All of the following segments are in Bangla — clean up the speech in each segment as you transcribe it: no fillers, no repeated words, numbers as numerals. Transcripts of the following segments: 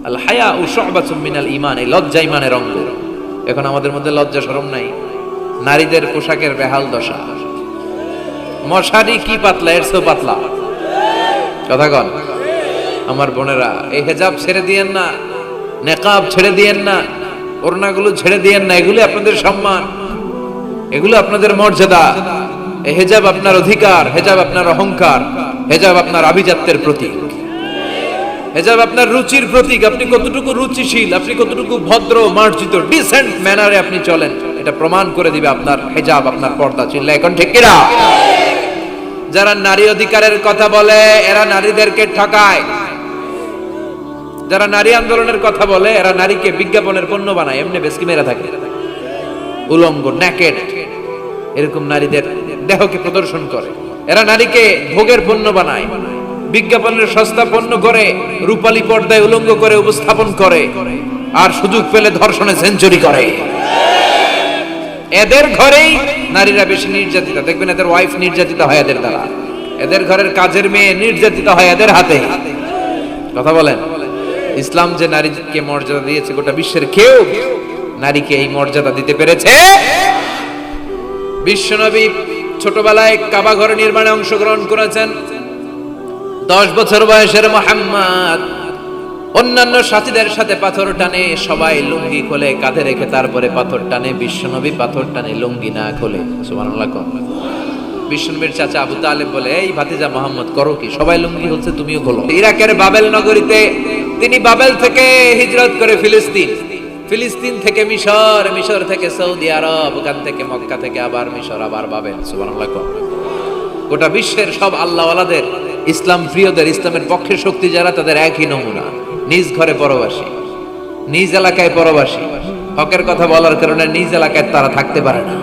আল হায়াউ শু'বাতুম মিনাল ঈমান, এই লজ্জা ঈমানের অঙ্গ। এখন আমাদের মধ্যে লজ্জা শরম নাই। নারীদের পোশাকের বেহাল দশা, মশারি কি পাতলা, এর চেয়েও পাতলা। কথা কন আমার বোনেরা, এই হেজাব ছেড়ে দিয়েন না, নেকাব ছেড়ে দিয়েন না, ওড়নাগুলো ছেড়ে দিয়েন না। এগুলো আপনাদের সম্মান, এগুলো আপনাদের মর্যাদা। এই হেজাব আপনার অধিকার, হেজাব আপনার অহংকার, হেজাব আপনার আভিজাত্যের প্রতীক, হেজাব আপনার রুচির প্রতীক। আপনি কতটুকু রুচিশীল, আপনি কতটুকু ভদ্র মার্জিত ডিসেন্ট ম্যানারে আপনি চলেন, এটা প্রমাণ করে দিবে আপনার হেজাব, আপনার পর্দা। চিল্লা এখন ঠিক কিনা? যারা নারী অধিকারের কথা বলে এরা নারীদেরকে ঠকায়। যারা নারী আন্দোলনের কথা বলে এরা নারীকে বিজ্ঞাপনের পণ্য বানায়, এমনি বেশকি মেরা থাকে, উলঙ্গ নেকেড এরকম নারীদের দেহকে প্রদর্শন করে। এরা নারীকে ভোগের পণ্য বানায়, বিজ্ঞাপনের সস্তা পণ্য করে, রূপালী পর্দায় উলঙ্গ করে উপস্থাপন করে, আর সুযোগ পেলে ধর্ষণে সেঞ্চুরি করে। এদের ঘরেই নারীরা বেশি নির্যাতিতা। দেখবেন এদের ওয়াইফ নির্যাতিত হয় এদের দ্বারা, এদের ঘরের কাজের মেয়ে নির্যাতিত হয় এদের হাতে। কথা বলেন, ইসলাম যে নারীকে মর্যাদা দিয়েছে, গোটা বিশ্বের কেউ নারীকে এই মর্যাদা দিতে পেরেছে। বিশ্বনবী ছোটবেলায় কাবা ঘর নির্মাণে অংশগ্রহণ করেছেন। 10 বছর বয়সের মুহাম্মদ অন্যান্য সাথীদের সাথে পাথর টানে, সবাই লুঙ্গি খোলে কাঁধে রেখে, তারপরে পাথর টানে। বিশ্বনবী পাথর টানে লুঙ্গি না খোলে। সুবহানাল্লাহ। বিশ্বনবীর চাচা আবু তালেব বলে, এই ভাতিজা মুহাম্মদ করো কি, সবাই লুঙ্গি খুলছে তুমিও খোলো। ইরাকের বাবেল নগরীতে তিনি বাবেল থেকে হিজরত করে ফিলিস্তিন, ফিলিস্তিন থেকে মিশর, মিশর থেকে সৌদি আরব, ওখান থেকে মক্কা থেকে আবার মিশর, আবার বাবেল। সুবহানাল্লাহ। গোটা বিশ্বের সব আল্লাহওয়ালাদের, ইসলাম প্রিয়দের, ইসলামের পক্ষে শক্তি যারা, তাদের একই নমুনা। নিজ ঘরে পরবাসী, নিজ এলাকায় পরবাসী। হকের কথা বলার কারণে নিজ এলাকায় তারা থাকতে পারে না,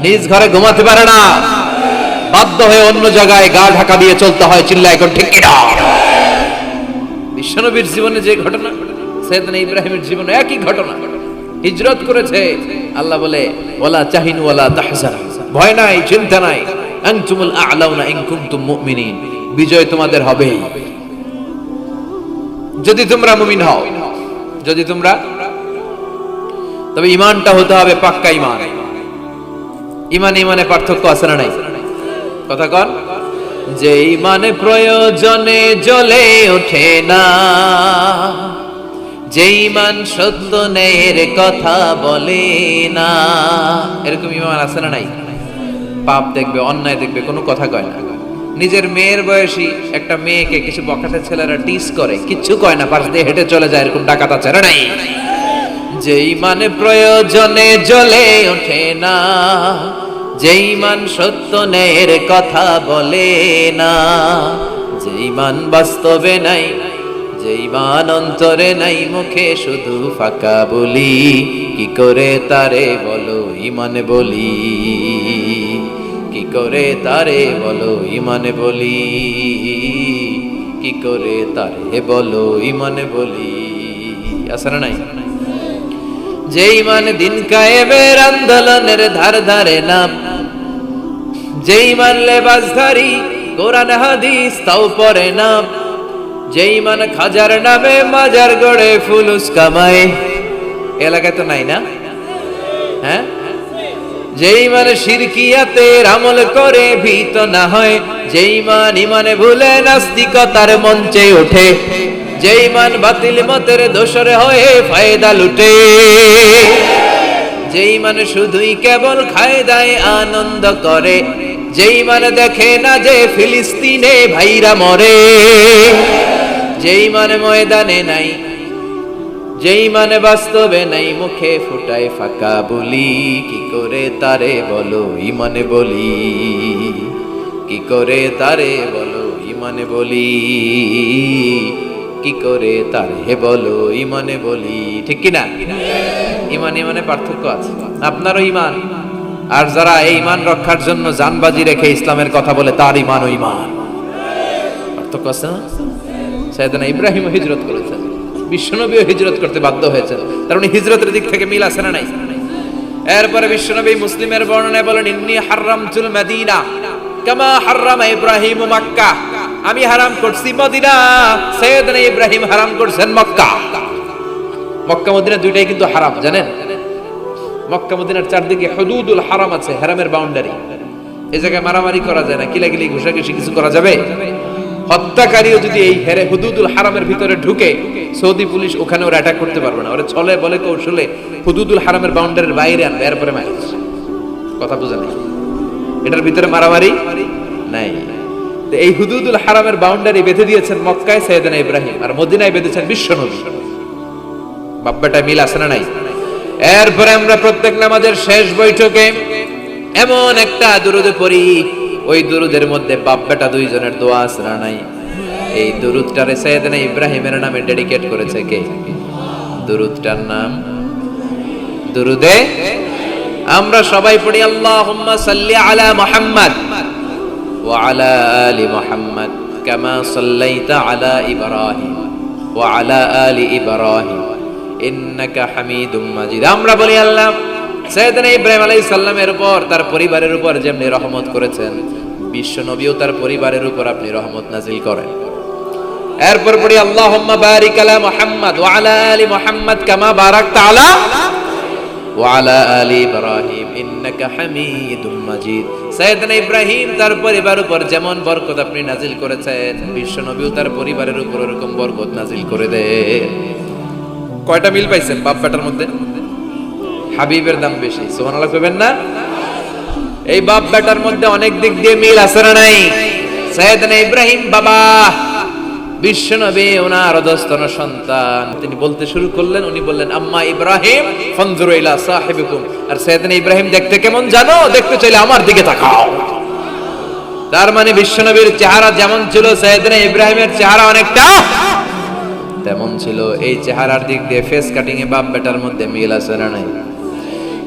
নিজ ঘরে ঘুমাতে পারে না, বাধ্য হয়ে অন্য জায়গায় গা ঢাকা দিয়ে চলতে হয়। চিল্লা এখন ঠিক কিনা? বিশ্বনবীর জীবনে যে ঘটনা, সাইয়েদনা ইব্রাহিমের জীবনে একই ঘটনা। হিজরত করেছে, আল্লাহ বলে ওয়ালা তাহিনু ওয়ালা তাহজানু, ভয় নাই, চিন্তা নাই, আনতুমুল আ'লাউনা ইন কুনতুম মুমিনিন, বিজয় তোমাদের হবেই যদি তোমরা মুমিন হও। যদি তোমরা, তবে ঈমানটা হতে হবে পাক্কা ঈমান। ঈমান ঈমানে পার্থক্য আছে না নাই? কথা কন। যে ঈমানে প্রয়োজনে জ্বলে ওঠে না, যে ঈমান সত্য ন্যায়ের কথা বলে না, এরকম ঈমান আছে না নাই? পাপ দেখবে, অন্যায় দেখবে, কোনো কথা কয় না। নিজের মেয়ের বয়সী একটা মেয়েকে কিছু বখাটে ছেলেরা টিস করে, কিচ্ছু কয় না, পাশ দিয়ে হেঁটে চলে যায়, এরকম ডাকাত আছে না নাই? যে ঈমানে প্রয়োজনে জ্বলে ওঠে না, যে ঈমান সত্য ন্যায়ের কথা বলে না, যে ঈমান বাস্তবে নাই, যে ঈমান অন্তরে নাই, মুখে শুধু ফাঁকা বলি, কি করে তারে বলো ঈমানে বলি, কি করে তারে বলো ঈমানে বলি, কি করে তারে বলো ঈমানে বলি। আছে না নাই? যে ঈমান দিন কায়েমের আন্দোলনের ধার ধারে না, যে ঈমান লেবাসধারী কোরআন হাদিস তাও পড়ে না, যে ঈমান খাজার নামে মাজার গড়ে ফুলুস কামায়। এলাকায় তো নাই না? হ্যাঁ। যে ঈমান শিরকিয়াতের আমল করে ভীত না হয়, যে ঈমান ঈমানে ভুলে নাস্তিকতার মঞ্চে ওঠে, যে ঈমান বাতিল মতের দোসর হয়ে ফায়দা লুটে, যে ঈমান শুধুই কেবল খায় দায় আনন্দ করে, যে ঈমান দেখে না যে ফিলিস্তিনে ভাইরা মরে, যে ঈমান ময়দানে নাই, যে ঈমান বাস্তবে নাই, মুখে ফুটায় ফাঁকা বলি, কি করে তারে বলো ঈমানে বলি, কি করে তারে বলো ঈমানে বলি, কি করে তারে বলো ঈমানে বলি। ঠিক কি না? ঈমান ঈমানে পার্থক্য আছে। আপনারও ঈমান, আর যারা এই ঈমান রক্ষার জন্য জানবাজি রেখে ইসলামের কথা বলে, তার ঈমান ও ঈমান পার্থক্য আছে না? সাইয়েদনা ইব্রাহিম হিজরত করেছেন, বিশ্বনবীও হিজরত করতে বাধ্য হয়েছেন, তার মানে হিজরতের দিক থেকে মিল আছে না নাই? এরপরে বিশ্বনবী মুসলিমের বর্ণনায় বলেন, ইন্নী হাররামতুল মদিনা কামা হাররামা ইব্রাহিম মক্কা, আমি হারাম করছি মদিনা, সাইয়েদনা ইব্রাহিম হারাম করছেন মক্কা। মক্কা মদিনা দুইটাই কিন্তু হারাম, জানেন? মক্কা মদিনার চারদিকে হুদুদুল হারাম আছে, হারামের বাউন্ডারি। এই জায়গায় মারামারি করা যায় না, কিলাকিলি ঘুষাঘুষি কিছু করা যাবে? হত্যাকারীও যদি এই হেরে হুদুদুল হারামের ভিতরে ঢুকে, সৌদি পুলিশ ওখানে ওরা অ্যাটাক করতে পারবে না। ওরা ছলে বলে কৌশলে হুদুদুল হারামের বাউন্ডারির বাইরে আনবে, এরপরে মারে। কথা বুঝা নেই? এটার ভিতরে মারামারি নাই। তো এই হুদুদুল হারামের বাউন্ডারি বেঁধে দিয়েছেন মক্কায় সাইয়েদনা ইব্রাহিম, আর মদিনায় বেঁধেছেন বিশ্বনবী। বাপ বেটা মিল আছে না নাই? এরপরে আমরা প্রত্যেক নামাজের শেষ বৈঠকে এমন একটা দুরুদে পড়ি, ওই দুরুদের মধ্যে বাপ বেটা দুইজনের দোয়া আছে না নাই? এই দুরুদটারে সাইয়েদনা ইব্রাহিমের নামে ডেডিকেট করেছে কে? দুরুদটার নাম দুরুদে আমরা সবাই পড়ি আল্লাহুম্মা সাল্লি আলা মুহাম্মাদ ওয়া আলা আলি মুহাম্মাদ কামা সাল্লাইতা আলা ইব্রাহিম ওয়া আলা আলি ইব্রাহিম ইন্নাকা হামিদুম মাজিদ। আমরা বলি আল্লাহ সাইয়েদনা ইব্রাহিম আলাইহিস সালামের উপর, তার পরিবারের উপর যেমনি রহমত করেছেন, বিশ্ব নবীও তার পরিবারের উপর আপনি রহমত নাজিল করেন। এরপর পড়ি আল্লাহুম্মা বারিক আলা মুহাম্মাদ ওয়া আলা আলি মুহাম্মাদ কামা বারাকতা আলা ওয়া আলা আলি ইব্রাহিম ইন্নাকা হামিদুম মাজিদ। সাইয়েদনা ইব্রাহিম তার পরিবারের উপর যেমন বরকত আপনি নাজিল করেছেন, বিশ্ব নবীও তার পরিবারের উপর এরকম বরকত নাজিল করে দেন। কয়টা মিল পাইছেন বাপ বেটার মধ্যে? হাবিবের দাম বেশি, সুবহানাল্লাহ কইবেন না? এই বাপ বেটার মধ্যে অনেক দিক দিয়ে মিল আছে না নাই? সাইয়েদনা ইব্রাহিম বাবা, বিশ্বনবী ওনার অধস্তন সন্তান। তিনি বলতে শুরু করলেন, উনি বললেন আম্মা ইব্রাহিম ফানজুরু ইলা সাহিবিকুম। আর সাইয়েদনা ইব্রাহিম দেখতে কেমন জানো? দেখতে চাইলে আমার দিকে তাকাও। তার মানে বিশ্বনবীর চেহারা যেমন ছিল, সাইয়েদনা ইব্রাহিমের চেহারা অনেকটা তেমন ছিল। এই চেহারার দিক দিয়ে ফেস কাটিং এ বাপ বেটার মধ্যে মিল আছে না নাই?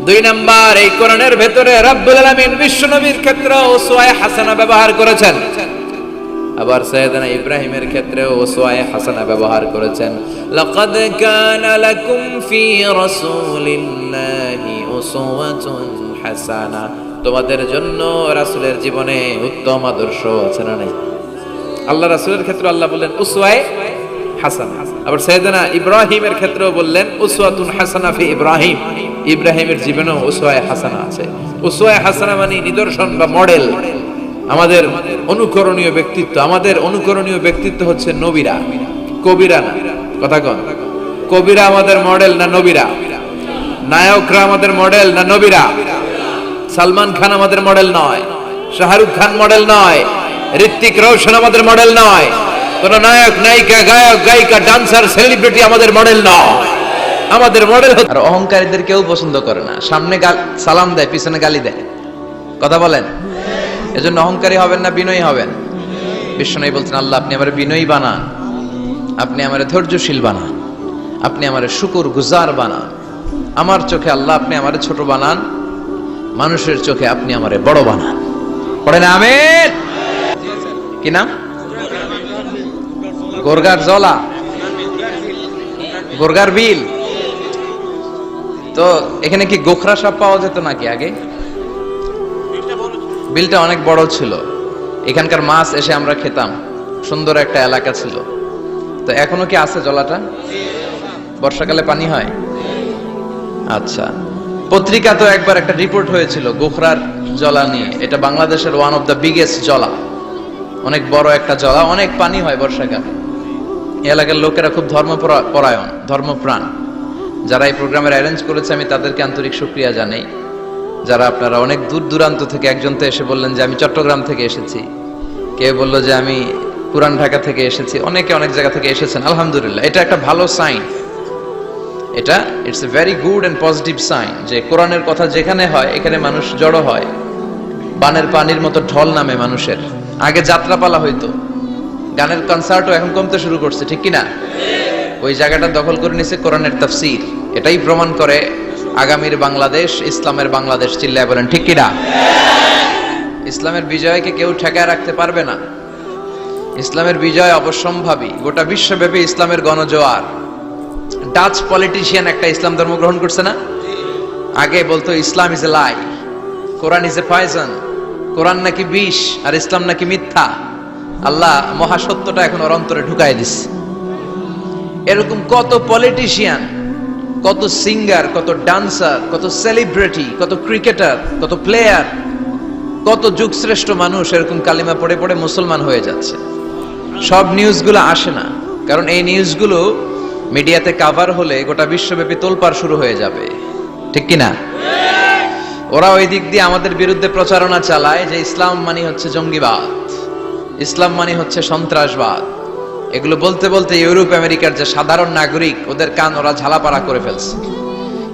দুই নাম্বার, এই কোরআনের ভেতরে রব্বুল আলামিন বিশ্বনবীর ক্ষেত্রে উসওয়ায়ে হাসানা ব্যবহার করেছেন, আবার সাইয়েদনা ইব্রাহিমের ক্ষেত্রেও উসওয়ায়ে হাসানা ব্যবহার করেছেন। লাকাদ কানা লাকুম ফি রাসূলিল্লাহি উসওয়াতুন হাসানা, তোমাদের জন্য রাসূলের জীবনে উত্তম আদর্শ আছে না নাই? আল্লাহ রাসূলের ক্ষেত্রে আল্লাহ বললেন উসওয়ায়ে হাসানা, আবার সাইয়েদনা ইব্রাহিমের ক্ষেত্রেও বললেন উসওয়াতুন হাসানা ফি ইব্রাহিম, ইব্রাহিমের জীবনেও উসওয়ায়ে হাসানা আছে। উসওয়ায়ে হাসানা মানে নিদর্শন বা মডেল, আমাদের অনুকরণীয় ব্যক্তিত্ব। আমাদের অনুকরণীয় ব্যক্তিত্ব হচ্ছে নবীরা, কবিরা না। কথা কন, কবিরা আমাদের মডেল না নবীরা? নায়করা আমাদের মডেল না নবীরা? সালমান খান আমাদের মডেল নয়, শাহরুখ খান মডেল নয়, ঋত্বিক রোশন আমাদের মডেল নয়, কোন নায়ক নায়িকা গায়ক গায়িকা ডান্সার সেলিব্রিটি আমাদের মডেল নয়। আমাদের মডেল। আর অহংকারীদের কেউ পছন্দ করে না, সামনে সালাম দেয়, পিছনে গালি দেয়। কথা বলেন? এজন্য অহংকারী হবেন না, বিনয়ী হবেন। বিশ্বনবী বলছেন আল্লাহ আপনি আমারে বিনয়ী বানান, আপনি আমারে ধৈর্যশীল বানান, আপনি আমারে শুকর গুজার বানান। আমার চোখে আল্লাহ আপনি আমারে ছোট বানান, মানুষের চোখে আপনি আমারে বড় বানান। পড়েন আমিন। কি নাম? গোরগার জলা, গোরগার বিল। তো এখানে কি গোখরা সাপ পাওয়া যেত নাকি আগে? বিলটা অনেক বড় ছিল, এখানকার মাছ এসে আমরা খেতাম, সুন্দর একটা এলাকা ছিল। তো এখনো কি আছে জলাটা? বর্ষাকালে পানি হয়? আচ্ছা, পত্রিকা তো একবার একটা রিপোর্ট হয়েছিল গোখরার জলা নিয়ে। এটা বাংলাদেশের ওয়ান অফ দ্য বিগেস্ট জলা, অনেক বড় একটা জলা, অনেক পানি হয় বর্ষাকালে। এলাকার লোকেরা খুব ধর্মপরায়ণ, ধর্মপ্রাণ। যারা এই প্রোগ্রামের অ্যারেঞ্জ করেছে আমি তাদেরকে আন্তরিক শুকরিয়া জানাই। যারা আপনারা অনেক দূর দূরান্ত থেকে, একজন তো এসে বললেন যে আমি চট্টগ্রাম থেকে এসেছি, কেউ বললো যে আমি পুরান ঢাকা থেকে এসেছি, অনেকে অনেক জায়গা থেকে এসেছেন। আলহামদুলিল্লাহ, এটা একটা ভালো সাইন। এটা it's a very good and positive sign যে কোরআনের কথা যেখানে হয় এখানে মানুষ জড়ো হয়, বানের পানির মতো ঢল নামে মানুষের। আগে যাত্রাপালা হইতো, গানের কনসার্টও এখন কমতে শুরু করছে, ঠিক কিনা? ওই জায়গাটা দখল করে নিছে কোরআনের তাফসীর। এটাই প্রমাণ করে আগামীর বাংলাদেশ ইসলামের বাংলাদেশ। চিল্লায় বলেন ঠিক কিনা? ইসলামের বিজয়কে কেউ ঠেকায় রাখতে পারবে না। ইসলামের বিজয় অবশ্যম্ভাবী। গোটা বিশ্বব্যাপী ইসলামের গণজোয়ার। ডাচ পলিটিশিয়ান একটা ইসলাম ধর্ম গ্রহণ করছে না? আগে বলতো Islam is a lie, Quran is a poison, Quran নাকি বিষ আর ইসলাম নাকি মিথ্যা। আল্লাহ মহাসত্যটা এখন ওর অন্তরে ঢুকাই দিচ্ছে। এরকম কত পলিটিশিয়ান, কত সিঙ্গার, কত ডান্সার, কত সেলিব্রিটি, কত ক্রিকেটার, কত প্লেয়ার, কত যুগশ্রেষ্ঠ মানুষ এরকম কালিমা পড়ে পড়ে মুসলমান হয়ে যাচ্ছে। সব নিউজগুলো আসে না, কারণ এই নিউজগুলো মিডিয়াতে কাভার হলে গোটা বিশ্বব্যাপী তোলপাড় শুরু হয়ে যাবে, ঠিক কিনা? ওরা ওই দিক দিয়ে আমাদের বিরুদ্ধে প্রচারণা চালায় যে ইসলাম মানে হচ্ছে জঙ্গিবাদ, ইসলাম মানে হচ্ছে সন্ত্রাসবাদ। এগুলো বলতে বলতে ইউরোপ আমেরিকার যে সাধারণ নাগরিক, ওদের কান ওরা ঝালাপাড়া করে ফেলছে।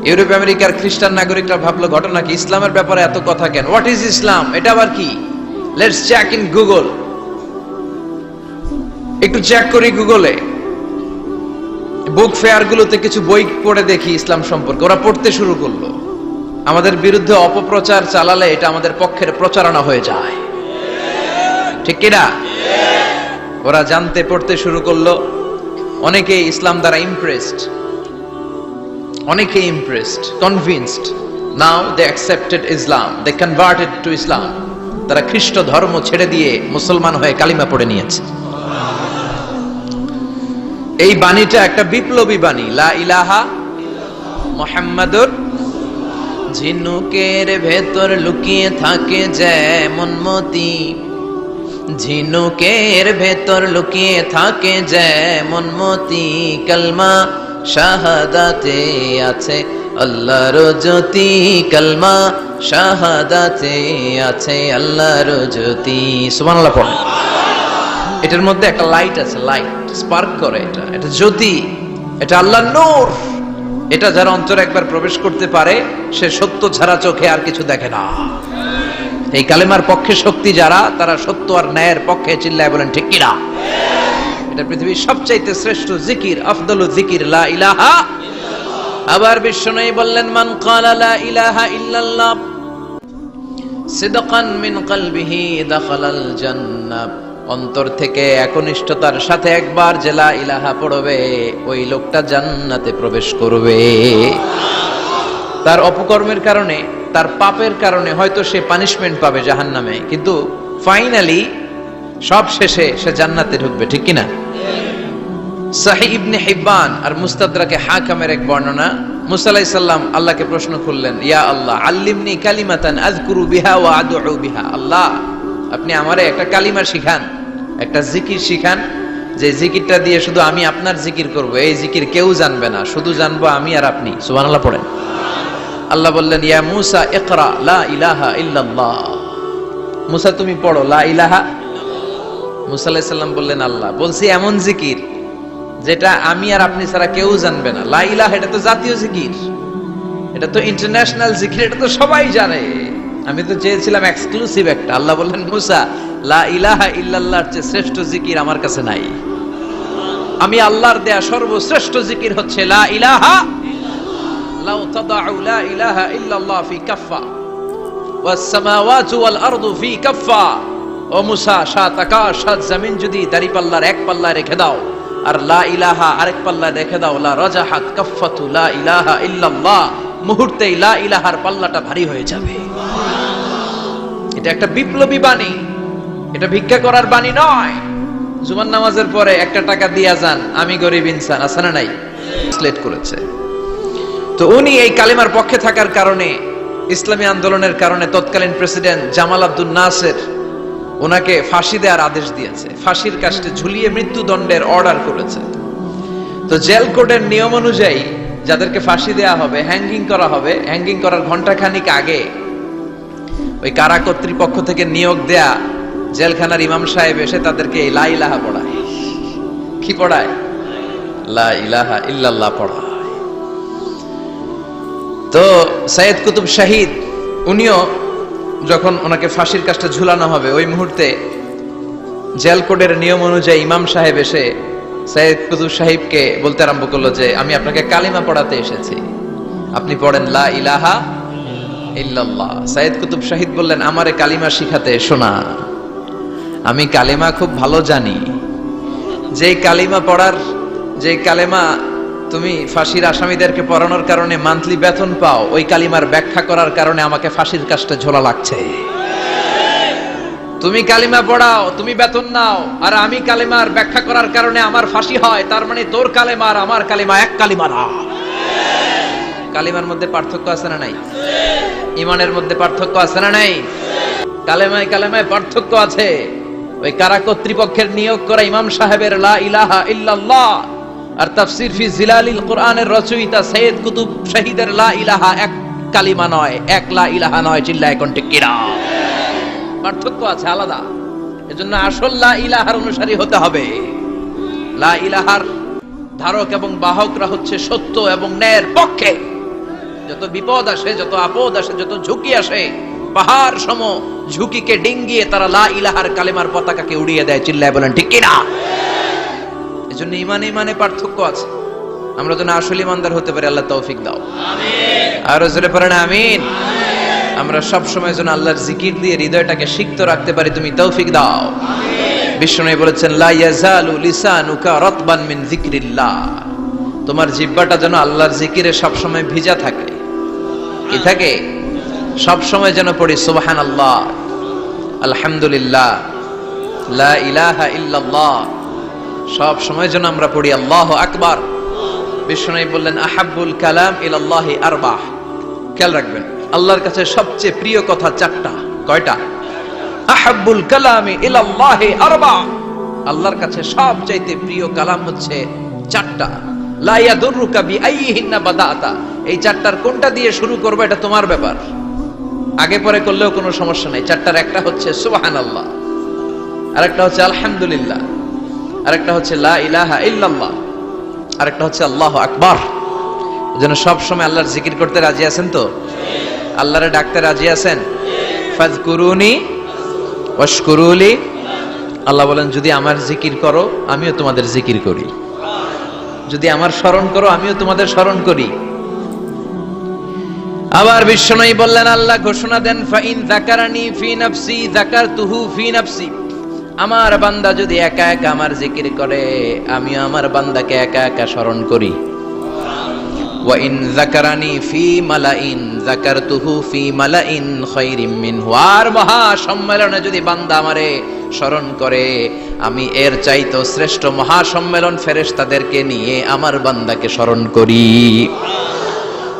ইউরোপ আমেরিকার খ্রিস্টান নাগরিকরা ভাবলো ঘটনা কি, ইসলামের ব্যাপারে এত কথা কেন, হোয়াট ইজ ইসলাম, এটা আবার কি, লেটস চেক ইন গুগল। একটু চেক করি গুগলে, বুক ফেয়ার গুলোতে কিছু বই পড়ে দেখি ইসলাম সম্পর্কে। ওরা পড়তে শুরু করলো। আমাদের বিরুদ্ধে অপপ্রচার চালালে এটা আমাদের পক্ষের প্রচারণা হয়ে যায়, ঠিক কিনা? ওরা জানতে পড়তে শুরু করলো। অনেকে ইসলাম দ্বারা ইমপ্রেসড, অনেকে impressed, convinced. Now they accepted Islam, they converted to Islam. তারা খ্রিস্ট ধর্ম ছেড়ে দিয়ে মুসলমান হয়ে কালিমা পড়ে নিয়েছে। এই বাণীটা একটা বিপ্লবী বাণী, লা ইলাহা মুহাম্মাদুর। ঝিনুকের ভেতর লুকিয়ে থাকে যেমন মতি, ঝিনুকের ভেতর লুকিয়ে থাকে যেমন মতি, কালমা শাহাদাতে আছে আল্লাহর জ্যোতি, কালমা শাহাদাতে আছে আল্লাহর জ্যোতি। সুবহানাল্লাহ পড়েন। এটার মধ্যে একটা লাইট আছে, লাইট স্পার্ক করে, এটা জ্যোতি, এটা আল্লাহর নূর। এটা যারা অন্তরে একবার প্রবেশ করতে পারে, সে সত্য ছাড়া চোখে আর কিছু দেখে না। এই কালেমার পক্ষে শক্তি যারা, তারা সত্য আর ন্যায়ের পক্ষে চিল্লায় বলেন ঠিক কিনা? এটা পৃথিবীর সবচাইতে শ্রেষ্ঠ জিকির, আফদলু জিকির লা ইলাহা। আবার বিশ্বনবী বললেন, মান ক্বালা লা ইলাহা ইল্লাল্লাহ সিদকান মিন কলবিহি দাখালাল জান্নাহ। অন্তর থেকে একনিষ্ঠতার সাথে একবার যে লা ইলাহা পড়বে, ওই লোকটা জান্নাতে প্রবেশ করবে। তার অপকর্মের কারণে, তার পাপের কারণে হয়তো সে পানিশমেন্ট পাবে জাহান্নামে, কিন্তু ফাইনালি সব শেষে সে জান্নাতে ঢুকবে, ঠিক কিনা? সহিহ ইবনে হিব্বান আর মুস্তাদরাকে হাকামের এক বর্ণনা, মুসা আলাইহিস সালাম আল্লাহকে প্রশ্ন করলেন, ইয়া আল্লাহ আল্লিমনি কালিমাতান আযকুরু বিহা ওয়া আদউ বিহা। আল্লাহ, আপনি আমারে একটা কালিমা শিখান, একটা জিকির শিখান, যে জিকিরটা দিয়ে শুধু আমি আপনার জিকির করব, এই জিকির কেউ জানবে না, শুধু জানবো আমি আর আপনি। সুবহানাল্লাহ পড়েন। আল্লাহ বললেন, ইয়া মুসা ইকরা লা ইলাহা ইল্লাল্লাহ। মুসা তুমি পড়ো লা ইলাহা। মুসা আলাইহিস সালাম বললেন, আল্লাহ বলছি এমন জিকির যেটা আমি আর আপনি ছাড়া কেউ জানবে না। লা ইলাহা এটা তো জাতীয় জিকির, এটা তো ইন্টারন্যাশনাল জিকির, এটা তো সবাই জানে। আমি তো চেয়েছিলাম এক্সক্লুসিভ একটা। আল্লাহ বললেন, মুসা লা ইলাহা ইল্লাল্লাহর চেয়ে শ্রেষ্ঠ জিকির আমার কাছে নাই। আমি আল্লাহর দেয়া সর্বশ্রেষ্ঠ জিকির হচ্ছে লা ইলাহা ইল্লাল্লাহ। লাউ তাদাউ লা ইলাহা ইল্লাল্লাহ ফি কাফফা ওয়াস সামাওয়াতু ওয়াল আরদু ফি কাফফা। ও মুসা, সাত আকাশ সাত জমিন যদি দাঁড়িপাল্লার এক পাল্লায় রেখে দাও আর লা ইলাহা আরেক পাল্লায় রেখে দাও, লা রাজাহাত কাফফাতু লা ইলাহা ইল্লাল্লাহ, মুহূর্তেই লা ইলাহার পাল্লাটা ভারী হয়ে যাবে। এটা একটা বিপ্লবী বাণী, এটা ভিক্ষা করার বাণী নয়। জুমার নামাজের পরে একটা টাকা দিয়া যান, আমি গরিব ইনসান, আছে না নাই? ট্রান্সলেট করেছে। তো উনি এই কালিমার পক্ষে থাকার কারণে, ইসলামী আন্দোলনের কারণে তৎকালীন প্রেসিডেন্ট জামাল আব্দুল নাসের ওনাকে ফাঁসি দেওয়ার আদেশ দিয়েছে, ফাঁসির কাস্টে ঝুলিয়ে মৃত্যুদণ্ডের অর্ডার করেছে। তো জেল কোডের নিয়ম অনুযায়ী যাদেরকে ফাঁসি দেয়া হবে, হ্যাঙ্গিং করা হবে, হ্যাঙ্গিং করার ঘন্টাখানিক আগে ওই কারা কর্তৃপক্ষ থেকে নিয়োগ দেয়া জেলখানার ইমাম সাহেব এসে তাদেরকে লা ইলাহা পড়ায়। কি পড়ায়? লা ইলাহা ইল্লাল্লাহ পড়ায়। তো সৈয়দ কুতুব শাহিদ, উনিও যখন ওনাকে ফাঁসির কাজটা ঝুলানো হবে, ওই মুহূর্তে জেল কোডের নিয়ম অনুযায়ী ইমাম সাহেব এসে সৈয়দ কুতুব সাহেবকে বলতে আরম্ভ করলো যে আমি আপনাকে কালিমা পড়াতে এসেছি, আপনি পড়েন লা ইলাহা ইল্লাল্লাহ। সৈয়দ কুতুব শাহিদ বললেন, আমারে কালিমা শিখাতে এসো না, আমি কালিমা খুব ভালো জানি। যেই কালিমা পড়ার, যে কালিমা তুমি ফাঁসির আসামিদেরকে পড়ানোর কারণে মান্থলি বেতন পাও, ওই কালিমার ব্যাখ্যা করার কারণে আমাকে ফাঁসির কাজটা ঝোলা লাগছে। তুমি কালিমা পড়াও, তুমি বেতন নাও, আর আমি কালিমার ব্যাখ্যা করার কারণে আমার ফাঁসি হয়, তার মানে তোর কালিমা আর আমার কালিমা এক কালিমা না। কালিমার মধ্যে পার্থক্য আছে না নাই? ইমানের মধ্যে পার্থক্য আছে না নাই? কালেমায় কালেমায় পার্থক্য আছে। ওই কারা কর্তৃপক্ষের নিয়োগ করা ইমাম সাহেবের লা ইলাহা ইল্লাল্লাহ আর তাফসীর ফি জিলালিল কোরআনের রচয়িতা সৈয়দ কুতুব শহীদের লা ইলাহা এক কালিমা নয়, এক লা ইলাহা নয়। চিল্লায় কোন ঠিক কিনা? পার্থক্য আছে, আলাদা। এজন্য আসল লা ইলাহার অনুসারী হতে হবে। লা ইলাহার ধারক এবং বাহকরা হচ্ছে সত্য এবং ন্যায়ের পক্ষে। যত বিপদ আসে, যত আপদ আসে, যত ঝুঁকি আসে, পাহাড় সম ঝুঁকিকে ডিঙ্গিয়ে তারা লা ইলাহার কালিমার পতাকাকে উড়িয়ে দেয়। চিল্লায় বলেন ঠিক কিনা? এজন্য ইমানে পার্থক্য আছে। আমরা যেন আসল ইমানদার হতে পারি, আল্লাহ তৌফিক দাও। আমিন। আর জোরে পড়েন আমিন। আমরা সব সময় যেন আল্লাহর জিকির দিয়ে হৃদয়টাকে সিক্ত রাখতে পারি, তুমি তৌফিক দাও। আমিন। বিষ্ণু বলেছেন লা ইয়াজালু লিসানুকা রাতবান মিন যিকরিল্লাহ, তোমার জিহ্বাটা যেন আল্লাহর জিকিরে সব সময় ভিজা থাকে। কি থাকে? সব সময় যেন পড়ি সুবহানাল্লাহ, আলহামদুলিল্লাহ, লা ইলাহা ইল্লাল্লাহ। সব সময় যেন আমরা পড়ি আল্লাহু আকবার। বিষ্ণু বললেন আহাব্বুল কালাম ইলাল্লাহি আরবাহ। খেয়াল রাখবেন, আল্লাহর কাছে সবচেয়ে প্রিয় কথা চারটা। কয়টা? আহাব্বুল কালামি ইলাল্লাহি আরবাহ। আল্লাহর কাছে সবচাইতে প্রিয় কালাম হচ্ছে চারটা। লা ইয়াদুররুকা বিআইয়িহিন্না বাদাতা। এই চারটার কোনটা দিয়ে শুরু করব এটা তোমার ব্যাপার, আগে পরে করলেও কোনো সমস্যা নাই। চারটার একটা হচ্ছে সুবহানাল্লাহ, আরেকটা হচ্ছে আলহামদুলিল্লাহ, আরেকটা হচ্ছে লা ইলাহা ইল্লাল্লাহ, আরেকটা হচ্ছে আল্লাহু আকবার। যেন সব সময় আল্লাহর জিকির করতে রাজি আছেন তো? আল্লাহরে ডাকতে রাজি আছেন? ফাযকুরুনি ওয়াশকুরুলি। আল্লাহ বলেন যদি আমার জিকির করো আমিও তোমাদের জিকির করি, যদি আমার স্মরণ করো আমিও তোমাদের স্মরণ করি। আবার বিশ্বনবী বললেন, আল্লাহ ঘোষণা দেন ফাইন যাকারানি ফি নাফসি যাকারতুহু ফি নাফসি। আমার বান্দা যদি একা একা আমার জিকির করে আমিও আমার বান্দাকে একা একা স্মরণ করি। ওয়া ইন যাকারানি ফি মালাইন যাকারতুহু ফি মালাইন খায়রিম মিনহু। আর মহা সম্মেলনে যদি বান্দা আমারে স্মরণ করে আমি এর চাইতে শ্রেষ্ঠ মহা সম্মেলন ফেরেশতাদেরকে নিয়ে আমার বান্দাকে স্মরণ করি।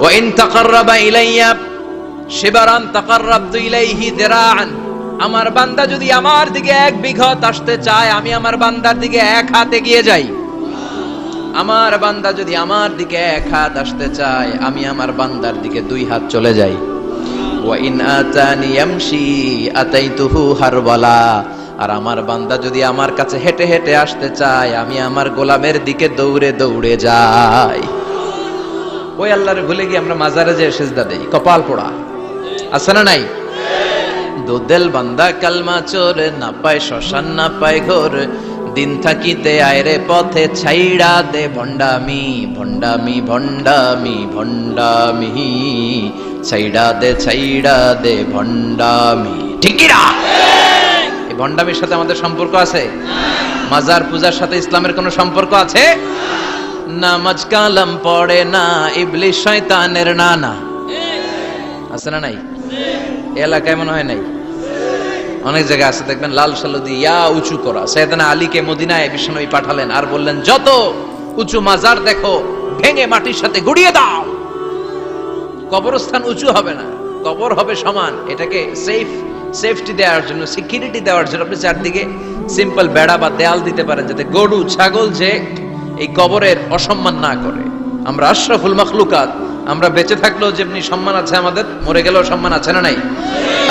ওয়া ইন তাকাররাবা ইলাইয়া শিবরান তাকাররাবতু ইলাইহি যিরাআন। আমার বান্দা যদি আমার দিকে এক বিঘত আসতে চায় আমি আমার বান্দার দিকে এক হাত এগিয়ে যাই। আমার বান্দা যদি আমার দিকে এক হাত আসতে চায় আমি আমার বান্দার দিকে দুই হাত চলে যাই। ওয়া ইন আতানি ইয়ামশি আতাইতুহু হারওয়ালা। আর আমার বান্দা যদি আমার কাছে হেঁটে হেঁটে আসতে চায় আমি আমার গোলামের দিকে দৌড়ে দৌড়ে যাই। ওই আল্লাহরে ভুলে গিয়ে আমরা মাজারে যে সিজদা দেই, কপাল পোড়া। আছে না নাই? দোদেল বান্দা কালমা চোর, না পায় শ্মশান না পায় ঘোর, দিন থাকিতে আয়রে পথে ছাইড়া দে ভণ্ডামি ভণ্ডামি ভণ্ডামি ভণ্ডামি, ছাইড়া দে ভণ্ডামি। ঠিক কি না? এই ভণ্ডামির সাথে আমাদের সম্পর্ক আছে? মাজার পূজার সাথে ইসলামের কোনো সম্পর্ক আছে? নামাজ কালাম পড়ে না ইবলিশ শয়তানের নানা। আছে না নাই? এলাকায় মনে হয় নাই, অনেক জায়গায় আছে দেখবেন লাল সালু দিয়া উঁচু করা। সাইয়েদনা আলীকে মদিনায় বিশ্বনবী পাঠালেন আর বললেন যত উঁচু মাজার দেখো ভেঙে মাটির সাথে গুড়িয়ে দাও। কবরস্থান উঁচু হবে না, কবর হবে সমান। এটাকে সেফটি দেওয়ার জন্য, সিকিউরিটি দেওয়ার জন্য আপনি চারদিকে সিম্পল বেড়া বা দেয়াল দিতে পারেন যাতে গরু ছাগল যে এই কবরের অসম্মান না করে। আমরা আশরাফুল মাখলুকাত, আমরা বেঁচে থাকলেও যেমনি সম্মান আছে আমাদের, মরে গেলেও সম্মান আছে না নাই?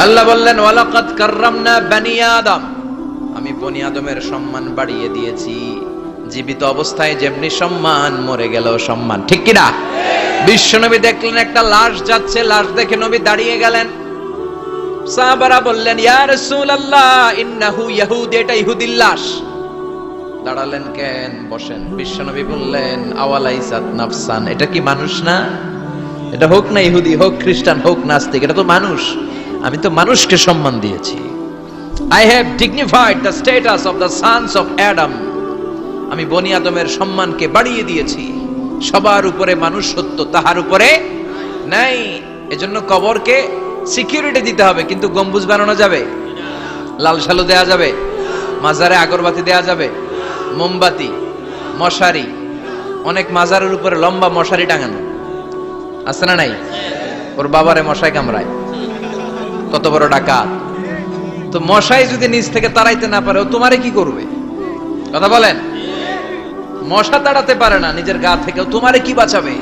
আল্লাহ বললেন ওয়ালাকাদ কাররামনা বানি আদম, আমি বনি আদমের সম্মান বাড়িয়ে দিয়েছি। জীবিত অবস্থায় যেমনি সম্মান, মরে গেলেও সম্মান। ঠিক কি না? বিশ্বনবী দেখলেন একটা লাশ যাচ্ছে, লাশ দেখে নবী দাঁড়িয়ে গেলেন। সাহাবারা বললেন ইয়া রাসূলুল্লাহ ইন্নাহু ইয়াহুদ, এটা ইহুদির লাশ। দাঁড়ালেন কেন? বসেন। বিশ্বনবী বললেন আওয়ালাইসাত নাফসান, এটা কি মানুষ না? এটা হোক না ইহুদি, হোক খ্রিস্টান, হোক নাস্তিক, এটা তো মানুষ। আমি তো মানুষকে সম্মান দিয়েছি। I have dignified the status of the sons of Adam. আমি বনি আদমের সম্মানকে বাড়িয়ে দিয়েছি। সবার উপরে মানুষ সত্য, তাহার উপরে নাই। এজন্য কবরকে সিকিউরিটি দিতে হবে, কিন্তু গম্বুজ বানানো যাবে? লাল শালু দেয়া যাবে? মাজারে আগরবাতি দেয়া যাবে? মোমবাতি, মশারি, অনেক মাজারের উপরে লম্বা মশারি টাঙানো আছে না নাই? ওর বাবারে মশাই কামড়ায়, কত বড় ডাকাত। তো মশাই যদি নিজ থেকে তাড়াইতে না পারে, ও তোমারে কি করবে? কথা বলেন। মশা তাড়াতে পারে না নিজের গা থেকে, তোমারে কি বাঁচাবে?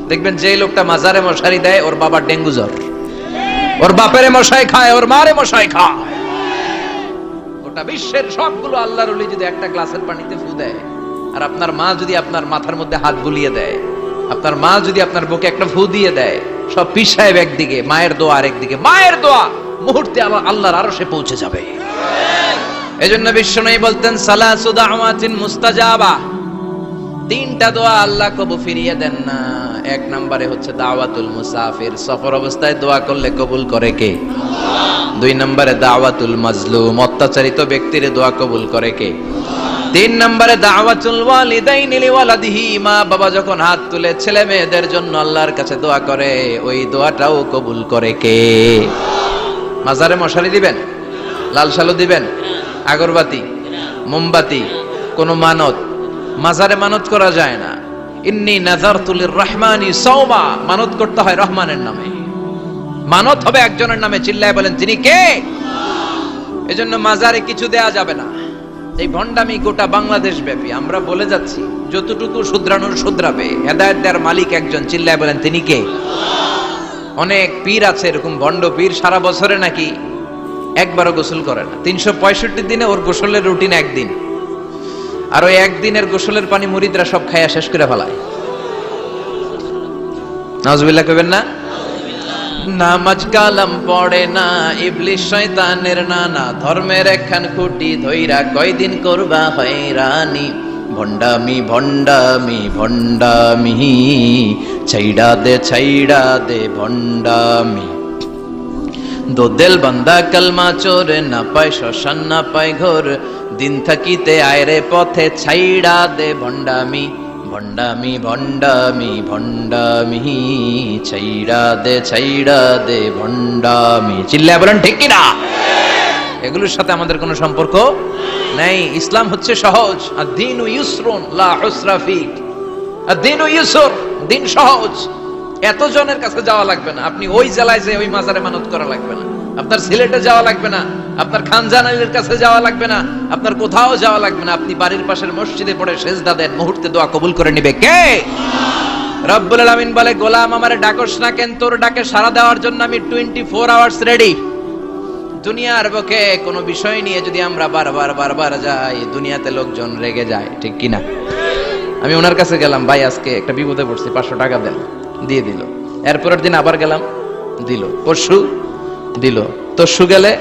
দেখবেন যে লোকটা মাজারে মশারি দেয়, ওর বাবার ডেঙ্গু জ্বর, ওর বাপেরে মশাই খায়, ওর মারে মশাই খায়। গোটা বিশ্বের সবগুলো আল্লাহর ওলি যদি একটা গ্লাসের পানিতে ফু দেয়, আর আপনার মা যদি আপনার মাথার মধ্যে হাত বুলিয়ে দেয়, আপনার মা যদি আপনার বুকে একটা ফু দিয়ে দেয়, সব পীর সাহেব একদিকে, মায়ের দোয়া আরেকদিকে। মায়ের দোয়া মুহূর্তে আল্লাহর আরশে পৌঁছে যাবে। এজন্য বিশ্বনবী বলতেন সালাসু দাওয়াতিন মুস্তাজাবা, তিনটা দোয়া আল্লাহ কবুল ফিরিয়ে দেন না। এক নম্বরে হচ্ছে দাওয়াতুল মুসাফির, সফর অবস্থায় দোয়া করলে কবুল করে কে? আল্লাহ। দুই নম্বরে দাওয়াতুল মাজলুম, অত্যাচারিত ব্যক্তির দোয়া কবুল করে কে? তিন নম্বরে দাওয়াতুল ওয়ালিদাইনি লিওয়ালাদিহি, মা বাবা যখন হাত তুলে ছেলে মেয়েদের জন্য আল্লাহর কাছে দোয়া করে, ওই দোয়াটাও কবুল করে কে? মাজারে মশারি দিবেন? লাল শালু দিবেন? আগরবাতি, মোমবাতি, কোন মানত? মাজারে মানত করা যায় না। ইন্নী নাযারতু লিররহমানি সাওমা, মানত করতে হয় রহমানের নামে। মানত হবে একজনের নামে, চিল্লায় বলেন তিনি কে? এজন্য মাজারে কিছু দেয়া যাবে না। এই ভণ্ডামি গোটা বাংলাদেশ ব্যাপী, আমরা বলে যাচ্ছি যতটুকু শুধরানোর শুধরাবে। হেদায়েত দেওয়ার মালিক একজন, চিল্লায় বলেন তিনি কে? অনেক পীর আছে এরকম ভণ্ড পীর, সারা বছরে নাকি একবারও গোসল করে না, 365 দিনে ওর গোসলের রুটিন একদিন, আর ওই একদিনের গোসলের পানি মুরিদরা সব খাইয়া শেষ করে ফেলায়। নাউজুবিল্লাহ কইবেন না? নামাজ কালাম পড়ে না, ইবলিস শয়তানের নানা, ধর্মের একখান খুঁটি ধইরা কয়দিন করবা হয়রানি। ভণ্ডামি ভণ্ডামি ভণ্ডামি, ছাইড়া দে ভণ্ডামি। দোদেল বান্দা কালমা চোর, না পায় শ্মশান না পায় ঘর, দিন থাকিতে আয়রে পথে ছাইড়া দে ভণ্ডামি। ভণ্ডামি ভণ্ডামি ভণ্ডামি, ছাইড়া দে ভণ্ডামি। চিল্লায় বলেন ঠিক কি না? এগুলোর সাথে আমাদের কোনো সম্পর্ক নাই। ইসলাম হচ্ছে সহজ। আদ-দীনু ইউসরুন লা উসরা ফি, আদ-দীনু ইউসর, দিন সহজ। এত জনের কাছে যাওয়া লাগবে না, আপনি ওই জেলায় যে ওই মাজারে মানত করা লাগবে না, আপনার সিলেটে যাওয়া লাগবে না, আপনার খানজান আলীর কাছে যাওয়া লাগবে না, আপনার কোথাও যাওয়া লাগবে না। আপনি বাড়ির পাশের মসজিদে পড়ে সেজদা দেন, মুহূর্তে দোয়া কবুল করে নিবে কে? রব্বুল আলামিন বলে, গোলাম আমারে ডাকস না কেন? তোর ডাকে সাড়া দেওয়ার জন্য আমি 24 আওয়ার্স রেডি। দুনিয়ার বুকে কোনো বিষয় নিয়ে যদি আমরা বারবার যাই, দুনিয়াতে লোকজন রেগে যায়, ঠিক কি না? আমি ওনার কাছে গেলাম, ভাই আজকে একটা বিপদে পড়ছি, 500 টাকা দেন, দিয়ে দিল। এরপরের দিন আবার গেলাম, দিল। পরশু দিল, তরশু গেলে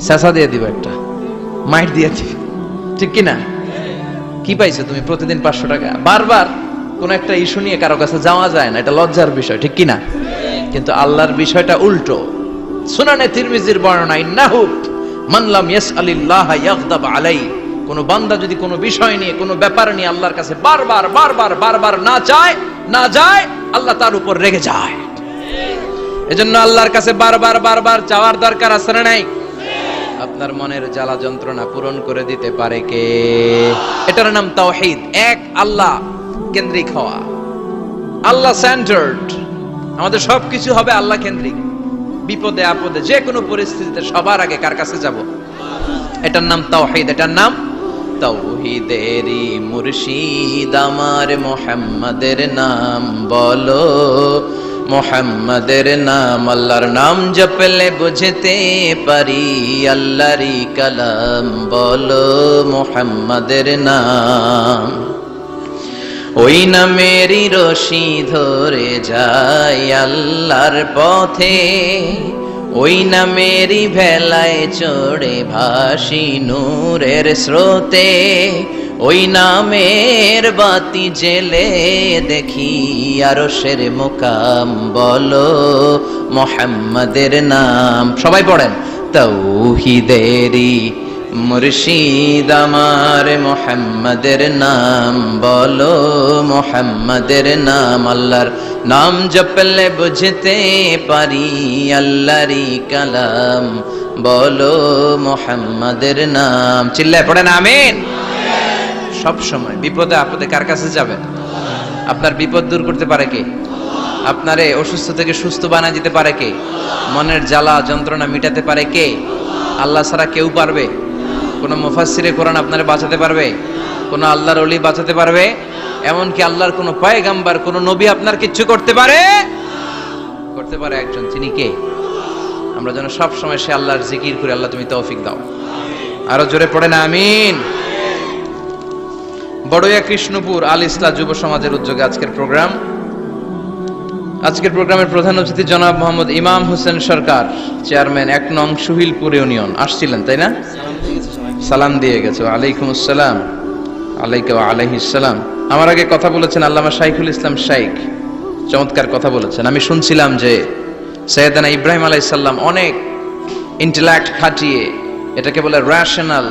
চেঁচা দিয়ে দিব, একটা মাইট দিয়ে দিবে, ঠিক কি না? কি পাইছো তুমি? প্রতিদিন 500 টাকা। বারবার কোন একটা ইস্যু নিয়ে কারো কাছে যাওয়া যায় না, এটা লজ্জার বিষয়, ঠিক কি না? কিন্তু আল্লাহর বিষয়টা উল্টো। সুনানে তিরমিজির বর্ণনা, ইন্নাহু মান লাম ইয়াসআলিল্লাহ ইয়াগদাব আলাই, কোন বান্দা যদি কোনো বিষয় নিয়ে, কোনো ব্যাপার নিয়ে আল্লাহর কাছে বারবার না চায়, না যায়, আল্লাহ তার উপর রেগে যায়। এজন্য আল্লাহর কাছে বারবার চাওয়ার দরকার আছে না নাই? আপনার মনের জ্বালা যন্ত্রণা পূরণ করে দিতে পারে কে? এটার নাম তাওহীদ। এক আল্লাহ কেন্দ্রিক হওয়া, আল্লাহ সেন্টার্ড। আমাদের সবকিছু হবে আল্লাহ কেন্দ্রিক। বিপদে আপদে যে কোনো পরিস্থিতিতে সবার আগে কার কাছে যাব? এটার নাম তাওহীদ। এটার নাম তাওহীদেরই মুর্শিদ আমার মুহাম্মাদের নাম বলো, মুহাম্মাদের নাম। আল্লাহর নাম জপলে বুঝতে পারি আল্লাহরই কালাম বলো, মুহাম্মাদের নাম। ওই নামেরই রশি ধরে যাই আল্লাহর পথে, ওই নামেরই ভেলায় চড়ে ভাসি নূরের স্রোতে, ওই নামের বাতি জেলে দেখি আরশের মুকাম বলো, মুহাম্মাদের নাম। সবাই পড়েন, তাওহীদেরই মুর্শিদ আমার মুহাম্মাদের নাম বলো, মুহাম্মাদের নাম। আল্লাহর নাম জপলে বুঝতে পারি আল্লাহরই কালাম বলো মুহাম্মাদের নাম। চিল্লায় পড়েন আমিন। সব সময় বিপদে আপদে কার কাছে যাবেন? আপনার বিপদ দূর করতে পারে কে? আপনারে অসুস্থ থেকে সুস্থ বানায় দিতে পারে কে? মনের জ্বালা যন্ত্রণা মিটাতে পারে কে? আল্লাহ ছাড়া কেউ পারবে? কোন মুফাসসিরে কোরআন আপনারে বাঁচাতে পারবে? কোন আল্লাহর ওলি বাঁচাতে পারবে? এমনকি আল্লাহর কোন পয়গাম্বার কোন নবী আপনার কিচ্ছু করতে পারে? করতে পারে একজন, তিনি কে? আমরা যেন সব সময় সে আল্লাহর জিকির করে, আল্লাহ তুমি তৌফিক দাও। আরো জোরে পড়েন আমিন। বড়ইয়া কৃষ্ণপুর আল ইসলাহ যুব সমাজের উদ্যোগে আজকের প্রোগ্রামের প্রধান অতিথি জনাব মোহাম্মদ ইমাম হোসেন সরকার, চেয়ারম্যান 1 নং সুহিলপুর ইউনিয়ন আসছিলেন, তাই না? সালাম দিয়ে গেছে। ওয়ালাইকুম আসসালাম। আলাইকা ওয়া আলাইহিস সালাম। আমার আগে কথা বলেছেন আল্লামা শাইখুল ইসলাম শাইখ, চমৎকার কথা বলেছেন। আমি শুনছিলাম যে সৈয়দনা ইব্রাহিম আলাইহিস সালাম অনেক ইন্টেলেক্ট খাটিয়ে, এটাকে বলে রেশনাল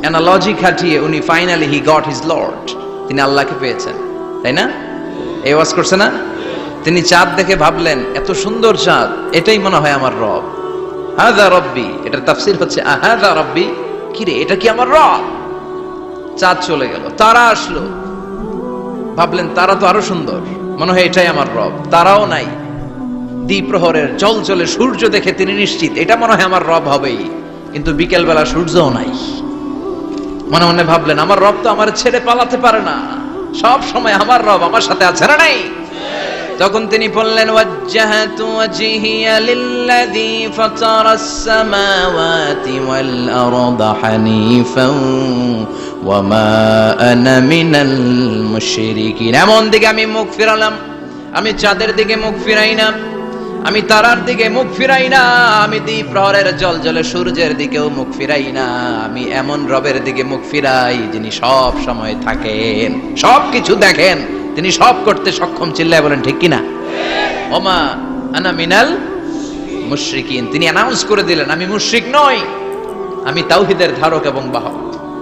অ্যানালজি খাটিয়ে উনি finally he got his Lord, তিনি আল্লাহকে পেয়েছেন, তাই না? এই ওয়াজ করছে না? তিনি চাঁদ দেখে ভাবলেন এত সুন্দর চাঁদ, এটাই মনে হয় আমার রব। হাযা রব্বি, এটার তাফসীর হচ্ছে আহাযা রব্বি, কি রে এটা কি আমার রব? চাঁদ চলে গেল, তারা আসলো, ভাবলেন তারা তো আরো সুন্দর, মনে হয় এটাই আমার রব। তারাও নাই, দ্বিপ্রহরের জলজলে সূর্য দেখে তিনি নিশ্চিত এটা মনে হয় আমার রব হবেই। কিন্তু বিকেল বেলা সূর্যও নাই। মনে মনে ভাবলেন আমার রব তো আমার ছেড়ে পালাতে পারে না, সব সময় আমার রব আমার সাথে আছে না নাই? তখন তিনি বললেন ওয়াজ্জাহাতু ওয়াজহিয়া লিল্লাযী ফাতারাস সামাওয়াতি ওয়াল আরদা হানিফান ওয়া মা আনা মিনাল মুশরিকিন। এমন দিকে আমি মুখ ফিরালাম, আমি চাঁদের দিকে মুখ ফিরাই না, আমি তারার দিকে মুখ ফিরাই না, আমি দ্বিপ্রহরের জলজলে সূর্যের দিকেও মুখ ফিরাই না, আমি এমন রবের দিকে মুখ ফিরাই যিনি সব সময় থাকেন, সব কিছু দেখেন, তিনি সব করতে সক্ষম। চিল্লায় বলেন ঠিক কিনা? ওমা আনা মিনাল মুশরিকিন, তিনি অ্যানাউন্স করে দিলেন আমি মুশরিক নই, আমি তাওহীদের ধারক এবং বাহক।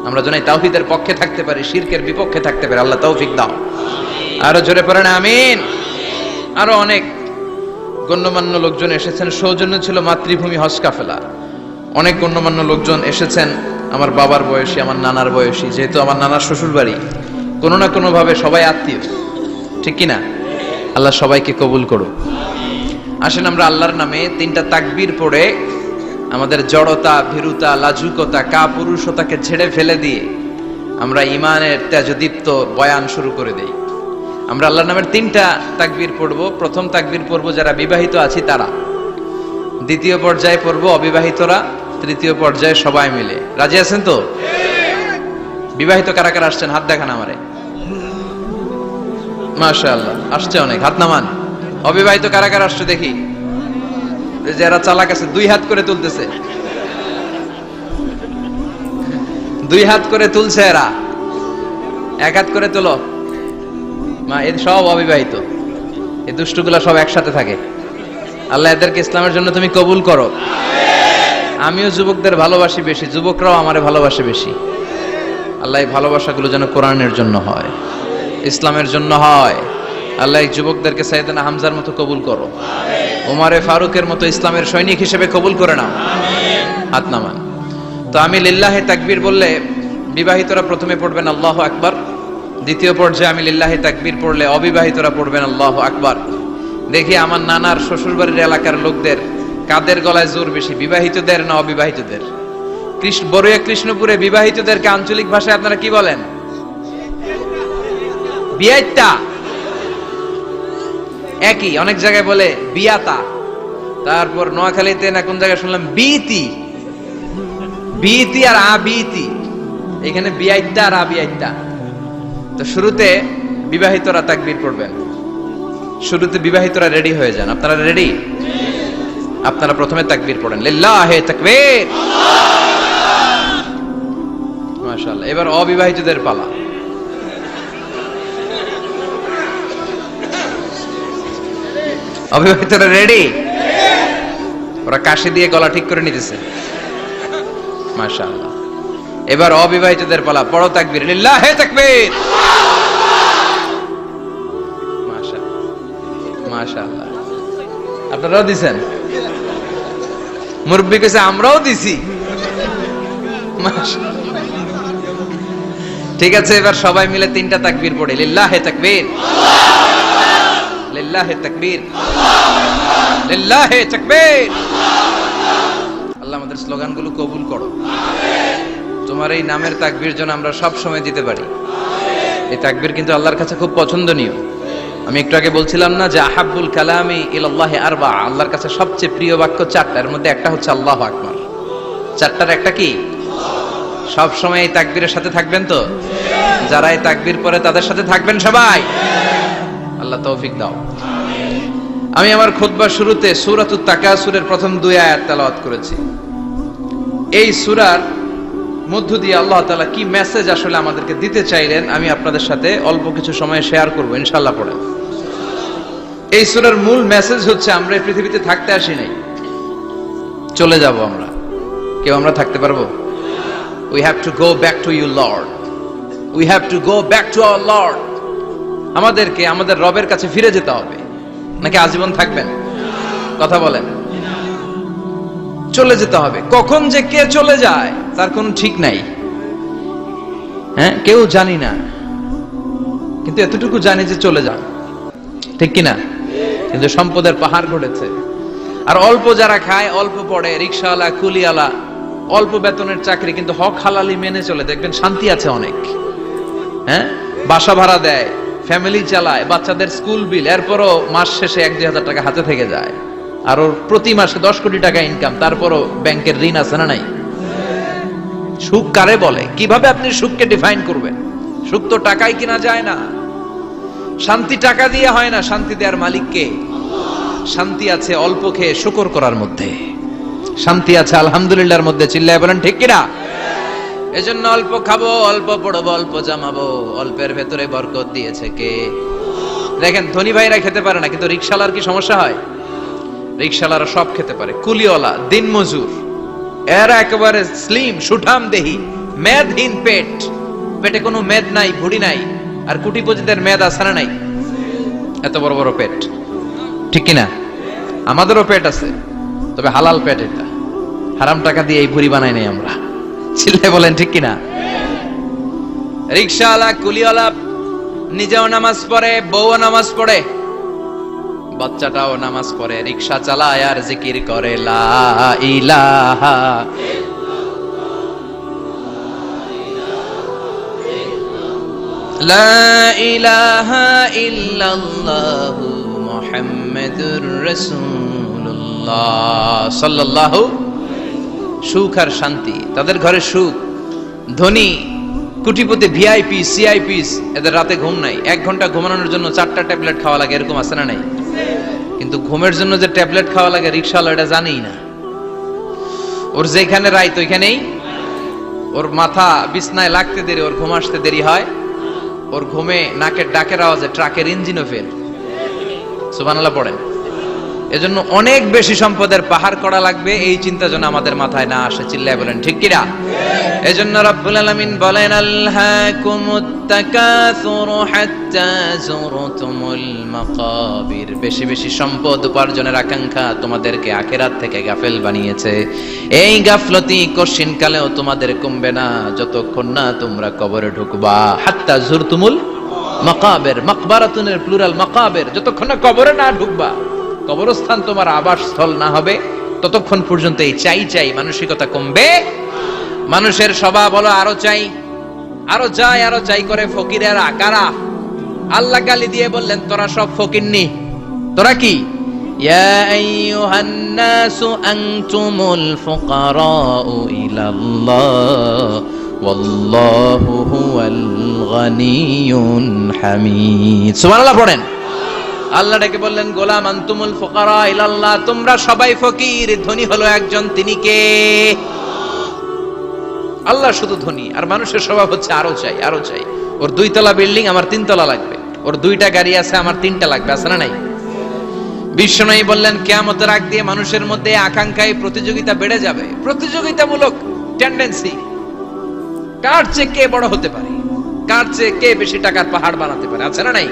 আমরা যেন তাওহীদের পক্ষে থাকতে পারি, শিরকের বিপক্ষে থাকতে পারি, আল্লাহ তৌফিক দাও। আরো জোরে পড়েন আমিন। আরো অনেক গণ্যমান্য লোকজন এসেছেন, সৌজন্য ছিল মাতৃভূমি হজ কাফেলা। অনেক গণ্যমান্য লোকজন এসেছেন, আমার বাবার বয়সী, আমার নানার বয়সী, যেহেতু আমার নানার শ্বশুর বাড়ি, কোনো না কোনো ভাবে সবাই আত্মীয়, ঠিক কিনা? আল্লাহ সবাইকে কবুল করুক। আসেন আমরা আল্লাহর নামে 3টা তাকবীর পড়ে আমাদের জড়তা, ভীরুতা, লাজুকতা, কাপুরুষতাকে ছেড়ে ফেলে দিয়ে আমরা ঈমানের তেজদীপ্ত বয়ান শুরু করে দেই। আমরা আল্লাহর নামের 3টা তাকবীর পড়বো। প্রথম তাকবীর পড়বো যারা বিবাহিত আছি তারা, দ্বিতীয় পর্যায়ে পড়বো অবিবাহিতরা, তৃতীয় পর্যায়ে সবাই মিলে। রাজি আছেন তো? বিবাহিত কারা কারা আসছেন হাত দেখান আমারে। মাশাআল্লাহ, আসছে অনেক, হাত নামান। অবিবাহিত কারা কারা আসছে দেখি। যারা চালাক আছে 2 হাত করে তুলতেছে, 2 হাত করে তুলছে এরা, 1 হাত করে তোলো। মা এর সব অবিবাহিত, এই দুষ্টগুলা সব একসাথে থাকে। আল্লাহ এদেরকে ইসলামের জন্য তুমি কবুল করো। আমিও যুবকদের ভালোবাসি বেশি, যুবকরাও আমারে ভালোবাসে বেশি। আল্লাহ এই ভালোবাসাগুলো যেন কোরআনের জন্য হয়, ইসলামের জন্য হয়। আল্লাহ এই যুবকদেরকে সাইয়েদনা হামজার মতো কবুল করো, ওমরে ফারুকের মতো ইসলামের সৈনিক হিসেবে কবুল করে নাও। হাত নামান। তো আমি লিল্লাহে তাকবীর বললে বিবাহিতরা প্রথমে পড়বেন আল্লাহু আকবার, দ্বিতীয় পর্যায়ে আমি লিল্লাহি তাকবীর পড়লে অবিবাহিতরা পড়বেন আল্লাহু আকবার। দেখি আমার নানার শ্বশুরবাড়ির এলাকার লোকদের কাদের গলায় জোর বেশি, বিবাহিতদের না অবিবাহিতদের? বড়ইয়া কৃষ্ণপুরে বিবাহিতদেরকে আঞ্চলিক ভাষায় আপনারা কি বলেন? বিয়াইতা। একই, অনেক জায়গায় বলে বিয়াতা। তারপর নোয়াখালীতে না কোন জায়গায় শুনলাম বিতি, বিতি আর আবিতি, এখানে বিয়াইতা আর আবিয়াইতা। তো শুরুতে বিবাহিতরা তাকবীর পড়বেন, শুরুতে বিবাহিতরা রেডি হয়ে যান। আপনারা রেডি? আপনারা প্রথমে তাকবীর পড়েন, লিল্লাহি তাকবীর। মাশাআল্লাহ। এবার অবিবাহিতদের পালা। অবিবাহিতরা রেডি? ওরা কাশি দিয়ে গলা ঠিক করে নিতেছে। মাশাআল্লাহ। এবার অবিবাহিতদের পালা, পড়ো তাকবীর, লিল্লাহি তাকবীর। মাশাআল্লাহ, মাশাআল্লাহ। আপনারাও দিছেন? মুরব্বি কইছে আমরাও দিছি। ঠিক আছে, এবার সবাই মিলে 3টা তাকবীর পড়ে, লিল্লাহে তাকবীর, লিল্লাহে তাকবীর, লিল্লাহে তাকবীর। আল্লাহ আমাদের স্লোগানগুলো কবুল করো। তোমার এই নামের তাকবীর যেন আমরা সব সময় দিতে পারি। এই তাকবীর কিন্তু আল্লাহর কাছে খুব পছন্দনীয়। আমি একটু আগে বলছিলাম না যে আহাব্বুল কালামি ইলাল্লাহি আরবা, আল্লাহর কাছে সবচেয়ে প্রিয় বাক্য 4টা, এর মধ্যে একটা হচ্ছে আল্লাহু আকবার। 4টার একটা কি? সব সময় এই তাকবীরের সাথে থাকবেন তো? যারা এই তাকবীর পরে তাদের সাথে থাকবেন সবাই। আল্লাহ তৌফিক দাও। আমি আমার খুতবার শুরুতে সূরাতুত তাকাসুরের প্রথম 2 আয়াত তেলাওয়াত করেছি। এই সূরার মধ্য দিয়ে আল্লাহ তাআলা কি মেসেজ আসলে আমাদেরকে দিতে চাইলেন আমি আপনাদের সাথে অল্প কিছু সময় শেয়ার করব ইনশাআল্লাহ। পড়ে এই সূরার মূল মেসেজ হচ্ছে আমরা এই পৃথিবীতে থাকতে আসি নাই, চলে যাব আমরা। কেউ আমরা থাকতে পারবো? We have to go back to you Lord. We have to go back to our Lord. আমাদেরকে আমাদের রবের কাছে ফিরে যেতে হবে। নাকি আজীবন থাকবেন? কথা বলেন। চলে যেতে হবে। কখন যে কে চলে যায় তার কোনো ঠিক নাই, হ্যাঁ, কেউ জানি না, কিন্তু এতটুকু জানি যে চলে যাও, ঠিক কিনা? কিন্তু সম্পদের পাহাড় ঘটেছে। আর অল্প যারা খায়, অল্প পড়ে, রিকশাওয়ালা, কুলিওয়ালা, অল্প বেতনের চাকরি, কিন্তু হক হালালি মেনে চলে, দেখবেন শান্তি আছে অনেক। হ্যাঁ, বাসা ভাড়া দেয়, ফ্যামিলি চালায়, বাচ্চাদের স্কুল বিল, এরপরও মাস শেষে 1-2 হাজার টাকা হাতে থেকে যায়। আর ওর প্রতি মাসে 10 কোটি টাকা ইনকাম, তারপরও ব্যাংকের ঋণ আছে না নাই? সুখ কারে বলে? কিভাবে আপনি সুখকে ডিফাইন করবেন? সুখ তো টাকায় কিনা যায় না। শান্তি টাকা দিয়ে হয় না, শান্তি দেওয়ার মালিক কে? শান্তি আছে অল্প খেয়ে শুকর করার মধ্যে, শান্তি আছে আলহামদুলিল্লাহর মধ্যে। চিল্লায় বলেন ঠিক কিনা? এজন্য অল্প খাবো, অল্প পড়বো, অল্প জামাবো, অল্পের ভেতরে বরকত দিয়েছে কে? দেখেন, ধনী ভাইরা খেতে পারে না, কিন্তু রিকশালার কি সমস্যা হয়? রিকশালারা সব খেতে পারে। কুলিওয়ালা, দিনমজুর, এরা একেবারে স্লিম সুঠাম দেহি, মেদহীন পেট, পেটে কোনো মেদ নাই, ভুড়ি নাই। আর কোটিপতিদের মেদ আছে না নাই? এত বড় বড় পেট, ঠিক কিনা? আমাদেরও পেট আছে, তবে হালাল পেট। এটা হারাম টাকা দিয়ে এই ভুড়ি বানাই নাই আমরা। চিল্লায় বলেন ঠিক কিনা? রিকশাওয়ালা, কুলিওয়ালা নিজেও নামাজ পড়ে, বউও নামাজ পড়ে, বাচ্চাটাও নামাজ পড়ে, রিকশা চালায় আর জিকির করে লা ইলাহা লা ইলাহা ইল্লাল্লাহু মুহাম্মাদুর রাসূলুল্লাহ সাল্লাল্লাহু। সুখ আর শান্তি, তাদের ঘরে সুখ। ধনী, কোটিপতি, ভিআইপি, সিআইপিস, এদের রাতে ঘুম নাই। 1 ঘন্টা ঘুমানোর জন্য 4টা ট্যাবলেট খাওয়া লাগে, এরকম আছে না নাই? কিন্তু ঘুমের জন্য যে ট্যাবলেট খাওয়া লাগে রিকশাওয়ালা এটা জানেই না। ওর যেখানে রাইত ওইখানেই, ওর মাথা বিছনায় লাগতে দেরি, ওর ঘুম আসতে দেরি হয়। ওর ঘুমে নাকের ডাকের আওয়াজে ট্রাকের ইঞ্জিনও ফেল। সুবহানাল্লাহ পড়েন। এজন্য অনেক বেশি সম্পদের পাহাড় করা লাগবে, এই চিন্তা যেন আমাদের মাথায় না আসে। চিল্লায় বলেন ঠিক কিনা? এজন্য রব্বুল আলামিন বলেন আলহাকুমুত তাকাসুরু হাত্তা যুরতুমুল মাকাবির। বেশি বেশি সম্পদ উপার্জনের আকাঙ্ক্ষা তোমাদেরকে আখিরাত থেকে গাফেল বানিয়েছে। এই গাফলতি কশিন কালেও তোমাদের কমবে না যতক্ষণ না তোমরা কবরে ঢুকবা। হাত্তা যুরতুমুল মাকাবির, মাকবারাতুনের প্লুরাল মাকাবির, যতক্ষণ না কবরে না ঢুকবা, কবরস্থান তোমার আবাসস্থল না হবে, ততক্ষণ পর্যন্ত এই চাই চাই মানসিকতা কমবে। মানুষের স্বভাব হলো আরো চাই, আরো চাই, আরো চাই করে। ফকিরেরা কারা? আল্লাহ গালি দিয়ে বললেন তোরা সব ফকিরনি। তোরা কি? ইয়া আইয়ুহান নাসু আনতুমুল ফুকারাউ ইলাল্লাহ ওয়াল্লাহু হুয়াল গানিয়ুল হামিদ। সুবহানাল্লাহ পড়েন। আল্লাহ ডেকে বললেন গোলাম আনতুমুল ফুকারা ইলাল্লাহ, তোমরা সবাই ফকির, ধনী হলো একজন, তিনি কে? আল্লাহ শুধু ধনী। আর মানুষের স্বভাব হচ্ছে আরো চাই, আরো চাই। ওর 2 তলা বিল্ডিং, আমার 3 তলা লাগবে। ওর 2টা গাড়ি আছে, আমার 3টা লাগবে, আছে না নাই? বিশ্বনবী বললেন কিয়ামতের আগ দিয়ে মানুষের মধ্যে আকাঙ্ক্ষায় প্রতিযোগিতা বেড়ে যাবে, প্রতিযোগিতামূলক টেন্ডেন্সি। কার চেয়ে কে বড় হতে পারে, কার চেয়ে কে বেশি টাকার পাহাড় বানাতে পারে, আছে না নাই?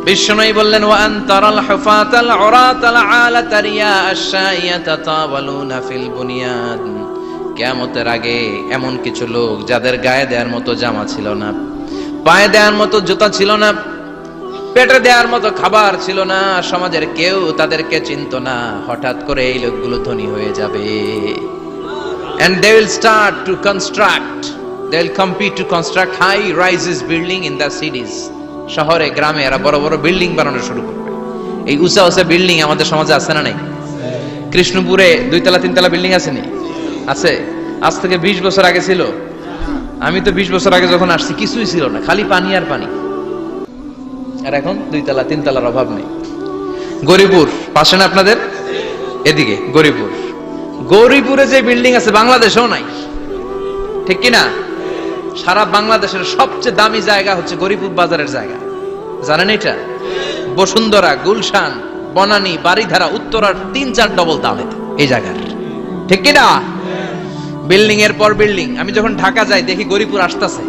বিশ্বনবী বললেন ওয়া আনতারাল হুফাতাল উরাতাল আলাতা রিয়া আশ-শাইয়াতা তাওয়ালুনা ফিল বুনিয়ান। কিয়ামতের আগে এমন কিছু লোক যাদের গায়ে দেওয়ার মতো জামা ছিল না, পায়ে দেওয়ার মতো জুতা ছিল না, পেটে দেওয়ার মতো খাবার ছিল না, সমাজের কেউ তাদেরকে চিনতো না, হঠাৎ করে এই লোকগুলো ধনী হয়ে যাবে। And they will start to construct, they will compete to construct high rises building in the cities. শহরে গ্রামে এরা বড় বড় বিল্ডিং বানানো শুরু করবে। এই উঁচা উঁচা বিল্ডিং আমাদের সমাজে আছে না নাই? কৃষ্ণপুরে 2 তলা 3 তলা বিল্ডিং আছে নি? আছে। আজ থেকে 20 বছর আগে ছিল? আমি তো 20 বছর আগে যখন আসছি কিছুই ছিল না, খালি পানি আর পানি। আর এখন 2 তলা 3 তলার অভাব নেই। গরিপুর পাশে না আপনাদের? এদিকে গরিপুর, গৌরীপুরে যে বিল্ডিং আছে বাংলাদেশেও নাই, ঠিক কি না? সারা বাংলাদেশের সবচেয়ে দামি জায়গা হচ্ছে গৌরীপুর বাজারের জায়গা, জানেন এটা? বসুন্ধরা, গুলশান, বনানী, বাড়িধারা, উত্তরার 3-4 ডবল দাম এই জায়গার, ঠিক কি না? বিল্ডিং এর পর বিল্ডিং। আমি যখন ঢাকা যাই দেখি গৌরীপুর আসতেছে,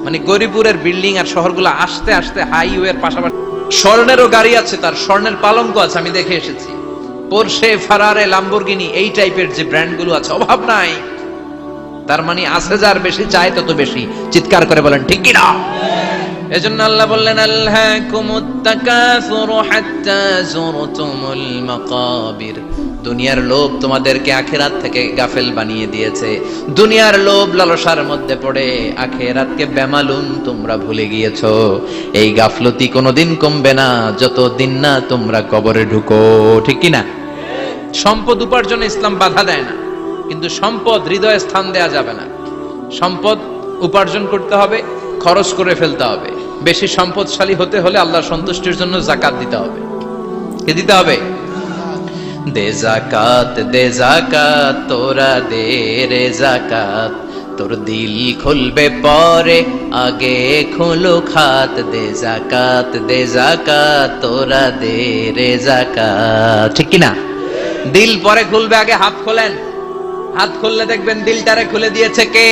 মানে গৌরীপুরের বিল্ডিং আর শহরগুলো আসতে আসতে হাইওয়ের পাশাপাশি। স্বর্ণেরও গাড়ি আছে, তার স্বর্ণের পালঙ্ক আছে, আমি দেখে এসেছি। পোরশে, ফারারে, লাম্বরগিনি, এই টাইপের যে ব্র্যান্ড গুলো আছে, অভাব নাই। তার মানে আছে, যার বেশি চায় তত বেশি। চিৎকার করে বলেন ঠিক কি না? এজন্য আল্লাহ বললেন আলহাকুমুত তাকাসুরু হাত্তা যুরতুমুল মাকাবির। দুনিয়ার লোভ তোমাদেরকে আখিরাত থেকে গাফেল বানিয়ে দিয়েছে। দুনিয়ার লোভ লালসার মধ্যে পড়ে আখিরাতকে বেমালুম তোমরা ভুলে গিয়েছো। এই গাফলতি কোনোদিন কমবে না যতদিন না তোমরা কবরে ঢুকো, ঠিক কি না? সম্পদ উপার্জনে ইসলাম বাধা দেয় না, কিন্তু সম্পদ হৃদয়ে স্থান দেয়া যাবে না। সম্পদ উপার্জন করতে হবে, খরচ করে ফেলতে হবে। বেশি সম্পদশালী হতে হলে আল্লাহর সন্তুষ্টির জন্য যাকাত দিতে হবে। কি দিতে হবে? দে যাকাত তোরা দে রে যাকাত, তোর দিল খুলবে পরে আগে খুলো খাত। দে যাকাত তোরা দে রে যাকাত, ঠিক কি না? দিল পরে খুলবে, আগে হাত খোলেন। হাত খুললে দেখবেন দিলটারে খুলে দিয়েছে কে?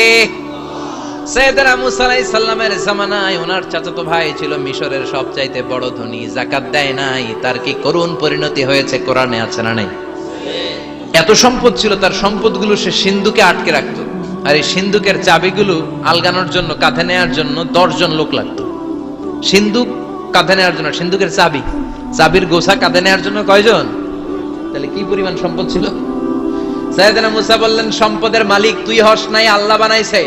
সাইয়েদনা মুসা আলাইহিস সালামের জামানায় ওনার চাচাতো ভাই ছিল মিশরের সবচাইতে বড় ধনী, যাকাত দেয় নাই। তার কি করুণ পরিণতি হয়েছে কোরআনে আছে না নাই? এত সম্পদ ছিল, তার সম্পদগুলো সে সিন্ধুকে আটকে রাখতো। আর এই সিন্ধুকের চাবিগুলো আলগানোর জন্য, কাঁধে নেওয়ার জন্য 10 জন লোক লাগতো। সিন্ধুক কাঁধে নেওয়ার জন্য, সিন্ধুকের চাবির গোছা কাঁধে নেওয়ার জন্য কয়জন? তাহলে কি পরিমাণ সম্পদ ছিল? সাইয়েদনা মুসা বললেন, সম্পদের মালিক তুই হস নাই, আল্লাহ বানাইছে।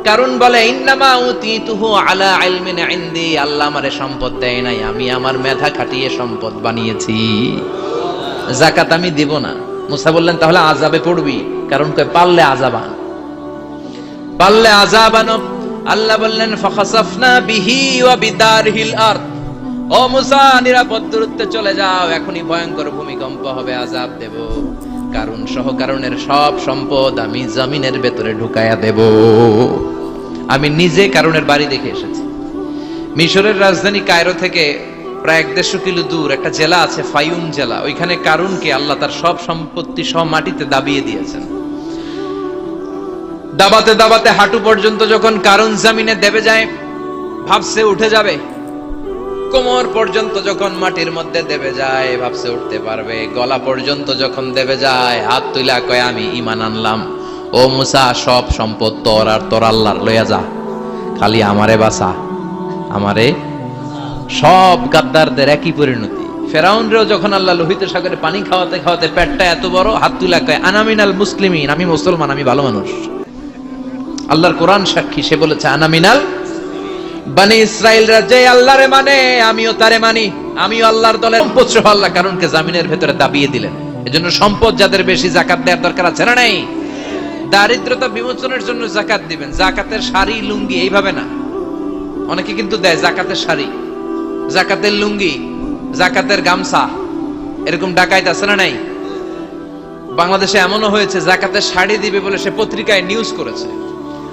কারণ বলে ইন্নামা উতিতুহু আলা ইলমিন ইনদি, আল্লাহ আমারে সম্পদ দেয় নাই, আমি আমার মেধা খাটিয়ে সম্পদ বানিয়েছি। যাকাত আমি দিব না। মুসা বললেন তাহলে আযাবে পড়বি, কারণ কয় পারলে আযাবান, পারলে আযাবান। আল্লাহ বললেন ফাখাসাফনা বিহি ওয়া বিদারহিল আরদ, ও মুসা নিরাপদ দূরত্বে চলে যাও, এখনই ভয়ঙ্কর ভূমিকম্প হবে, আযাব দেব। কারণ সহ কারণের সব সম্পদ আমি জমিনের ভেতরে ঢুকায়া দেব। আমি নিজে কারণের বাড়ি দেখে এসেছি। মিশরের রাজধানী কায়রো থেকে প্রায় 150 কিলো দূর একটা জেলা আছে, ফায়ুম জেলা। ওইখানে কারুনকে আল্লাহ তার সব সম্পত্তি সহ মাটিতে দাবিয়ে দিয়েছেন। দাবাতে দাবাতে হাঁটু পর্যন্ত যখন কারুন জমিনে দেবে যায়, ভাবছে উঠে যাবে। কোমর পর্যন্ত যখন মাটির মধ্যে দেবে যায়, ভাবছে উঠতে পারবে। গলা পর্যন্ত যখন দেবে যায়, হাত তুইলা কয় আমি ঈমান আনলাম। ও মুসা, সব সম্পদ তোর আর তোর আল্লাহর, লইয়া যা, খালি আমারে বাঁচা, আমারে। সব গাদ্দারদের একই পরিণতি। ফেরাউনরেও যখন আল্লাহ লোহিত সাগরে পানি খাওয়াতে খাওয়াতে পেটটা এত বড়, হাত তুইলা কয় আনা মিনাল মুসলিমিন, আমি মুসলমান, আমি ভালো মানুষ। আল্লাহর কোরআন সাক্ষী, সে বলেছে আনা মিনাল। বনি ইসরাইলরা যে আল্লাহরে মানে, আমিও তারে মানি, আমিও আল্লাহর দলের। সম্পদ সহ আল্লাহ কারণকে জামিনের ভেতরে দাবিয়ে দিলেন। এজন্য সম্পদ যাদের বেশি, যাকাত দেওয়ার দরকার আছে না নাই? দারিদ্রতা বিমোচনের জন্য যাকাত দিবেন। যাকাতের শাড়ি লুঙ্গি এইভাবে না, অনেকে কিন্তু দেয় যাকাতের শাড়ি, যাকাতের লুঙ্গি, যাকাতের গামছা, এরকম ডাকাইত আছে না নাই? বাংলাদেশে এমনও হয়েছে জাকাতের শাড়ি দিবে বলে সে পত্রিকায় নিউজ করেছে,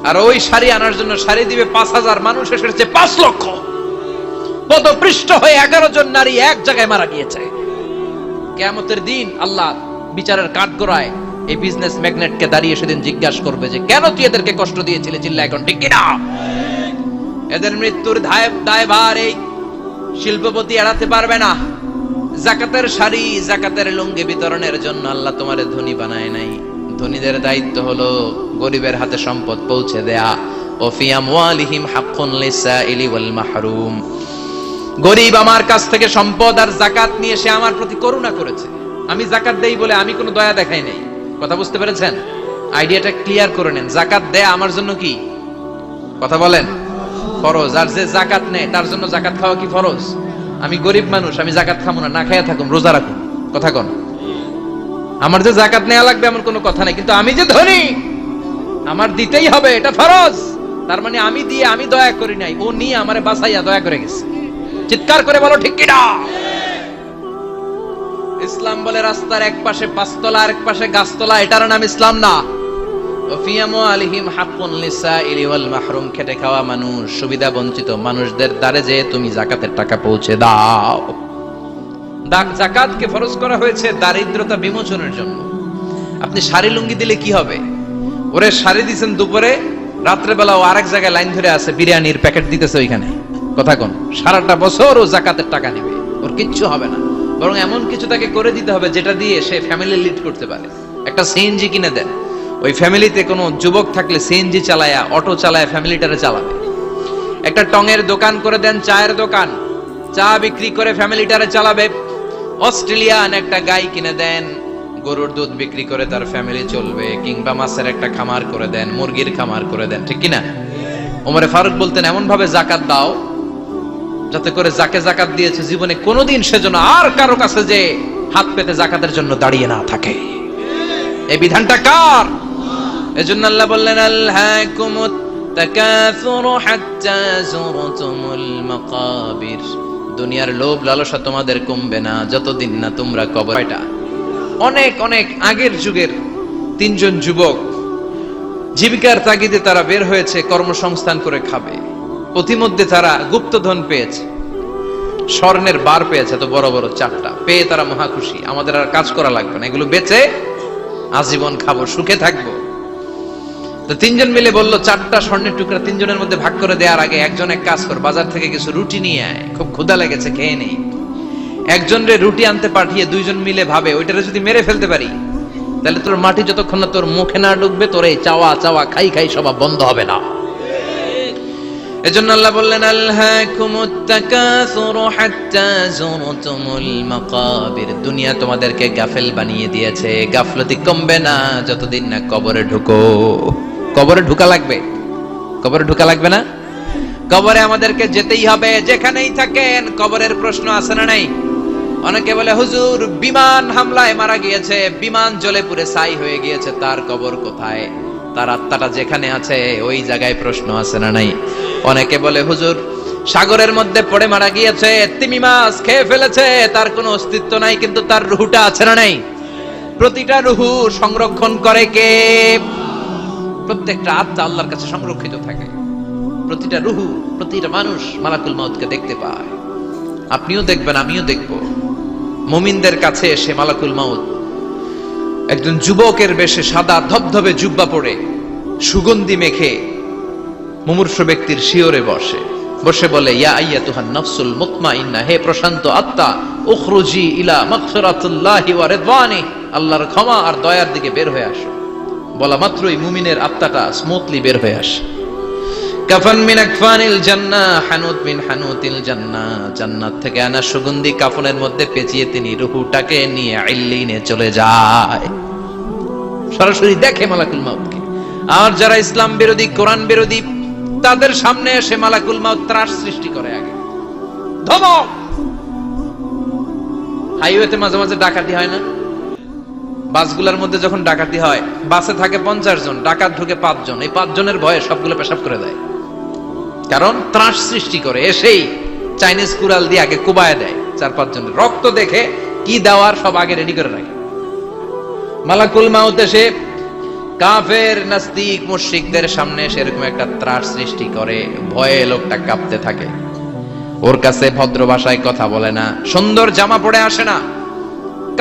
আর ওই শাড়ি আনার জন্য শাড়ি দিবে 5,000, মানুষ এসেছে 5 লক্ষ। পদপৃষ্ঠ হয়ে 11 জন নারী এক জায়গায় মারা গিয়েছে। কিয়ামতের দিন আল্লাহ বিচারের কাঠগড়ায় এই বিজনেস ম্যাগনেটকে দাঁড়িয়ে সেদিন জিজ্ঞাসা করবে যে কেন তুই এদেরকে কষ্ট দিয়েছিলি? চিল্লা এখন ঠিক কিনা? এদের মৃত্যুর দায়ভার এই শিল্পপতি এড়াতে পারবে না। যাকাতের শাড়ি, যাকাতের লুঙ্গি বিতরণের জন্য আল্লাহ তোমারে ধনী বানায় নাই। ধনীদের দায়িত্ব হলো গরিবের হাতে সম্পদ পৌঁছে দেয়া। ও ফি আমওয়ালিহিম হাক্কুন লিসাইলি ওয়াল মাহরুম। গরিব আমার কাছ থেকে সম্পদ আর যাকাত নিয়ে সে আমার প্রতি করুণা করেছে। আমি যাকাত দেই বলে আমি কোনো দয়া দেখাই নাই। কথা বুঝতে পেরেছেন? আইডিয়াটা ক্লিয়ার করে নেন। যাকাত দেয়া আমার জন্য কি? কথা বলেন, ফরজ। আর যে যাকাত নেয় তার জন্য যাকাত খাওয়া কি ফরজ? আমি গরিব মানুষ, আমি যাকাত খাবো না, না খাইয়া থাকুম, রোজা রাখুন। কথা কন। আমার যে যাকাত নেওয়া লাগবে এমন কোনো কথা নাই, কিন্তু আমি যে ধনী আমার দিতেই হবে, এটা ফরজ। তার মানে আমি দিয়ে আমি দয়া করি নাই, ও নিয়ে আমারে বাঁচাইয়া দয়া করে গেছে। চিৎকার করে বলো ঠিক কিনা? ইসলাম বলে রাস্তার এক পাশে পাঁচতলা আর এক পাশে গাছতলা, এটার নাম ইসলাম না। খেটে খাওয়া মানুষ, সুবিধা বঞ্চিত মানুষদের দ্বারে যে তুমি যাকাতের টাকা পৌঁছে দাও। যাকাতকে ফরজ করা হয়েছে দারিদ্রতা বিমোচনের জন্য। আপনি শাড়ি লুঙ্গি দিলে কি হবে? ওরে শাড়ি দিচ্ছেন দুপুরে, রাত্রে বেলা ও আরেক জায়গায় লাইন ধরে আছে, বিরিয়ানির প্যাকেট দিতেছে ওইখানে। কথা কোন? সারাটা বছর ও যাকাতের টাকা নেবে, ওর কিচ্ছু হবে না। বরং এমন কিছু তাকে করে দিতে হবে যেটা দিয়ে সে ফ্যামিলি লিড করতে পারে। একটা সিএনজি কিনে দেন, ওই ফ্যামিলিতে কোনো যুবক থাকলে সিএনজি চালায়া, অটো চালায়া ফ্যামিলিটারে চালাবে। একটা টঙের দোকান করে দেন, চায়ের দোকান, চা বিক্রি করে ফ্যামিলিটারে চালাবে। অস্ট্রেলিয়ান একটা গাই কিনে দেন, গরুর দুধ বিক্রি করে তার ফ্যামিলি চলবে। কিংবা মাছের একটা খামার করে দেন, মুরগির খামার করে দেন, ঠিক কিনা? ওমরে ফারুক বলতেন এমন ভাবে যাকাত দাও যাতে করে যাকে যাকাত দিয়েছে জীবনে কোনোদিন সেজন্য আর কারো কাছে যে হাত পেতে যাকাতের জন্য দাঁড়িয়ে না থাকে। এই বিধানটা কার? এজন্য আল্লাহ বললেন আলহাকুমুত তাকাসুরু হাত্তা যুরতুমুল মাকাবির। দুনিয়ার লোভ লালসা তোমাদের কমবে না যতদিন না তোমরা কবর। অনেক অনেক আগের যুগের তিনজন যুবক জীবিকার তাগিদে তারা বের হয়েছে কর্মসংস্থান করে খাবে। প্রতিমধ্যে তারা গুপ্তধন পেয়েছে, স্বর্ণের বার পেয়েছে, তো বড় বড় চারটা পেয়ে তারা মহা খুশি। আমাদের আর কাজ করা লাগবে না, এগুলো বেচে আজীবন খাবো, সুখে থাকবো। তো তিনজন মিলে বললো চারটা স্বর্ণের টুকরা তিনজনের মধ্যে ভাগ করে দেওয়ার আগে একজন এক কাজ কর, বাজার থেকে কিছু রুটি নিয়ে আয়, খুব ক্ষুধা লেগেছে, খেয়ে নেই। একজন রে রুটি আনতে পাঠিয়ে দুইজন মিলে ভাবে ওইটারে যদি মেরে ফেলতে পারি তাহলে তোর মাটি যতক্ষণ না তোর মুখে না ঢুকবে তোর এই চাওয়া চাওয়া খাই খাই সব বন্ধ হবে না। এজন্য আল্লাহ বললেন আলহাকুমুত তাকাসুরু হাত্তা যুরতুমুল মাকাবির। দুনিয়া তোমাদেরকে গাফেল বানিয়ে দিয়েছে, গাফলতি কমবে না যতদিন না কবরে ঢুকো। কবরে ঢুকা লাগবে, কবরে ঢুকা লাগবে না? কবরে আমাদেরকে যেতেই হবে, যেখানেই থাকেন। কবরের প্রশ্ন আছে না নাই? অনেকে বলে হুজুর বিমান হামলায় মারা গিয়েছে, বিমান জ্বলে পুড়ে ছাই হয়ে গিয়েছে, তার কবর কোথায়? তার আত্মাটা যেখানে আছে ওই জায়গায় প্রশ্ন আছে না নাই? অনেকে বলে হুজুর সাগরের মধ্যে পড়ে মারা গিয়েছে, তিমি মাছ খেয়ে ফেলেছে, তার কোনো অস্তিত্ব নাই, কিন্তু তার রুহটা আছে না নাই? প্রতিটা রুহু সংরক্ষণ করে কে? প্রত্যেকটা আত্মা আল্লাহর কাছে সংরক্ষিত থাকে। প্রতিটা রুহু, প্রতিটা মানুষ মালাকুল মাউতকে দেখতে পায়। আপনিও দেখবেন, আমিও দেখব। মুমিনদের কাছে এসে মালাকুল মাউত একজন যুবকের বেশে সাদা ধবধবে জুব্বা পরে সুগন্ধি মেখে মুমূর্ষু ব্যক্তির শিয়রে বসে বসে বলে ইয়া আইয়াতুহান নাফসুল মুতমাইন্না, হে প্রশান্ত আত্মা, উখরুজি ইলা মাগফিরাতিল্লাহি ওয়া রিদওয়ানি, আল্লাহর ক্ষমা আর দয়ার দিকে বের হয়ে আসো। বলা মাত্রই মুমিনের আত্মাটা স্মুথলি বের হয়ে আসে। কাফান মিন আকফানিল জান্নাহ, হানুত মিন হানুতিল জান্নাহ, জান্নাত থেকে আনা সুগন্ধি কাফনের মধ্যে পেঁচিয়ে তিনি রূহটাকে নিয়ে ইল্লিনে চলে যায়। সরাসরি দেখে মালাকুল মাউতকে। আর যারা ইসলাম বিরোধী, কোরআন বিরোধী, তাদের সামনে এসে মালাকুল মাউত ত্রাস সৃষ্টি করে। আগে ধমক। হাইওয়েতে মাঝে মাঝে ডাকাতি হয় না? বাসগুলোর মধ্যে যখন ডাকাতি হয়, বাসে থাকে 50 জন, ডাকাত ঢুকে 5 জন, এই 5 জনের ভয়ে সবগুলো পেশাব করে দেয়। কারণ ত্রাস সৃষ্টি করে। এসেই চাইনিজ কুড়াল দিয়ে আগে কুবায় দেয় 4-5 জনের। রক্ত দেখে কি দেওয়ার সব আগে রেডি করে রাখে। মালাকুল মাউত এসে কাফের নাস্তিক মুশরিকদের সামনে সেরকম একটা ত্রাস সৃষ্টি করে, ভয়ে লোকটা কাঁপতে থাকে। ওর কাছে ভদ্র ভাষায় কথা বলে না, সুন্দর জামা পরে আসে না,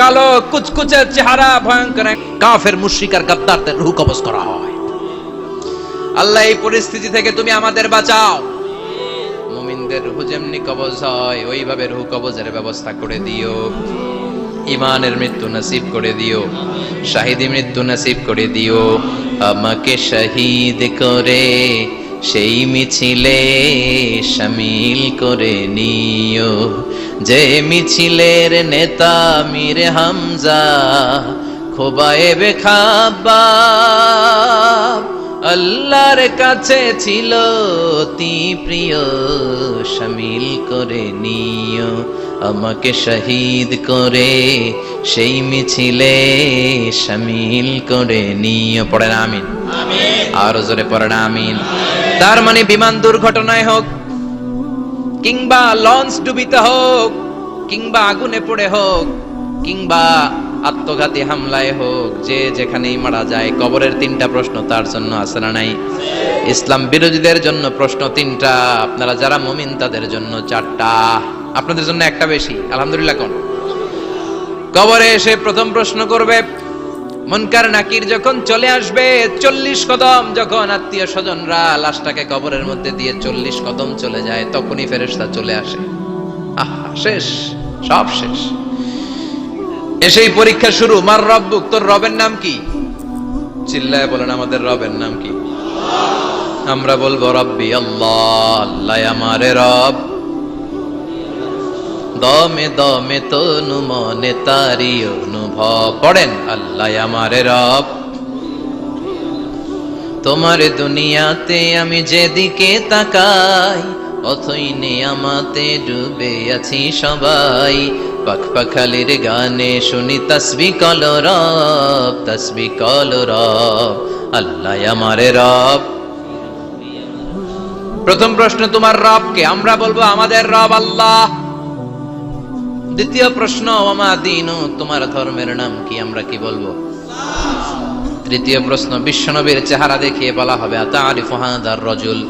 কালো কুচকুচে চেহারা, ভয়ঙ্কর কাফের মুশরিক আর গাদ্দারদের রূহ কবজ করা হয়। আল্লাহ এই পরিস্থিতি থেকে তুমি আমাদের বাঁচাও। মুমিন মুমিনদের রূহ যেমনি কবজ হয় ওইভাবে রূহ কবজের ব্যবস্থা করে দিও। ইমানের মৃত্যু নসিব করে দিও, শাহিদি মৃত্যু নসিব করে দিও। আমাকে শহীদ করে সেই মিছিলে শামিল করে নিও, যে মিছিলের নেতা মীর হামজা খোবায়েবে খাব্বাব আল্লাহর কাছে ছিল অতি প্রিয়, শামিল করে নিও। আমাকে শহীদ করে সেই মিছিলে শামিল করে নিও। পড়েন আমিন। আরো জোরে পড়েন আমিন। তার মানে বিমান দুর্ঘটনায় হোক, কিংবা লঞ্চ ডুবিতে হোক, কিংবা আগুনে পড়ে হোক, কিংবা আত্মঘাতী হামলায় হোক, যে যেখানেই মারা যায় কবরের 3টা প্রশ্ন তার জন্য আছে না নাই? ইসলাম বিরোধীদের জন্য প্রশ্ন 3টা, আপনারা যারা মুমিন তাদের জন্য 4টা, আপনাদের জন্য একটা বেশি। আলহামদুলিল্লাহ। কোন কবরে এসে প্রথম প্রশ্ন করবে, মুনকার নাকির যখন চলে আসবে 40 কদম, যখন আত্মীয় স্বজনরা লাশটাকে কবরের মধ্যে দিয়ে 40 কদম চলে যায়, তখনই ফেরেশতা চলে আসে। আহা, শেষ, সব শেষ। এসেই পরীক্ষা শুরু। মার রব্বুক, তোর রবের নাম কি? চিল্লায় বলেন, আমাদের রবের নাম কি? আমরা বলবো রব্বি আল্লাহ, আল্লাহ আমারে রব। দমে দমে তনু মনে তারি অনুভব। পড়েন, আল্লাহ আমারে রব। তোমার দুনিয়াতে আমি যেদিকে তাকাই, অথই নিয়ামতে ডুবে আছি সবাই। পাখপাখালির গানে শুনি তসবিহ কলো রব, তসবিহ কলো রব, আল্লাহ আমারে রব। প্রথম প্রশ্ন, তোমার রব কে? আমরা বলবো আমাদের রব আল্লাহ। দ্বিতীয় প্রশ্ন, ওমা দীনু, তোমার ধর্মের নাম কি? আমরা কি বলবো? তৃতীয় প্রশ্ন, বিশ্বনবীর চেহারা দেখিয়ে বলা হবে আতারিফু হাদার রাজুল,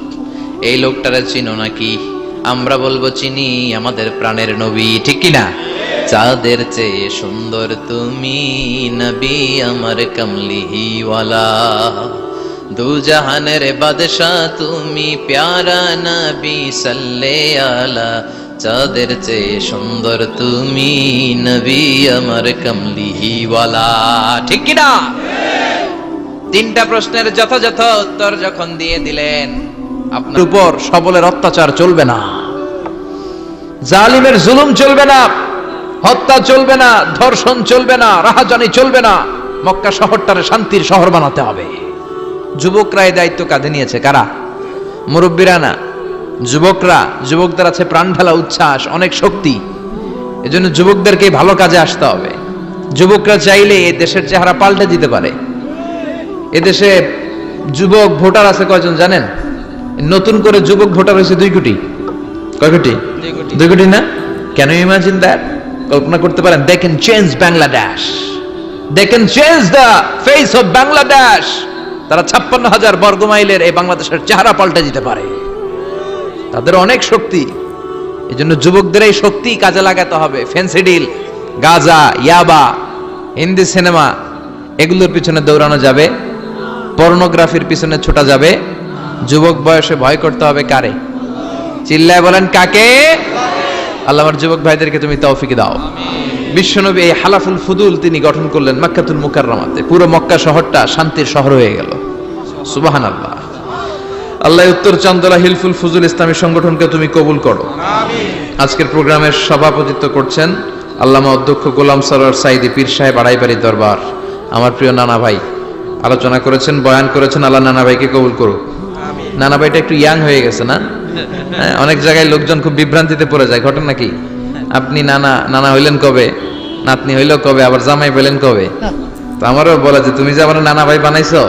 এই লোকটারে চিনো নাকি? আমরা বলবো চিনি, আমাদের প্রাণের নবী। ঠিক কি না? চাঁদের চেয়ে সুন্দর তুমি নবী আমার কমলিহিওয়ালা, দু জাহানের বাদশাহ তুমি প্যারা নবী সাল্লে আলা, চাঁদের চেয়ে সুন্দর তুমি নবী আমার কমলিহিওয়ালা। ঠিক কি না? 3টা প্রশ্নের যথাযথ উত্তর যখন দিয়ে দিলেন, আপনার উপর সবলের অত্যাচার চলবে না, জালিমের জুলুম চলবে না, হত্যা চলবে না, ধর্ষণ চলবে না, রাহাজানি চলবে না। মক্কা শহরটারে শান্তির শহর বানাতে হবে। যুবকরা এই দায়িত্ব কাঁধে নিয়েছে। কারা? মুরব্বীরা না, যুবকরা। যুবকদের আছে প্রাণ ঢালা উচ্ছ্বাস, অনেক শক্তি। এজন্য যুবকদেরকে ভালো কাজে আসতে হবে। যুবকরা চাইলে এই দেশের চেহারা পাল্টে দিতে পারে। এদেশে যুবক ভোটার আছে কয়জন জানেন? নতুন করে যুবক ভোটার হয়েছে 2 কোটি। কয় কোটি? 2 কোটি না? Can you imagine that? কল্পনা করতে পারেন? They can change Bangladesh, they can change the face of Bangladesh. তারা 56,000 বর্গ মাইলের এই বাংলাদেশের চেহারা পাল্টে দিতে পারে। তাদের অনেক শক্তি। এই জন্য যুবকদের এই শক্তি কাজে লাগাতে হবে। ফেন্সিডিল, গাঁজা, ইয়াবা, হিন্দি সিনেমা, এগুলোর পিছনে দৌড়ানো যাবে, পর্নোগ্রাফির পিছনে ছোটা যাবে। যুবক বয়সে ভয় করতে হবে কারে? চিল্লায় বলেন কাকে? আল্লাহ আমার যুবক ভাইদেরকে তুমি তৌফিক দাও। বিশ্বনবী এই হালাফুল ফুদুল তিনি গঠন করলেন মক্কাতুল মুকাররমাতে। পুরো মক্কা শহরটা শান্তির শহর হয়ে গেল। সুবহানাল্লাহ। আল্লাহ উত্তর চান্দলা হিলফুল ফুজুল ইসলামী সংগঠনকে তুমি কবুল করো। আজকের প্রোগ্রামের সভাপতিত্ব করছেন আল্লামা অধ্যক্ষ গোলাম সরোয়ার সাইদি পীর সাহেব, আড়াইবাড়ি দরবার। আমার প্রিয় নানা ভাই আলোচনা করেছেন, বয়ান করেছেন। আল্লাহ নানা ভাইকে কবুল করুক। নানা ভাইটা একটু ইয়াং হয়ে গেছে না? অনেক জায়গায় লোকজন খুব বিভ্রান্তিতে পড়ে যায়। ঘটনা কি? আপনি নানা হইলেন কবে, নাতনি হইল কবে, আবার জামাই পেলেন কবে? তো আমারও বলে যে তুমি যে আমার নানা ভাই বানাইছো,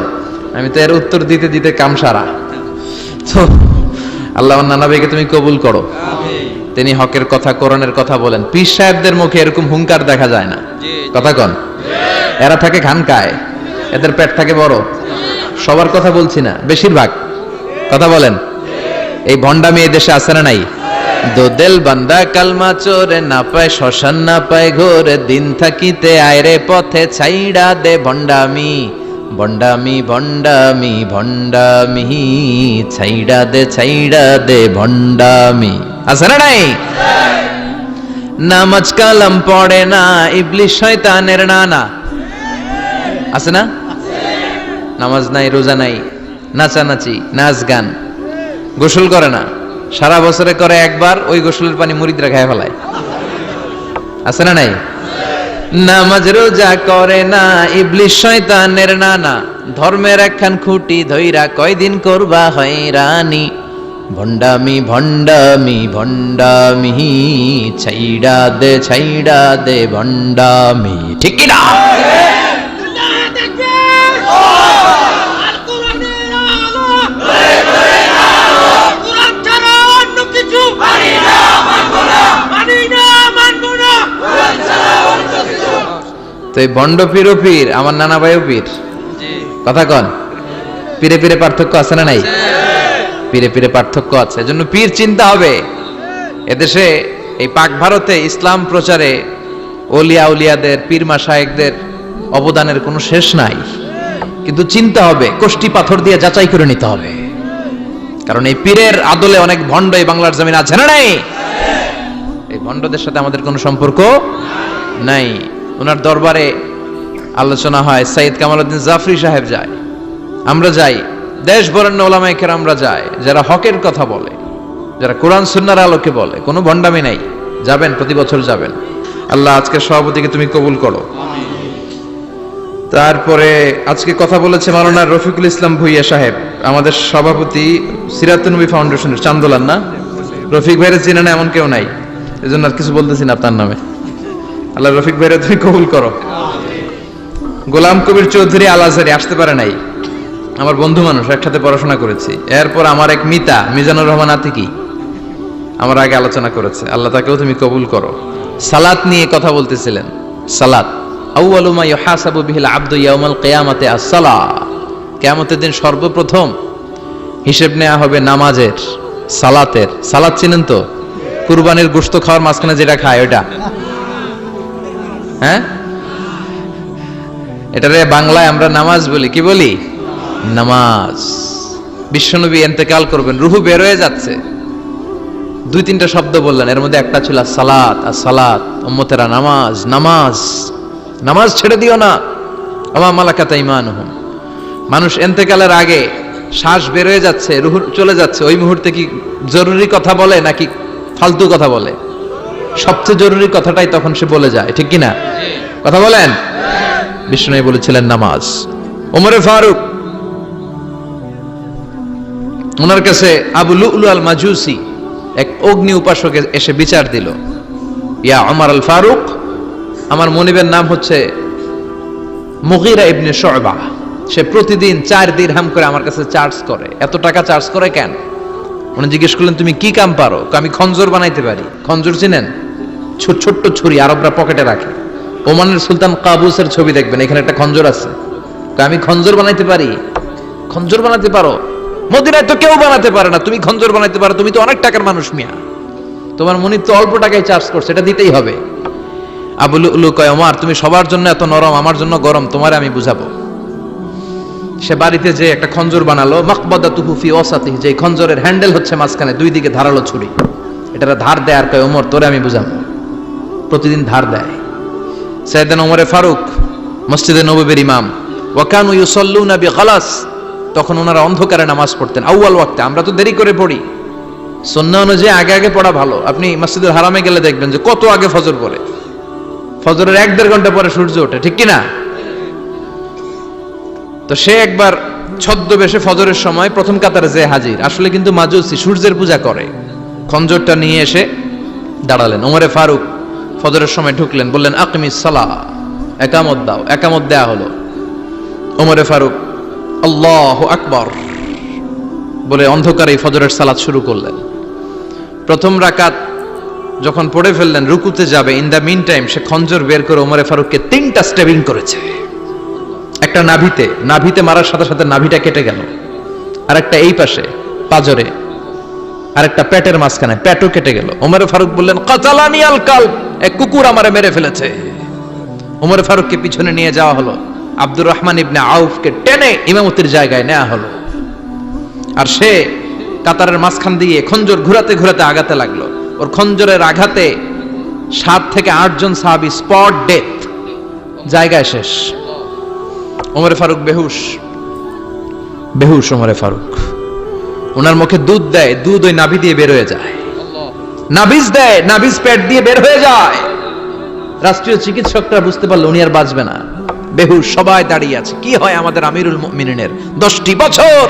আমি তো এর উত্তর দিতে দিতে কাম সারা। তো আল্লাহ নানা ভাইকে তুমি কবুল করো। তিনি হকের কথা, কোরআনের কথা বলেন। পীর সাহেবদের মুখে এরকম হুঙ্কার দেখা যায় না। কথা কন? এরা থাকে খানকায়, এদের পেট থাকে বড়। সবার কথা বলছি না, বেশিরভাগ কথা বলেন। এই ভণ্ডামি এই দেশে আছে না নাই? দোদেল বান্দা কালমা চোরে, না পায় শ্মশান না পায় ঘোরে, দিন থাকিতে আয়রে পথে ছাইড়া দে ভণ্ডামি, ভণ্ডামি ভণ্ডামি ভণ্ডামি, ছাইড়া দে ভণ্ডামি। আছে না নাই? নামাজ কালাম পড়ে না, ইবলিস শয়তানের নানা। আছে না? নামাজ নাই, রোজা নাই, নাচানাচি, নাচ গান, গোসল করে না, সারা বছরে করে একবার, ওই গোসলের পানি মুরিদরা খায় ফেলায়। আছে না নাই? নামাজ রোজা করে না, ইবলিস শয়তানের নানা, ধর্মের একখান খুঁটি ধইরা কয়দিন করবা হয়রানি। ভণ্ডামি ভণ্ডামি ভণ্ডামি, ছাইড়া দে ভণ্ডামি। ঠিক কি না? তো এই ভণ্ড পীর ও পীর, আমার নানা ভাইও পীর। কথা কন, পীরে পীরে পার্থক্য আছে না নাই? পীরে পীরে পার্থক্য আছে, এজন্য পীর চিন্তা হবে। এদেশে এই পাক ভারতে ইসলাম প্রচারে ওলিয়া উলিয়াদের, পীর মাশায়েখদের অবদানের কোনো শেষ নাই, কিন্তু চিন্তা হবে, কষ্টি পাথর দিয়ে যাচাই করে নিতে হবে। কারণ এই পীরের আদলে অনেক ভণ্ড এই বাংলার জমিন আছে না নাই? এই ভণ্ডদের সাথে আমাদের কোনো সম্পর্ক নাই। ওনার দরবারে আলোচনা হয়, সাইয়্যিদ কামালউদ্দিন জাফরি সাহেব যায়, আমরা যাই, দেশ বরেণ্য ওলামায়ে কেরামরা যায়, যারা হকের কথা বলে, যারা কোরআন সুন্নাহর আলোকে বলে, কোনো ভণ্ডামি নাই। যাবেন, প্রতি বছর যাবেন। আল্লাহ আজকে সভাপতিকে তুমি কবুল করো। তারপরে আজকে কথা বলেছে মাওলানা রফিকুল ইসলাম ভুইয়া সাহেব, আমাদের সভাপতি সিরাতুন নবী ফাউন্ডেশনের চান্দোলার। না, রফিক ভাইয়ের চেনে না এমন কেউ নাই, এজন্য আর কিছু বলতেছি না আপনার নামে। আল্লাহ রফিক ভাইয়ের তুমি কবুল করো। গোলাম কবির চৌধুরী আল আজহারি আসতে পারে নাই, আমার বন্ধু মানুষ, একসাথে পড়াশোনা করেছি। এরপর আমার এক মিতা মিজানুর রহমান আতিকি আমার আগে আলোচনা করেছে, আল্লাহ তাকেও তুমি কবুল করো। সালাত নিয়ে কথা বলতেছিলেন। সালাত আউয়ালু মা ইউহাসাবু বিহিল আবদু ইয়াউমাল কিয়ামাতি আস-সালাহ, কিয়ামতের দিন সর্বপ্রথম হিসেব নেওয়া হবে নামাজের, সালাতের। সালাত চিনেন তো? কুরবানির গোশত খাওয়ার মাঝখানে যেটা খায় ওটা, হ্যাঁ, এটারে বাংলায় আমরা নামাজ বলি। কি বলি? নামাজ। বিশ্বনবী ইন্তেকাল করবেন, রুহু বের হয়ে যাচ্ছে, দুই তিনটা শব্দ বললেন, এর মধ্যে একটা ছিল সালাত। আর সালাত, উম্মতেরা নামাজ, নামাজ, নামাজ ছেড়ে দিও না। আমা মালাকাত ঈমানুহুম। মানুষ ইন্তেকালের আগে শ্বাস বের হয়ে যাচ্ছে, রুহ চলে যাচ্ছে, ওই মুহূর্তে কি জরুরি কথা বলে নাকি ফালতু কথা বলে? সবচেয়ে জরুরি কথাটাই তখন সে বলে যায়, ঠিক কি না? কথা বলেন। বিষ্ণু বলেছিলেন নামাজ। ওমরে ফারুক, ওনার কাছে আবু লুলু আল মাজুসি এক অগ্নি উপাসক এসে বিচার দিল, ইয়া ওমর আল ফারুক, আমার মনিবের নাম হচ্ছে মুগীরা ইবনে শুবা, সে প্রতিদিন 4 দিরহাম করে আমার কাছে চার্জ করে। এত টাকা চার্জ করে কেন? উনি জিজ্ঞেস করলেন, তুমি কি কাম পারো? আমি খঞ্জর বানাইতে পারি। খঞ্জর চিনেন? ছোট্ট ছুরি আরবরা পকেটে রাখে। ওমানের সুলতান কাবুসের ছবি দেখবেন, এখানে একটা খঞ্জর আছে। আমি খঞ্জর বানাইতে পারি। খঞ্জর বানাতে পারো? মদিনায় তো কেউ বানাতে পারে না, তুমি খঞ্জর বানাইতে পারো? তুমি তো অনেক টাকার মানুষ মিয়া, তোমার মনিব তো অল্প টাকায় চার্জ করছে, এটা দিতেই হবে। আবু লুলু কয়, ওমর তুমি সবার জন্য এত নরম, আমার জন্য গরম, তোমারে আমি বুঝাবো। সে বাড়িতে যে একটা খঞ্জর বানালো, মাকবাদাতুহু ফি ওয়াসাতিহি, যে খঞ্জরের হ্যান্ডেল হচ্ছে মাঝখানে, দুই দিকে ধারালো ছুরি, এটার ধার দেয়। আর কয়, ওমর তোরে আমি বুঝাবো। প্রতিদিন ধার দেয়। সাইয়েদনা ওমরে ফারুক মসজিদে নববীর ইমাম, ওয়া কানু ইউসাল্লুনা বিগালাস, তখন ওনারা অন্ধকারে নামাজ পড়তেন আউয়াল ওয়াক্তে। আমরা তো দেরি করে পড়ি, সুন্নাহ অনুযায়ী আগে আগে পড়া ভালো। আপনি মসজিদুল হারামে গেলে দেখবেন যে কত আগে ফজর পড়ে, ফজরের 1-1.5 ঘন্টা পরে সূর্য ওঠে, ঠিক কি না? তো সে একবার ছদ্মবেশে ফজরের সময় প্রথম কাতারে যে হাজির, আসলে কিন্তু মাজুসি, সূর্যের পূজা করে। খঞ্জরটা নিয়ে এসে দাঁড়ালেন। ওমরে ফারুক ফজরের সময় ঢুকলেন, বললেন আকিমিস সালাহ, একামত দাও। একামত দেয়া হলো। ওমরে ফারুক আল্লাহু আকবার বলে অন্ধকারে ফজরের সালাত শুরু করলেন। প্রথম রাকাত যখন পড়ে ফেললেন, রুকুতে যাবে, ইন দ্য মিন টাইম সে খঞ্জর বের করে ওমরে ফারুককে 3টা স্টেবিং করেছে। একটা নাভিতে মারার সাথে সাথে নাভিটা কেটে গেল, আর একটা এই পাশে পাজরে, আর একটা পেটের মাঝখানে, পেটও কেটে গেল। ওমরে ফারুক বললেন, কাতালানি আল কালব, এক কুকুর আমারে মেরে ফেলেছে। ওমরে ফারুককে পিছনে নিয়ে যাওয়া হলো, আব্দুর রহমান ইবনে আউফকে টেনে ইমামতির জায়গায় নেওয়া হলো, আর সে কাতারের মাঝখান দিয়ে খঞ্জর ঘুরাতে ঘুরাতে আগাতে লাগলো। ওর খঞ্জরের আঘাতে 7 থেকে 8 জন সাহাবী স্পট ডেথ, জায়গায় শেষ। ওমরে ফারুক বেহুশ ওমরে ফারুক। ওনার মুখে দুধ দেয়, দুধ ওই নাভি দিয়ে বের হয়ে যায়, নাভিজ দেয়, নাভিজ পেট দিয়ে বের হয়ে যায়। রাষ্ট্রীয় চিকিৎসকরা বুঝতে পারলো উনি আর বাঁচবে না, বেহুশ। সবাই দাঁড়িয়ে আছে। কি হয় আমাদের আমিরুল মুমিনিনের, 10টি বছর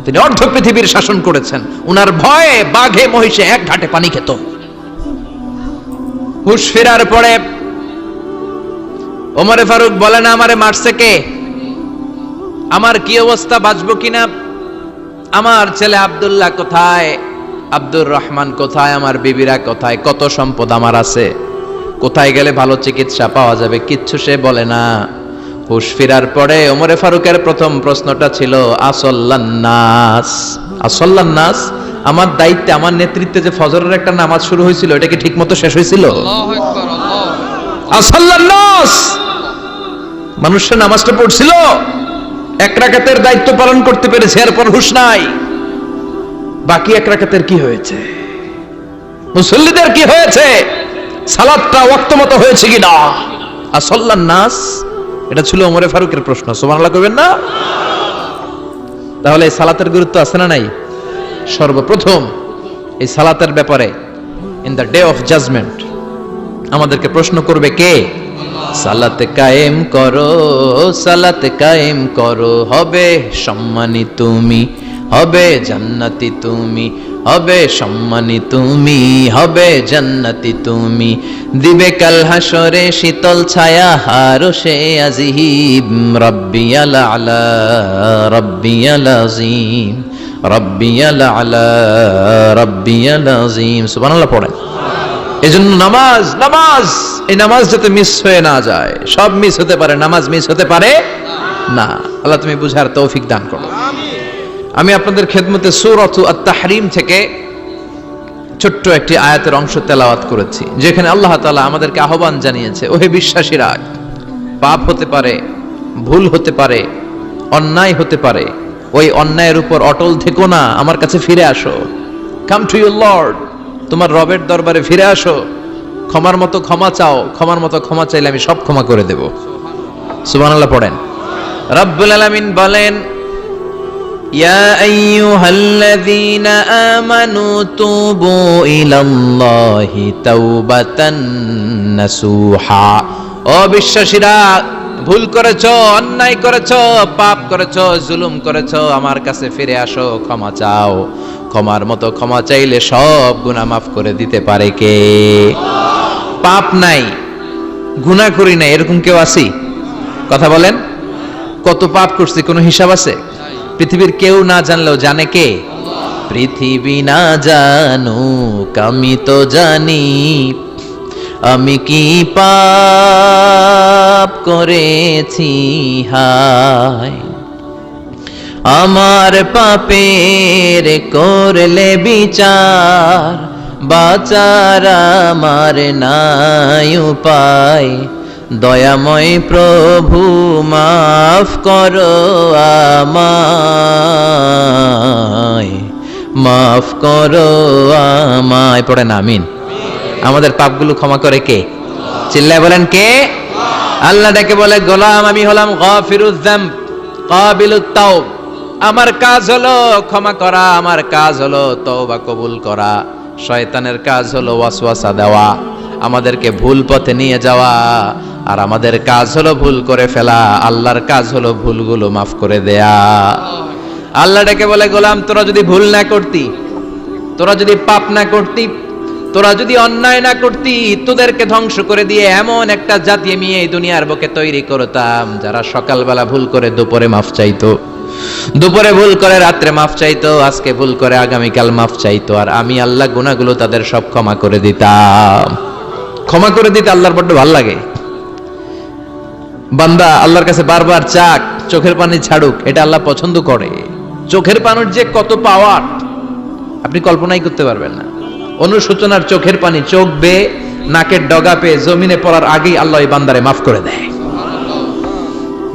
তিনি অর্ধ পৃথিবীর শাসন করেছেন, উনার ভয়ে বাঘে মহিষে এক ঘাটে পানি খেত। হুশ ফেরার পরে ওমরে ফারুক বলেন, আমারে মারছে কে? আমার কি অবস্থা, বাঁচবো কিনা? আমার ছেলে আব্দুল্লাহ কোথায়? আব্দুর রহমান কোথায়? আমার বিবিরা কোথায়? কত সম্পদ আমার আছে, কোথায় গেলে ভালো চিকিৎসা পাওয়া যাবে? কিচ্ছু সে বলে না। হুশ ফিরার পরে ওমরে ফারুকের প্রথম প্রশ্নটা ছিল, আসল্লান্নাস, আসল্লান্নাস, আমার দায়িত্বে, আমার নেতৃত্বে যে ফজরের একটা নামাজ শুরু হয়েছিল, এটা কি ঠিক মতো শেষ হয়েছিল? আসল্লান্নাস, মানুষের নামাজটা পড়ছিল, এক রাকাতের দায়িত্ব পালন করতে পেরেছে, এরপর হুশ নাই। বাকি এক রাকাতের কি হয়েছে? মুসল্লিদের কি হয়েছে? সালাতটা ওয়াক্ত মতো হয়েছে কিনা? আসল্লান্নাস, এটা ছিল ওমরে ফারুকের প্রশ্ন। সুবহানাল্লাহ কইবেন না? তাহলে এই সালাতের গুরুত্ব আছে না নাই? সর্বপ্রথম এই সালাতের ব্যাপারে in the day of judgement আমাদেরকে প্রশ্ন করবে কে? সালাত কায়েম করো, সালাত কায়েম করো, হবে সম্মানী তুমি, হবে জান্নাতি তুমি, হবে সম্মানী তুমি, হবে জান্নাতি তুমি, দিবে কাল হাসরে শীতল ছায়া হারশে আজিম, রব্বিয়াল আলা, রব্বিয়াল আযীম, রব্বিয়াল আলা, রব্বিয়াল আযীম। সুবহানাল্লাহ পড়েন। এজন্য নামাজ, নামাজ, এই নামাজ যাতে মিস হয়ে না যায়। সব মিস হতে পারে, নামাজ মিস হতে পারে না। আল্লাহ তুমি বুঝার তৌফিক দান করো। আমি আপনাদের খেদমতে সূরাতু আত-তাহরীম থেকে ছোট্ট একটি আয়াতের অংশ তেলাওয়াত করেছি, যেখানে আল্লাহ তাআলা আমাদেরকে আহ্বান জানিয়েছে, ওহে বিশ্বাসীরা, পাপ হতে পারে, ভুল হতে পারে, অন্যায় হতে পারে, ওই অন্যায়ের উপর অটল থেকো না, আমার কাছে ফিরে আসো। কাম টু ইউর লর্ড, তোমার রবের দরবারে ফিরে আসো, ক্ষমার মতো ক্ষমা চাও, ক্ষমার মতো ক্ষমা চাইলে আমি সব ক্ষমা করে দেব। সুবহানাল্লাহ পড়েন। রব্বুল আলামিন বলেন, ইয়া আইয়ুহাল্লাযীনা আমানু তুবু ইলাল্লাহি তাওবাতান নাসুহা। ও বিশ্বাসীরা, ভুল করেছো, অন্যায় করেছো, পাপ করেছো, জুলুম করেছো, আমার কাছে ফিরে আসো, ক্ষমা চাও। ক্ষমার মতো ক্ষমা চাইলে সব গুনাহ মাফ করে দিতে পারে কে? পাপ নাই, গুনাহ করি নাই, এরকম কেউ আছি? কথা বলেন। কত পাপ করছি, কোনো হিসাব আছে? পৃথিবীর কেউ না জানলেও জানে কে? পৃথিবী না জানুক আমি তো জানি, আমি কি পাপ করেছি হায়, আমার পাপের করলে বিচার, বাঁচার আমার নাই উপায়, দয়াময় প্রভু মাফ করো আমায়, মাফ করো আমায়। পড়েন আমিন। আমাদের পাপগুলো ক্ষমা করে কে? চিল্লায় বলেন কে? আল্লাহ ডেকে বলে, গোলাম আমি হলাম গাফিরুয যামব কাবিলুত তাওব। আমার কাজ হলো ক্ষমা করা, আমার কাজ হলো তওবা কবুল করা। শয়তানের কাজ হলো ওয়াসওয়াসা দেওয়া, আমাদেরকে ভুল পথে নিয়ে যাওয়া, আর আমাদের কাজ হলো ভুল করে ফেলা। আল্লাহর কাজ হলো ভুলগুলো মাফ করে দেয়া। আল্লাহ ডেকে বলে, গোলাম তোরা যদি ভুল না করতি, তোরা যদি পাপ না করতি, তোরা যদি অন্যায় না করতি, তোদেরকে ধ্বংস করে দিয়ে এমন একটা জাতি আমি এই দুনিয়ার বুকে তৈরি করতাম, যারা সকালবেলা ভুল করে দুপুরে মাফ চাইতো, দুপুরে ভুল করে রাত্রে মাফ চাইতো, আজকে ভুল করে আগামীকাল মাফ চাইতো, আর আমি আল্লাহ গুনাহগুলো তাদের সব ক্ষমা করে দিতাম। ক্ষমা করে দিতে আল্লাহর বড্ড ভালো লাগে। বান্দা আল্লাহর কাছে বারবার চাক, চোখের পানি ছাড়ুক, এটা আল্লাহ পছন্দ করে। চোখের পানির যে কত পাওয়ার আপনি কল্পনাই করতে পারবেন না। অনুশোচনার চোখের পানি চোখ বেয়ে নাকের ডগা পেয়ে জমিনে পড়ার আগেই আল্লাহ এই বান্দারে মাফ করে দেয়।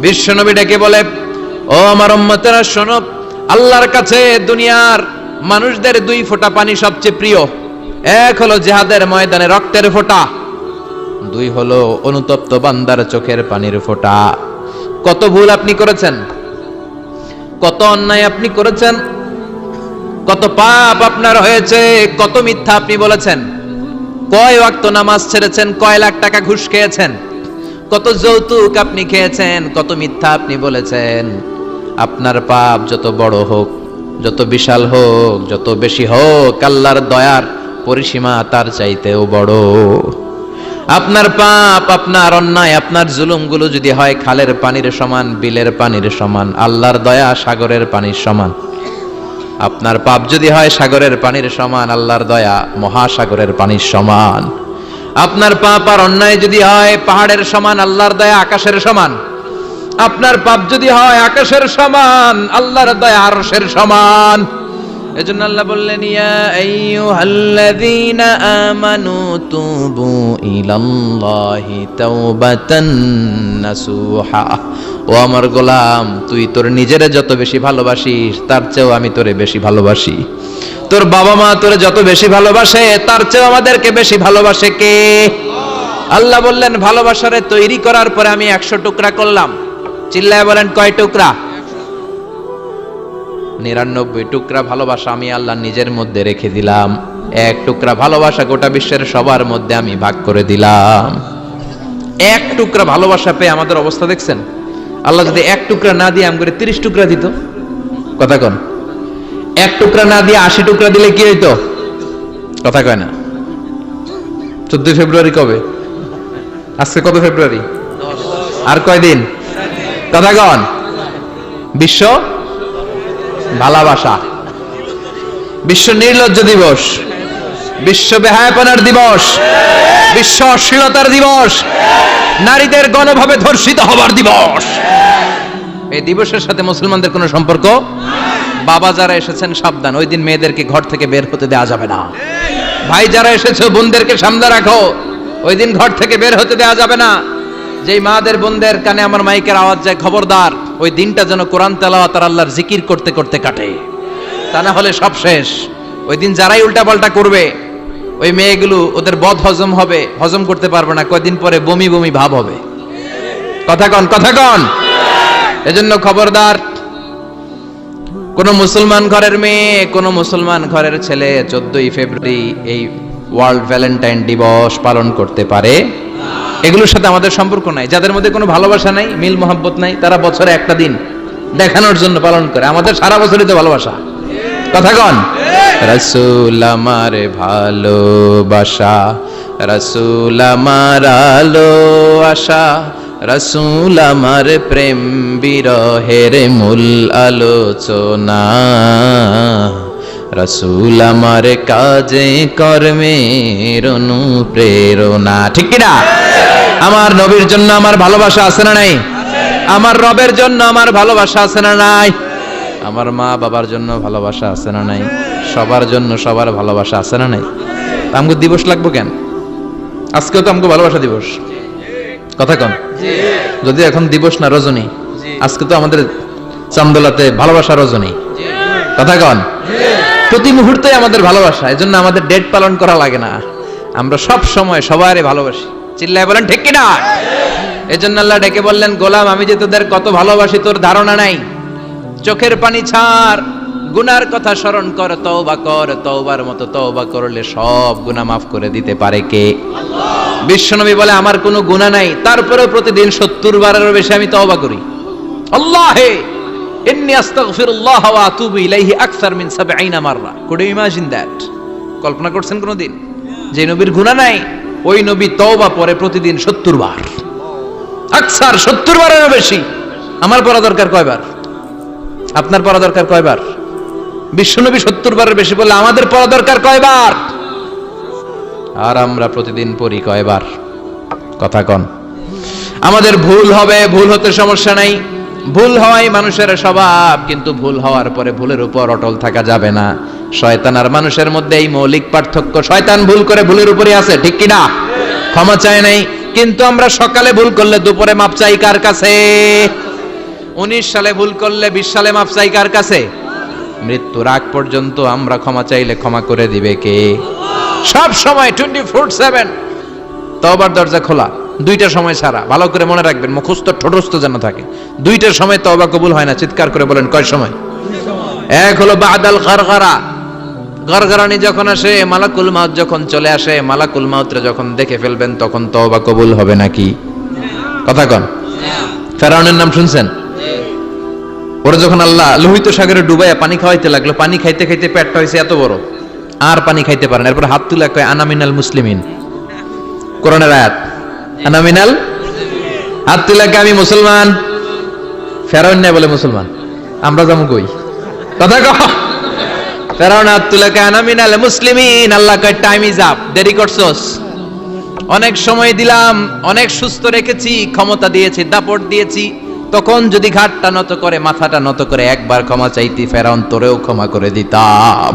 বিশ্বনবী ডেকে বলে, ও আমার উম্মতেরা শোনো, আল্লাহর কাছে দুনিয়ার মানুষদের 2 ফোঁটা পানি সবচেয়ে প্রিয়। এক হলো জিহাদের ময়দানে রক্তের ফোঁটা, 2 হলো অনুতপ্ত বান্দার চোখের পানির ফোঁটা। কত ভুল আপনি করেছেন, কত অন্যায় আপনি করেছেন, কত পাপ আপনার হয়েছে, কত মিথ্যা আপনি বলেছেন, কয় ওয়াক্ত নামাজ ছেড়েছেন, কয় লাখ টাকা ঘুষ খেয়েছেন, কত যৌতুক আপনি খেয়েছেন, কত মিথ্যা আপনি বলেছেন। আপনার পাপ যত বড় হোক, যত বিশাল হোক, যত বেশি হোক, আল্লাহর দয়ার পরিসীমা তার চাইতেও বড়। আপনার পাপ, আপনার অন্যায়, আপনার জুলুমগুলো যদি হয় খালের পানির সমান, বিলের পানির সমান, আল্লাহর দয়া সাগরের পানির সমান। আপনার পাপ যদি হয় সাগরের পানির সমান, আল্লাহর দয়া মহাসাগরের পানির সমান। আপনার পাপ আর অন্যায় যদি হয় পাহাড়ের সমান, আল্লাহর দয়া আকাশের সমান। আপনার পাপ যদি হয় আকাশের সমান, আল্লাহর দয়া আরশের সমান। এজন্য আল্লাহ বললেন, ইয়া আইয়ুহাল্লাযীনা আমানু তুবু ইলাল্লাহি তাওবাতান নাসুহা। ও আমার গোলাম, তুই তোর নিজেরে যত বেশি ভালোবাসিস তার চেয়েও আমি তোরে বেশি ভালোবাসি। তোর বাবা মা তোরে যত বেশি ভালোবাসে তার চেয়েও আমাদেরকে বেশি ভালোবাসে কে? আল্লাহ বললেন, ভালোবাসারে তৈরি করার পরে আমি 100 টুকরা করলাম। চিল্লায় বলেন, কয় টুকরা? 99 টুকরা ভালোবাসা আমি আল্লাহ নিজের মধ্যে রেখে দিলাম। 1 টুকরা ভালোবাসা গোটা বিশ্বের সবার মধ্যে আমি ভাগ করে দিলাম। 1 টুকরা ভালোবাসা পেয়ে আমাদের অবস্থা দেখছেন? আল্লাহ যদি 1 টুকরা না দিয়ে আমগরে 30 টুকরা দিত, কথা কন, 1 টুকরা না দিয়ে 80 টুকরা দিলে কি হইতো? কথা কয় না। 14 ফেব্রুয়ারি কবে? আজকে কত ফেব্রুয়ারি? আর কয়দিন? কথা কন। বিশ্ব ভালোবাসা, বিশ্ব নির্লজ্জ দিবস, বিশ্ব বেহায়াপনার দিবস, বিশ্ব অশ্লীলতার দিবস, নারীদের গণভাবে ধর্ষিত হবার দিবস। এই দিবসের সাথে মুসলমানদের কোনো সম্পর্ক? বাবা যারা এসেছেন সাবধান, ওই দিন মেয়েদেরকে ঘর থেকে বের হতে দেওয়া যাবে না। ভাই যারা এসেছো বোনদেরকে সামনে রাখো, ওই দিন ঘর থেকে বের হতে দেওয়া যাবে না। যেই মাদের বোনদের কানে আমার মাইকের আওয়াজ যায়, খবরদার, ওই দিনটা যেন কোরআন তেলাওয়াত আর আল্লাহর জিকির করতে করতে কাটে, তা না হলে সব শেষ। ওই দিন যারাই উল্টাপাল্টা করবে, ওই মেয়েগুলো ওদের বদ হজম হবে, হজম করতে পারবে না, কয়দিন পরে বমি বমি ভাব হবে। কথা কন, কথা কন। এজন্য খবরদার, কোন মুসলমান ঘরের মেয়ে, কোন মুসলমান ঘরের ছেলে 14ই ফেব্রুয়ারি এই ওয়ার্ল্ড ভ্যালেন্টাইন দিবস পালন করতে পারে? এগুলোর সাথে আমাদের সম্পর্ক নাই। যাদের মধ্যে কোনো ভালোবাসা নাই, মিল মোহাব্বত নাই, তারা বছরে একটা দিন দেখানোর জন্য পালন করে। আমাদের সারা বছরই তো ভালোবাসা। কথা কন। রাসূল আমার ভালোবাসা, রাসূল আমার আলো আশা, রাসূল আমার প্রেম বিরহের মূল আলোচনা, রাসূল আমার কাজে কর্মের অনুপ্রেরণা। ঠিক কি না? আমার নবীর জন্য আমার ভালোবাসা আছে না নাই? আমার রবের জন্য আমার ভালোবাসা আছে না নাই? আমার মা বাবার জন্য ভালোবাসা আছে না নাই? সবার জন্য সবার ভালোবাসা আছে না নাই? আমগো দিবস লাগবো কেন? আজকেও তো আমগো ভালোবাসা দিবস। কথা কন। যদি এখন দিবস না, রজনী। আজকে তো আমাদের চান্দোলাতে ভালোবাসা রজনী। কথা কন। প্রতি মুহূর্তে আমাদের ভালোবাসা, এজন্য আমাদের ডেট পালন করা লাগে না। আমরা সব সময় সবারই ভালোবাসি। চিল্লায় বলেন ঠিক কিনা? এজন্য আল্লাহ ডেকে বললেন, গোলাম আমি যে তোদের কত ভালোবাসি তোর ধারণা নাই। চোখের পানি ছাড়, গুনার কথা স্মরণ কর, তওবা কর। তওবার মতো তওবা করলে সব গুনাহ মাফ করে দিতে পারে কে? আল্লাহ। বিশ্বনবী বলে, আমার কোনো গুনাহ নাই, তারপরেও প্রতিদিন 70 বারেরও বেশি আমি তওবা করি। আল্লাহে ইন্নী আস্তাগফিরুল্লাহ ওয়া আতুবু ইলাইহি আকসার মিন 70 মাররা। Could you imagine that? কল্পনা করছেন কোনদিন? যে নবীর গুনাহ নাই, ওই নবী তওবা পড়ে প্রতিদিন 70 বার। আকসার 70 বারেরও বেশি। আমার পড়া দরকার কয়বার? আপনার পড়া দরকার কয়বার? বিশ্বনবী 70 বারের বেশি বললে আমাদের পড়া দরকার কয়বার? আর আমরা প্রতিদিন পড়ি কয়বার? কথা কন। আমাদের ভুল হবে, ভুল হতে সমস্যা নাই, ভুল হওয়াই মানুষের স্বভাব, কিন্তু ভুল হওয়ার পরে ভুলের উপর অটল থাকা যাবে না। শয়তান আর মানুষের মধ্যে এই মৌলিক পার্থক্য। শয়তান ভুল করে ভুলের উপরই আছে, ঠিক কি না? ক্ষমা চায় নাই, কিন্তু আমরা সকালে ভুল করলে দুপুরে মাপ চাই কার কাছে? 19 সালে ভুল করলে 20 সালে মাফ চাই কার কাছে? মৃত্যুর আগ পর্যন্ত আমরা ক্ষমা চাইলে ক্ষমা করে দিবে কে? সব সময় 24/7 তওবার দরজা খোলা, দুইটার সময় ছাড়া। ভালো করে মনে রাখবেন, মুখস্থ ঠোঁটস্থ যেন থাকে। দুইটার সময় তওবা কবুল হয় না, চিৎকার করে বলেন কয় সময়? এক হলো বাদাল গারগারা, গারগারানি যখন আসে, মালাকুল মাউত যখন চলে আসে, মালাকুল মাউতরে যখন দেখে ফেলবেন তখন তওবা কবুল হবে নাকি? কথা কন। ফেরাউনের নাম শুনছেন? ওরা যখন আল্লাহ লোহিত সাগরে ডুবাইয়া পানি খাওয়াইতে লাগলো, পানি খাইতে খাইতে পেটটা হয়েছে এত বড়, আর পানি খাইতে পারেন। এরপর হাত তুলে কয় আনা মিনাল মুসলিমিন, কোরআনের আয়াত, আনা মিনাল, হাত তুলে কয় আমি মুসলমান। ফেরাউন না বলে মুসলমান, আমরা যাবো কই? কথা কও। ফেরাউন হাত তুলে কয় আনা মিনাল মুসলিমিন। আল্লাহ কয় টাইম ইজ আপ, দেরি করছস, অনেক সময় দিলাম, অনেক সুস্থ রেখেছি, ক্ষমতা দিয়েছি, দাপট দিয়েছি, তখন যদি ঘাটটা নত করে, মাথাটা নত করে একবার ক্ষমা চাইতি, ফেরাউন তোরেও ক্ষমা করে দিতাম।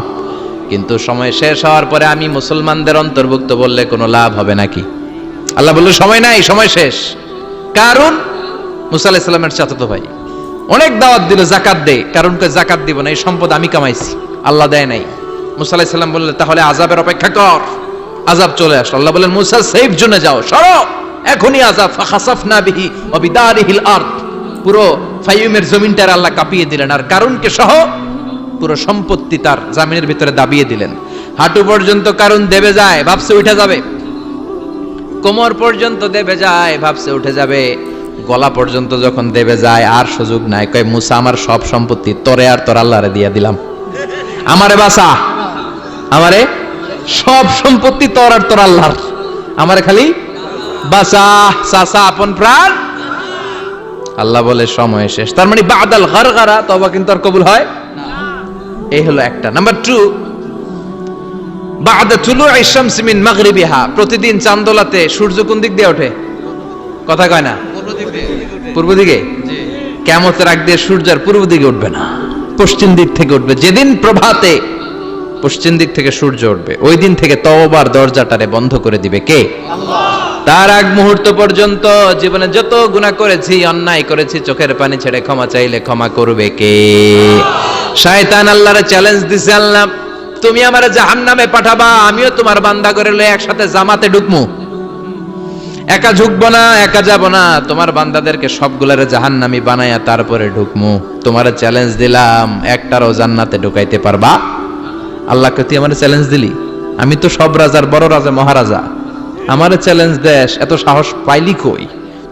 কিন্তু সময় শেষ হওয়ার পরে আমি মুসলমানদের অন্তর্ভুক্ত বললে কোনো লাভ হবে নাকি? আল্লাহ বলল সময় নাই, সময় শেষ। কারণ মুসা আলাইহিস সালামের চাচাতো ভাই অনেক দাওয়াত দিল, যাকাত দে। কারণ কয় যাকাত দিব না, এই সম্পদ আমি কামাইছি, আল্লাহ দেয় নাই। মুসা আলাইহিস সালাম বললেন তাহলে আযাবের অপেক্ষা কর। আযাব চলে আসলো। আল্লাহ বলেন মুসা সেফ জোনে যাও, সরো, এখনই আযাব। ফাখাসাফনা বিহি ওয়া বিদারিহিল আরদ, পুরো ফাইয়ুমের জমিনটার আল্লাহ কাঁপিয়ে দিলেন, আর কারুনকে সহ পুরো সম্পত্তি তার জামিনের ভিতরে দাবিয়ে দিলেন। হাঁটু পর্যন্ত কারুন দেবে যায়, ভাবছে উঠে যাবে, কোমর পর্যন্ত দেবে যায়, ভাবছে উঠে যাবে, গলা পর্যন্ত যখন দেবে যায় আর সুযোগ নাই। কয় মুসা আমার সব সম্পত্তি তোরে আর তোর আল্লাহরে দিয়া দিলাম, আমারে বাঁচা, আমারে সব সম্পত্তি তোর আর তোর আল্লাহর, আমারে খালি বাঁচা, চাচা আপন প্রাণ। আল্লাহ বলে সময় শেষ। তার মানে বাদাল গারগারা, তওবা কিন্তু আর কবুল হয় না। এই হলো একটা। নাম্বার 2, বাদা তুলুই শামসি মিন মাগরিবিহা, প্রতিদিন চাঁদোলাতে সূর্য কোন দিক দিয়ে ওঠে? কথা কয় না? পূর্ব দিকে। কিয়ামতের আগ দিয়ে সূর্য আর পূর্ব দিকে উঠবে না, পশ্চিম দিক থেকে উঠবে। যেদিন প্রভাতে পশ্চিম দিক থেকে সূর্য উঠবে, ওই দিন থেকে তওবার দরজাটারে বন্ধ করে দিবে কে? আল্লাহ। তার আগ মুহূর্ত পর্যন্ত জীবনে যত গুনাহ করেছি, অন্যায় করেছি, চোখের পানি ছেড়ে ক্ষমা চাইলে ক্ষমা করবে কে? শয়তান আল্লাহরে চ্যালেঞ্জ দিছে, আল্লাহ তুমি আমারে জাহান্নামে পাঠাবা, আমিও তোমার বান্দা করে লয়ে একসাথে জামাতে ঢুকমু, একা ঢুকবো না, একা যাব না, তোমার বান্দাদেরকে সবগুলারে জাহান্নামী বানায়া তারপরে ঢুকমু। তোমারে চ্যালেঞ্জ দিলাম, একটারও জান্নাতে ঢুকাইতে পারবা? আল্লাহকে তুই আমারে চ্যালেঞ্জ দিলি? আমি তো সব রাজার বড় রাজা, মহারাজা, আমারে চ্যালেঞ্জ দেশ, এত সাহস পাইলি কই?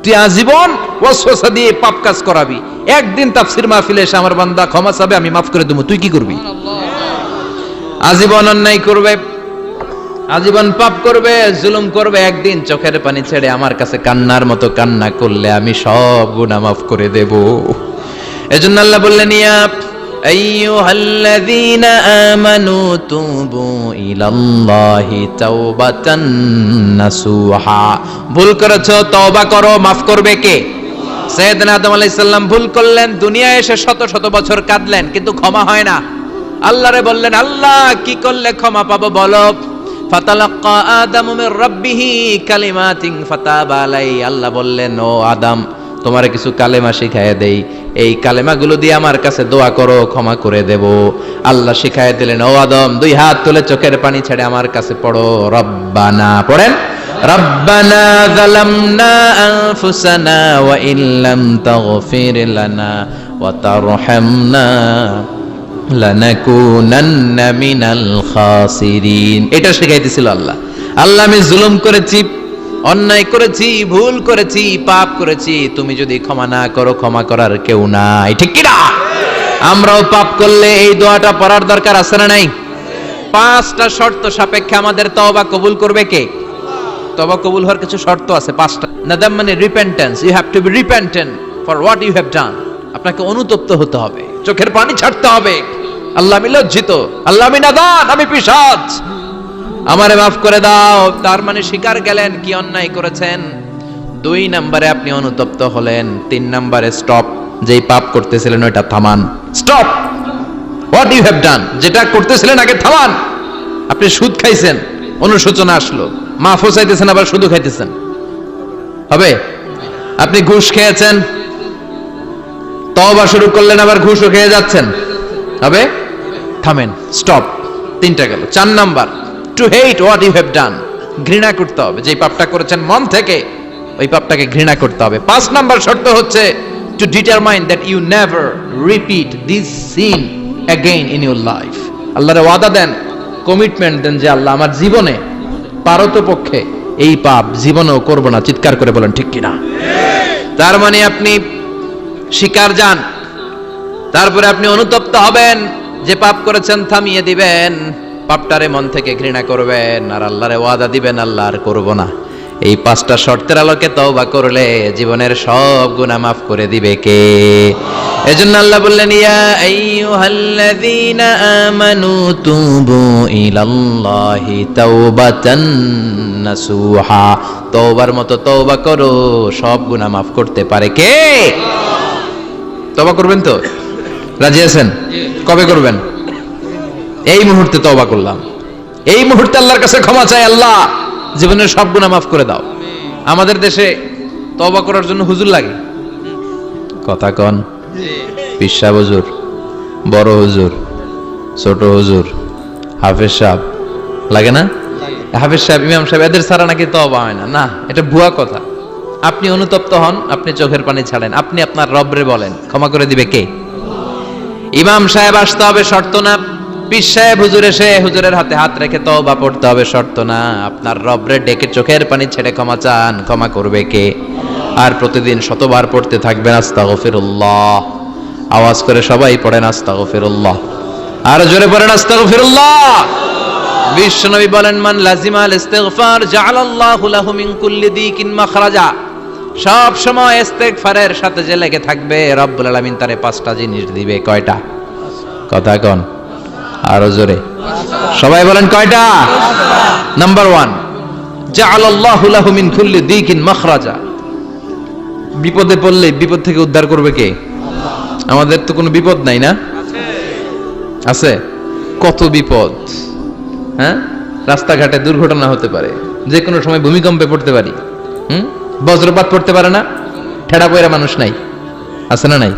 তুই আজীবন ওয়াসওয়াসা দিয়ে পাপ কাজ করাবি, একদিন তাফসীর মাহফিলে এসে আমার বান্দা ক্ষমা চাবে, আমি মাফ করে দেবো, তুই কি করবি? আজীবন অন্যায় করবে, আজীবন পাপ করবে, জুলুম করবে, একদিন চোখের পানি ছেড়ে আমার কাছে কান্নার মতো কান্না করলে আমি সব গুনাহ মাফ করে দেব। এজন্য আল্লাহ বললেন ইয়া আইয়ুহাল্লাযীনা আমানু তুবু ইলাল্লাহি তাওবাতান নাসুহা, ভুল করেছো তওবা করো, মাফ করবে কে? সাইয়েদনা আদম আলাইহিস সালাম ভুল করলেন, দুনিয়ায় এসে শত শত বছর কাঁদলেন, কিন্তু ক্ষমা হয় না। আল্লাহরে বললেন আল্লাহ কি করলে ক্ষমা পাবো বলো? ফাতালাক্কা আদামু মির রাব্বিহি কালিমাতিন ফাতাবা আলাইহি, আল্লাহ বললেন ও আদম তোমারে কিছু কালেমা শিখায় দেই, এই কালেমাগুলো দিয়ে আমার কাছে দোয়া করো, ক্ষমা করে দেব। আল্লাহ শিখায় দিলেন, ও আদম দুই হাত তুলে চোখের পানি ছেড়ে আমার কাছে পড়ো, রব্বানা, পড়েন, রব্বানা যালামনা আনফুসানা ওয়া ইল্লাম তাগফির লানা ওয়া তারহামনা লানাকুনান্না মিনাল খাসিরিন। এটা শিখাইতেছিল আল্লাহ। আল্লাহ আমি জুলুম করেছি, অন্যায় করেছি, ভুল করেছি, পাপ করেছি, তুমি যদি ক্ষমা না করো ক্ষমা করার কেউ নাই, ঠিক কি না? আমরাও পাপ করলে এই দোয়াটা পড়ার দরকার আছে না নাই? 5টা শর্ত সাপেক্ষে আমাদের তওবা কবুল করবে কে? তওবা কবুল হওয়ার কিছু শর্ত আছে 5টা। নাদাম মানে repentance, you have to be repentant for what you have done. আপনাকে অনুতপ্ত হতে হবে, চোখের পানি ছাড়তে হবে, আল্লাহ আমি লজ্জিত, আল্লাহ আমি নাদান, আমি পিশাচ, আমারে মাফ করে দাও। তার মানে স্বীকার গেলেন কি অন্যায় করেছেন। 2 নম্বরে আপনি অনুতপ্ত হলেন। 3 নম্বরে স্টপ, যেই পাপ করতেছিলেন ওইটা থামান, stop, what you have done, যেটা করতেছিলেন আগে থামান। আপনি সুদ খাইছেন, অনুশোচনা আসলো, মাফও চাইতেছেন, আবার সুদও খাইতেছেন, হবে? আপনি ঘুষ খেয়েছেন, তওবা শুরু করলেন আবার ঘুষও খেয়ে যাচ্ছেন, হবে? থামেন, স্টপ। 3টা গেল। 4 number, to hate what you have done, ঘৃণা করতে হবে। যে পাপটা করেছেন মন থেকে, ওই পাপটাকে ঘৃণা করতে হবে। 5 নাম্বার শর্ত হচ্ছে to determine that you never repeat this sin again in your life. আল্লাহর ওয়াদা দেন, কমিটমেন্ট দেন যে আল্লাহ আমার জীবনে পারতপক্ষে এই পাপ জীবনেও করব না। চিৎকার করে বলেন ঠিক কিনা? তার মানে আপনি শিকার যান, তারপরে আপনি অনুতপ্ত হবেন, যে পাপ করেছেন থামিয়ে দিবেন, পাপটারে মন থেকে ঘৃণা করবেন, আর আল্লাহরে ওয়াদা দিবেন আল্লাহ আর করব না। এই 5টা শর্তের আলোকে তওবা করলে জীবনের সব গুনাহ মাফ করে দিবে কে? এজন্য আল্লাহ বললেন, ইয়া আইয়ুহাল্লাযীনা আমানু তুবু ইলাল্লাহি তাওবাতান নাসুহা, তওবার মতো তওবা করো, সব গুনাহ মাফ করতে পারে কে? তওবা করবেন তো? রাজি আছেন? কবে করবেন? এই মুহূর্তে তওবা করলাম, এই মুহূর্তে আল্লাহর কাছে ক্ষমা চাই, আল্লাহ জীবনের সব গুনাহ মাফ করে দাও। আমাদের দেশে তওবা করার জন্য হুজুর লাগে, কথা কন? পীর সাহেব হুজুর, বড় হুজুর, ছোট হুজুর, হাফেজ সাহেব লাগে না? হাফেজ সাহেব, ইমাম সাহেব, এদের ছাড়া নাকি তওবা হয় না। না, এটা ভুয়া কথা। আপনি অনুতপ্ত হন, আপনি চোখের পানি ছাড়েন, আপনি আপনার রবরে বলেন, ক্ষমা করে দিবে কে? ইমাম সাহেব আসতে হবে শর্ত না, পীর সাহেব হুজুর এসে হুজুরের হাতে হাত রেখে তওবা পড়তে হবে শর্ত না। আপনার রবরে ডেকে চোখের পানি ছেড়ে ক্ষমা চান, ক্ষমা করবে কে? আর প্রতিদিন শতবার পড়তে থাকবেন আস্তাগফিরুল্লাহ। আওয়াজ করে সবাই পড়েন আস্তাগফিরুল্লাহ, আর জোরে পড়েন আস্তাগফিরুল্লাহ। বিশ্বনবী বলেন, মান লাজিমাল ইস্তিগফার জাআলাল্লাহু লাহু মিন কুল্লি দিকিন মাখরাজা। সব সময় ইস্তিগফারের সাথে যে লেগে থাকবে, রব্বুল আলামিন তারে 5টা জিনিস দিবে। কয়টা? কথা কন, আরো জোরে সবাই বলেন কয়টা? নাম্বার 1, জাআলাল্লাহু লাহু মিন কুল্লি দিকিন মাখরাজা। বিপদে পড়লে বিপদ থেকে উদ্ধার করবে কে? আমাদের তো কোনো বিপদ নাই না? আছে। কত বিপদ, হ্যাঁ? রাস্তাঘাটে দুর্ঘটনা হতে পারে, যে কোনো সময় ভূমিকম্পে পড়তে পারি, বজ্রপাত পড়তে পারে না, ঠেড়া পয়রা মানুষ নাই, আছে না নাই?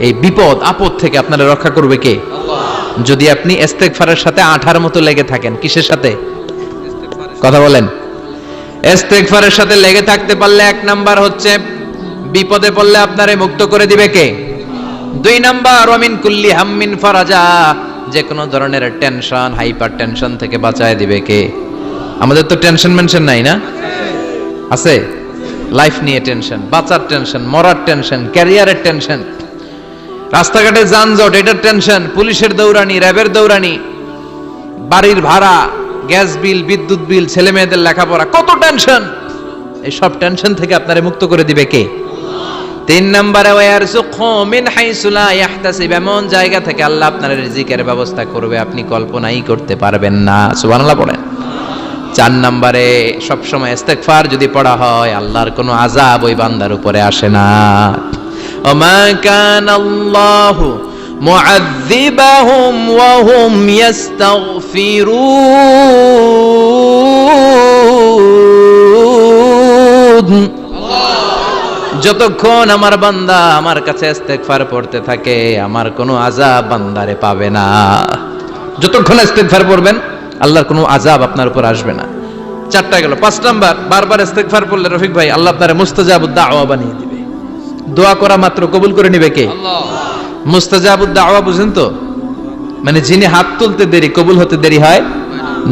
এই বিপদ আপদ থেকে আপনারা রক্ষা করবে কে? যদি আপনি ইস্তেগফারের সাথে আঠার মতো লেগে থাকেন। কিসের সাথে? কথা বলেন। ইস্তেগফারের সাথে লেগে থাকতে পারলে 1 নাম্বার হচ্ছে বিপদে পড়লে আপনারে মুক্ত করে দিবে কে? 2 নাম্বার, ওয়া মিন কুল্লি হাম্মিন ফারাজা, যে কোনো ধরনের টেনশন, হাইপার টেনশন থেকে বাঁচায় দিবে কে? আমাদের তো টেনশন মেনশন নাই না? আছে। লাইফ নিয়ে টেনশন, বাঁচার টেনশন, মরার টেনশন, ক্যারিয়ারের টেনশন, রাস্তাঘাটে যানজট, এটার টেনশন, পুলিশের দৌড়ানি, র্যাবের দৌড়ানি, বাড়ির ভাড়া, গ্যাস বিল, বিদ্যুৎ বিল, ছেলে মেয়েদের লেখাপড়া, কত টেনশন। এই সব টেনশন থেকে আপনারে মুক্ত করে দিবে কে? 3 নম্বরে, ওয়ারযুকহু মিন হাইসু লা ইয়াহতাসিব, এমন জায়গা থেকে আল্লাহ আপনার রিজিকের ব্যবস্থা করবে আপনি কল্পনাই করতে পারবেন না। সুবহানাল্লাহ পড়েন। 4 নম্বরে, সব সময় ইস্তেগফার যদি পড়া হয়, আল্লাহর কোনো আযাব ওই বান্দার উপরে আসে না। ওমা কানাল্লাহু মুআযযিবাহুম ওয়া হুম ইস্তাগফিরুন। যতক্ষণ আমার বান্দা আমার কাছে ইস্তেগফার পড়তে থাকে, আমার কোনো আযাব বান্দারে পাবে না। যতক্ষণ ইস্তেগফার পড়বেন, আল্লাহর কোনো আযাব আপনার উপর আসবে না। 4টা গেল। 5 নাম্বার, বারবার ইস্তেগফার পড়লে রফিক ভাই আল্লাহ আপনারে মুস্তাজাবুদ দাওয়া বানিয়ে দিবে। দোয়া করা মাত্র কবুল করে নেবে কে? আল্লাহ। মুস্তাজাবুদ দাওয়া বুঝেন তো? মানে যিনি হাত তুলতে দেরি, কবুল হতে দেরি হয়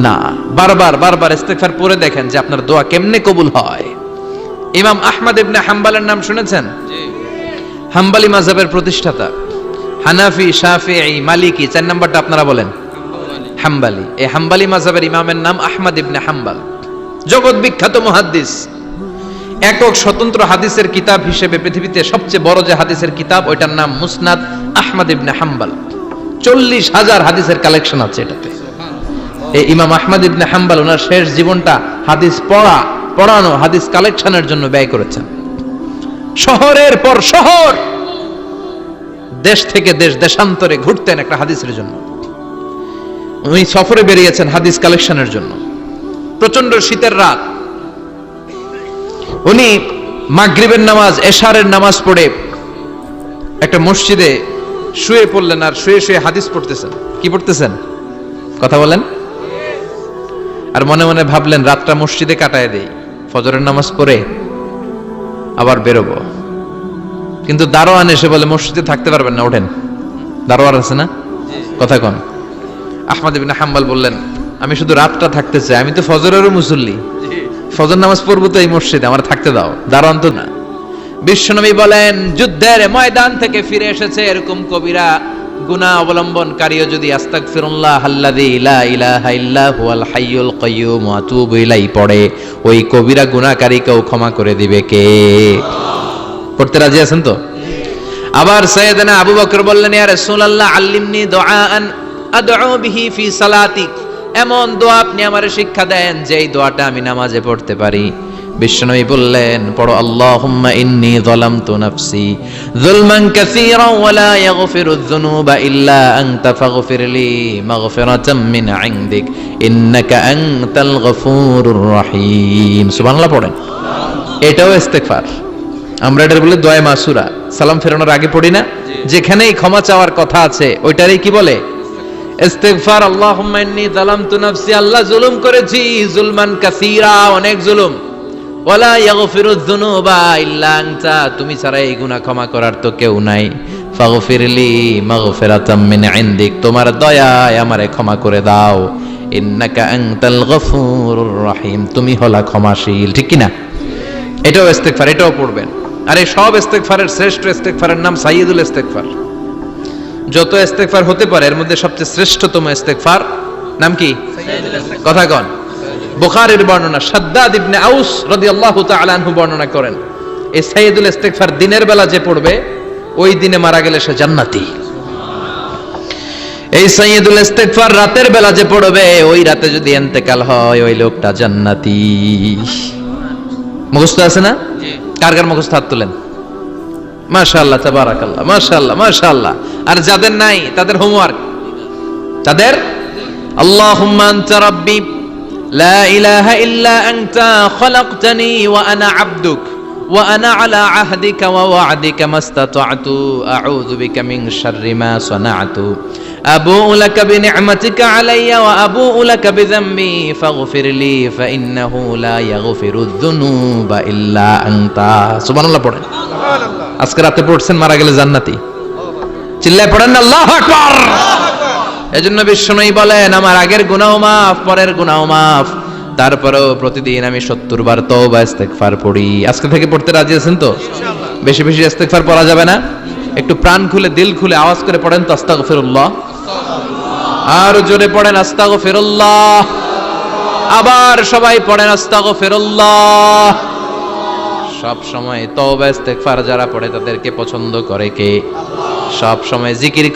না। বারবার বারবার ইস্তেগফার পড়ে দেখেন যে আপনার দোয়া কেমনে কবুল হয়। ইমাম আহমদ ইবনে হাম্বলের নাম শুনেছেন? জি। হাম্বলি মাযহাবের প্রতিষ্ঠাতা, হানাফি, শাফিঈ, মালিকি। 4 নাম্বারটা আপনারা বলেন হাম্বলি। এই হাম্বলি মাযহাবের ইমামের নাম আহমদ ইবনে হাম্বল, জগৎ বিখ্যাত মুহাদ্দিস। একক স্বতন্ত্র হাদিসের কিতাব হিসেবে পৃথিবীতে সবচেয়ে বড় যে হাদিসের কিতাব, ওইটার নাম মুসনাদ আহমদ ইবনে হাম্বল। 40,000 হাদিসের কালেকশন আছে এটাতে। এই ইমাম আহমদ ইবনে হাম্বল ওনার শেষ জীবনটা হাদিস পড়ানো, হাদিস কালেকশনের জন্য ব্যয় করেছেন। শহরের পর শহর, দেশ থেকে দেশ, দেশান্তরে ঘুরতেন একটা হাদিসের জন্য। উনি সফরে বেরিয়েছেন হাদিস কালেকশনের জন্য। প্রচন্ড শীতের রাত, উনি মাগরিবের নামাজ, এশারের নামাজ পড়ে একটা মসজিদে শুয়ে পড়লেন আর শুয়ে শুয়ে হাদিস পড়তেছেন। কি পড়তেছেন? কথা বলেন। আর মনে মনে ভাবলেন রাতটা মসজিদে কাটায় দেই, ফজরের নামাজ পড়ে আবার বেরোবো। কিন্তু দারোয়ান এসে বলে মসজিদে থাকতে পারবেন না, ওঠেন। দারোয়ান আছে না? কথা কন। আহমদ ইবনে হাম্বল বললেন আমি শুধু রাতটা থাকতে চাই, আমি তো ফজরেরও মুসল্লি, ফজর নামাজ পড়বো তো এই মসজিদে, আমার থাকতে দাও। দারোয়ান তো না। বিশ্বনবী বলেন যুদ্ধের ময়দান থেকে ফিরে এসেছে এরকম কবিরা গুনাহ অবলম্বনকারীও যদি আস্তাগফিরুল্লাহ আল্লাযী লা ইলাহা ইল্লা হুয়াল হাইয়ুল কাইয়্যুম ওয়া আতুবু ইলাইহি পড়ে, ওই কবিরা গুনাহকারীকেও ক্ষমা করে দিবে কে? পড়তে রাজি আছেন তো? আবার সাইয়েদনা আবু বকর বললেন ইয়া রাসূলুল্লাহ আল্লিমনি দুআআন আদউ বিহি ফি সালাতি, এমন দোয়া আপনি আমারে শিক্ষা দেন যেই দোয়াটা আমি নামাজে পড়তে পারি। বিশ্বনবী বললেন পড়ো আল্লাহুম্মা ইন্নী যালামতু নাফসি যুলমান কাসীরা ওয়া লা ইয়াগফিরুয যুনুবা ইল্লা আনতা ফাগফিরলি মাগফিরাতাম মিন ইনদিক ইন্নাকা আনতাল গফুরুর রহিম। সুবহানাল্লাহ পড়েন। এটাও ইস্তেগফার। আমরা এটার বলে দোয়া মাসুরা, সালাম ফেরানোর আগে পড়ি না? যেখানেই ক্ষমা চাওয়ার কথা আছে ওইটারই কি বলে? ইস্তেগফার। আল্লাহুম্মা ইন্নী যালামতু নাফসি, আল্লাহ জুলুম করেছি, যুলমান কাসীরা, অনেক জুলুম। ওয়ালা ইয়াগফিরুয যুনুবা ইল্লা আনতা, তুমি ছাড়া এই গুনাহ ক্ষমা করার তো কেউ নাই। ফাগফিরলি মাগফিরাতাম মিন ইনদিক, তোমার দয়ায় আমারে ক্ষমা করে দাও। ইন্নাকা আনতাল গফুরুর রহিম, তুমি হলা ক্ষমাশীল। ঠিক কি না? এটাও ইস্তেগফার, এটাও পড়বেন। আর এই সব ইস্তেগফারের শ্রেষ্ঠ ইস্তেগফারের নাম সাইয়্যিদুল ইস্তেগফার। যত ইস্তেগফার হতে পারে এর মধ্যে সবচেয়ে শ্রেষ্ঠতম ইস্তেগফার নাম কি? কথা কন। বুখারীর বর্ণনা, শাদ্দাদ ইবনে আউস রাদিয়াল্লাহু তাআলা আনহু বর্ণনা করেন এই সাইয়্যিদুল ইস্তেগফার দিনের বেলা যে পড়বে ওই দিনে মারা গেলে সে জান্নাতি। এই সাইয়্যিদুল ইস্তেগফার রাতের বেলা যে পড়বে ওই রাতে যদি ইন্তেকাল হয় ওই লোকটা জান্নাতি। মুখস্থ আছে না? কার কার মুখস্থ হাত তুলেন। মাশাআল্লাহ, তাবারাকাল্লাহ, মাশাআল্লাহ, মাশাআল্লাহ। আর যাদের নাই তাদের হোমওয়ার্ক, তাদের আল্লাহুম্মা আনতা রাব্বি লা ইলাহা ইল্লা আনতা খলাকতানি ওয়া আনা আবদুক ওয়া আনা আলা আহদিকা ওয়া ওয়া'দিকা মাস্তাতা'তু আউযু বিকা মিন শাররি মা সানা'তু আবুউ লাকা বিনি'মাতিকা আলাইয়া ওয়া আবুউ লাকা বিযামবি ফাগফিরলি ফাইন্নাহু লা ইয়াগফিরুয যুনুবা ইল্লা আনতা। সুবহানাল্লাহ পড়েন। আজকে রাতে পড়ছেন, মারা গেলে জান্নাতি। চিল্লায় পড়েন না আল্লাহু আকবার। এজন্য বিশ্বনবী বলেন আমার আগের গুনাহ মাফ, পরের গুনাহ মাফ, তারপরেও প্রতিদিন আমি 70 বার তওবা ইস্তেগফার পড়ি। আজকে থেকে পড়তে রাজি আছেন তো? ইনশাআল্লাহ। বেশি বেশি ইস্তেগফার পড়া যাবে না? একটু প্রাণ খুলে দিল খুলে আওয়াজ করে পড়েন তো আস্তাগফিরুল্লাহ। আর জোরে পড়েন আস্তাগফিরুল্লাহ। আবার সবাই পড়েন আস্তাগফিরুল্লাহ। সব সময় তওবা ইস্তেগফার যারা পড়ে তাদেরকে পছন্দ করে কে? সব সময় জিকির